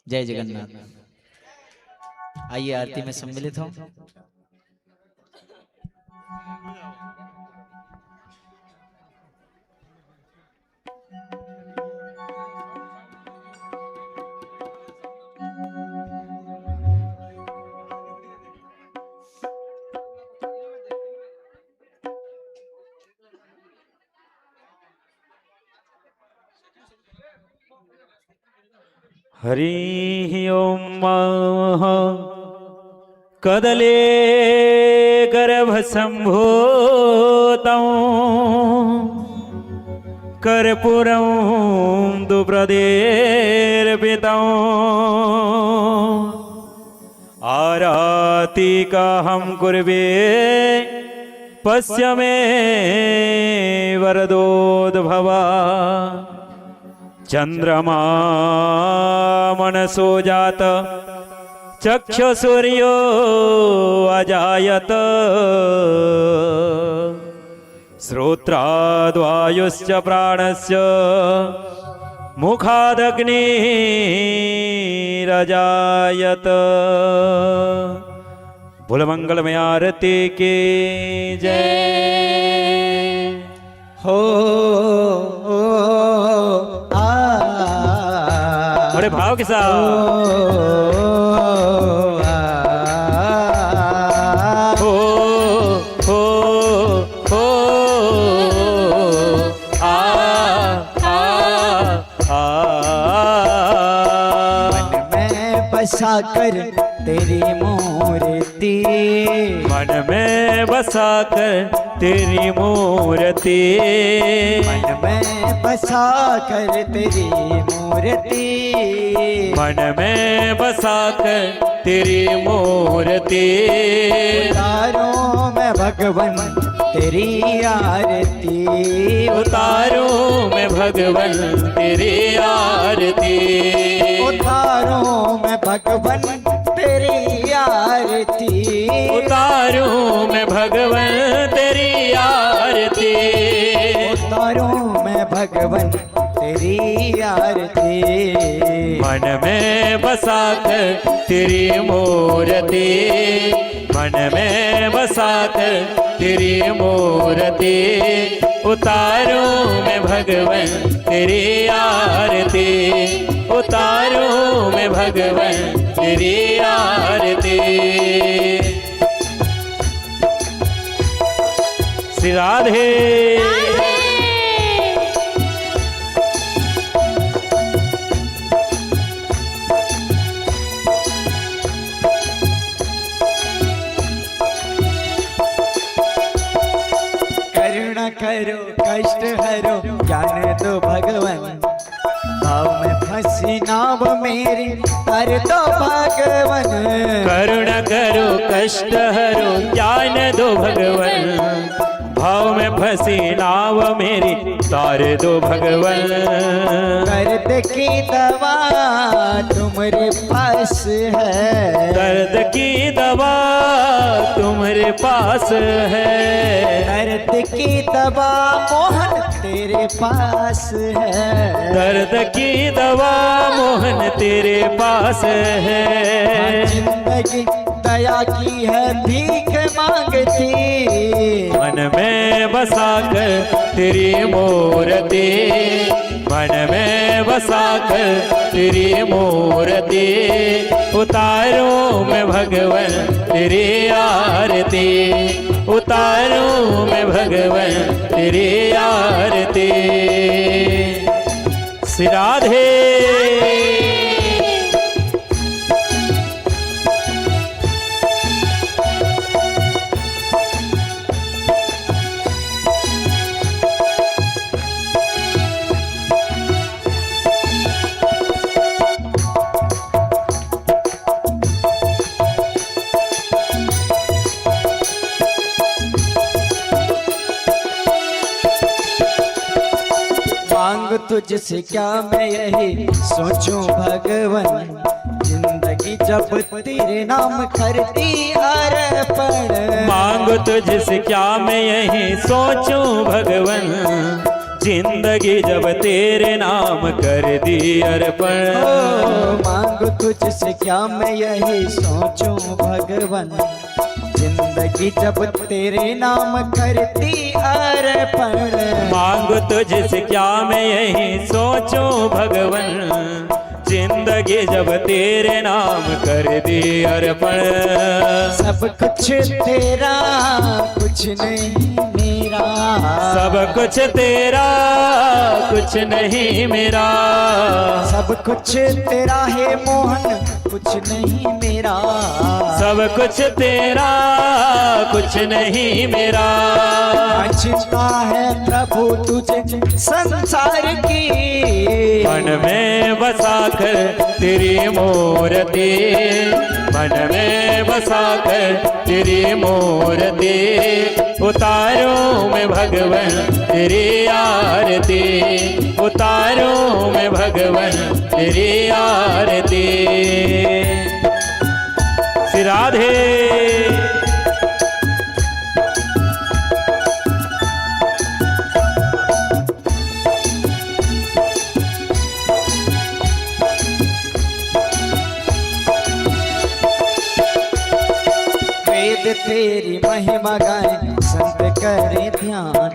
जय जगन्नाथ। आइए आरती में सम्मिलित हो। हरि ओम कदले गर्भ संभूतं कर्पूरं दुप्रदेर्पितं आरती का हम कुर्वे पश्य मे वरदोद्भवा चंद्रमा मनसो जात चक्षुसूर्यो अजायत श्रोत्राद्वायुश्च प्राणस्य मुखादग्निरजायत। बोल मंगलमय आरती की जय। हो बड़े भाव के साथ हो आ मन में बसा कर तेरी मूर्ति, मन में बसा कर तेरी मूर्ति, मन में बसा कर तेरी मूर्ति, मन में बसा कर तेरी मूर्ति, उतारूं मैं भगवन तेरी आरती, उतारूं मैं भगवन तेरी आरती, उतारूं मैं भगवन तेरी आरती, उतारूं मैं भगवन तेरी आरती, उतारूं मैं भगवन तेरी आरती। मन में बसा कर तेरी मूर्ति, मन में बसा कर तेरी मूर्ति, उतारूं मैं भगवन तेरी आरती, उतारूं मैं भगवन तेरी आरती। श्री राधे करो कष्ट हरो ज्ञान दो भगवन, भाव में फंसी नाव मेरी तर दो भगवन, करुणा करो कष्ट हरो ज्ञान दो भगवन, भाव में फंसी नाव मेरी तार दो भगवन, दर्द की दवा तुम्हारे पास है, दर्द की दवा तुम्हारे पास है, दर्द की दवा मोहन तेरे पास है, दर्द की दवा मोहन तेरे पास है, जिंदगी दया की है भीख मांगती, मन में बसा कर तेरी मूर्ति, मन में बसा कर तेरी मूर्ति, उतारूं मैं भगवन तेरी आरती, उतारूं मैं भगवन तेरी आरती। श्री राधे। मांग तुझसे क्या मैं यही सोचूं भगवन, जिंदगी जब तेरे नाम करती अर्पण। मांग तुझसे क्या मैं यही सोचूं भगवन, जिंदगी जब तेरे नाम कर दी अर्पण। मांग तुझसे क्या मैं यही सोचूं भगवन, जिंदगी जब तेरे नाम करती अर्पण। मांग तुझसे क्या मैं यही सोचूं भगवन, जिंदगी जब तेरे नाम कर दी अर्पण। सब कुछ तेरा कुछ नहीं मेरा, सब कुछ तेरा कुछ नहीं मेरा। सब कुछ तेरा है मोहन कुछ नहीं मेरा। सब कुछ तेरा कुछ नहीं मेरा। चिंता है प्रभु तुझे संसार की, मन में बसा कर तेरी मूर्ति, मन में बसा कर तेरी मूर्ति। उतारूं मैं भगवन तेरी आरती, उतारूं मैं भगवन तेरी आरती। श्री राधे। वेद तेरी महिमा गाए संत करे ध्यान,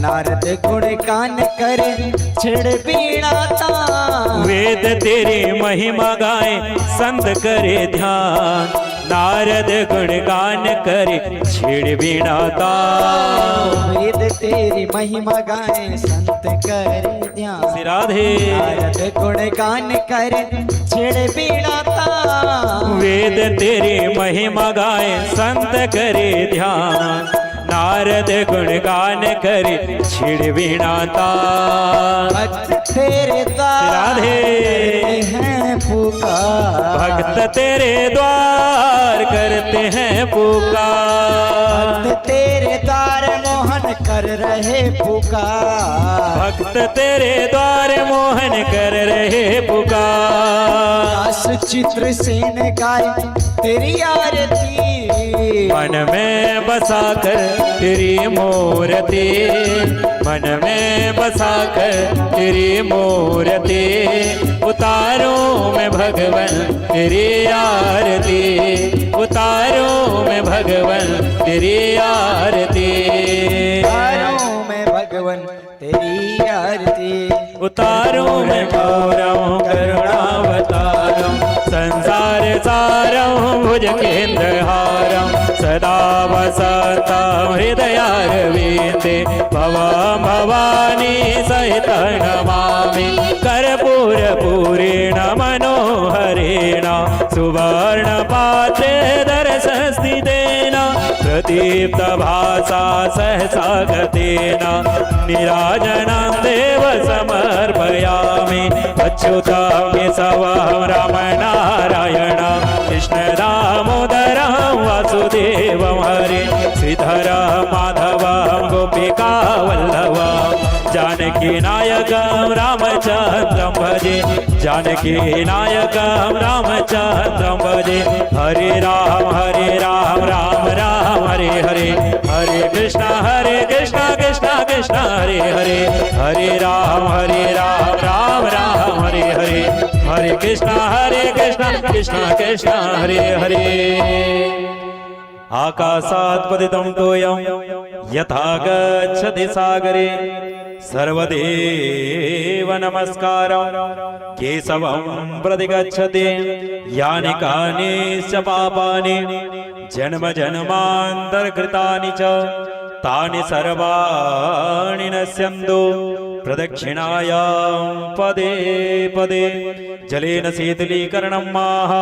नारद गुण गान करे छेड़ बीड़ा तान। वेद तेरी महिमा गाए संत करे ध्यान, नारद गुण गान करे छेड़ बीड़ा तान। वेद तेरी महिमा गाए संत करे ध्यान, श्री राधे। नारद गुण गान करे छेड़ बीड़ा तान। वेद तेरी महिमा गाए संत करे ध्यान, नारद गुण गान करे छिड़ वीणा तान। भक्त तेरे द्वार राधे हैं पुकार, भक्त तेरे द्वार करते हैं पुकार। भक्त तेरे द्वार मोहन कर रहे पुकार, भक्त तेरे द्वार मोहन कर रहे पुकार। दास चित्र सेन गाय तेरी आरती, मन में बसा कर तेरी मूर्ति, मन में बसा कर तेरी मूर्ति। उतारूं मैं भगवन तेरी आरती, उतारूं मैं भगवन तेरी आरती। उतारूं मैं भगवन तेरी आरती, उतारूं मैं गौरव करुणावतारम, संसार सारम भुज केंद्र हारम, सदा वसतं हृदयारविंदे भवं भवानी सहित नमामि। कर्पूर पूरेण मनोहरेण सुवर्ण पात्रे दर्शस्थितेन, प्रदीप्त भासा सहसा गतेन नीराजनं देव समर्पयामि। अच्युतं केशवं रामनारायणं कृष्ण दामोदरं वासुदेवं हरे, श्रीधरं माधवं गोपिका वल्लभं, जानकी नायकं रामचन्द्रं भजे, जानकी नायकं रामचन्द्रं भजे। हरे राम राम राम हरे हरे, हरे कृष्ण कृष्ण कृष्ण हरे हरे, हरे राम राम राम हरे हरे, हरे कृष्ण कृष्ण कृष्ण हरे हरे। आकाशात् पतितं तोयं यथा गच्छति सागरे, सर्वदेव नमस्कारं केशवं प्रति गच्छति। यानि कानि च पापानि जन्म जन्मान्तरकृतानि च तानि सर्वाणि नश्यन्तु प्रदक्षिणायां पदे पदे जलेन शीतलीकरणं माह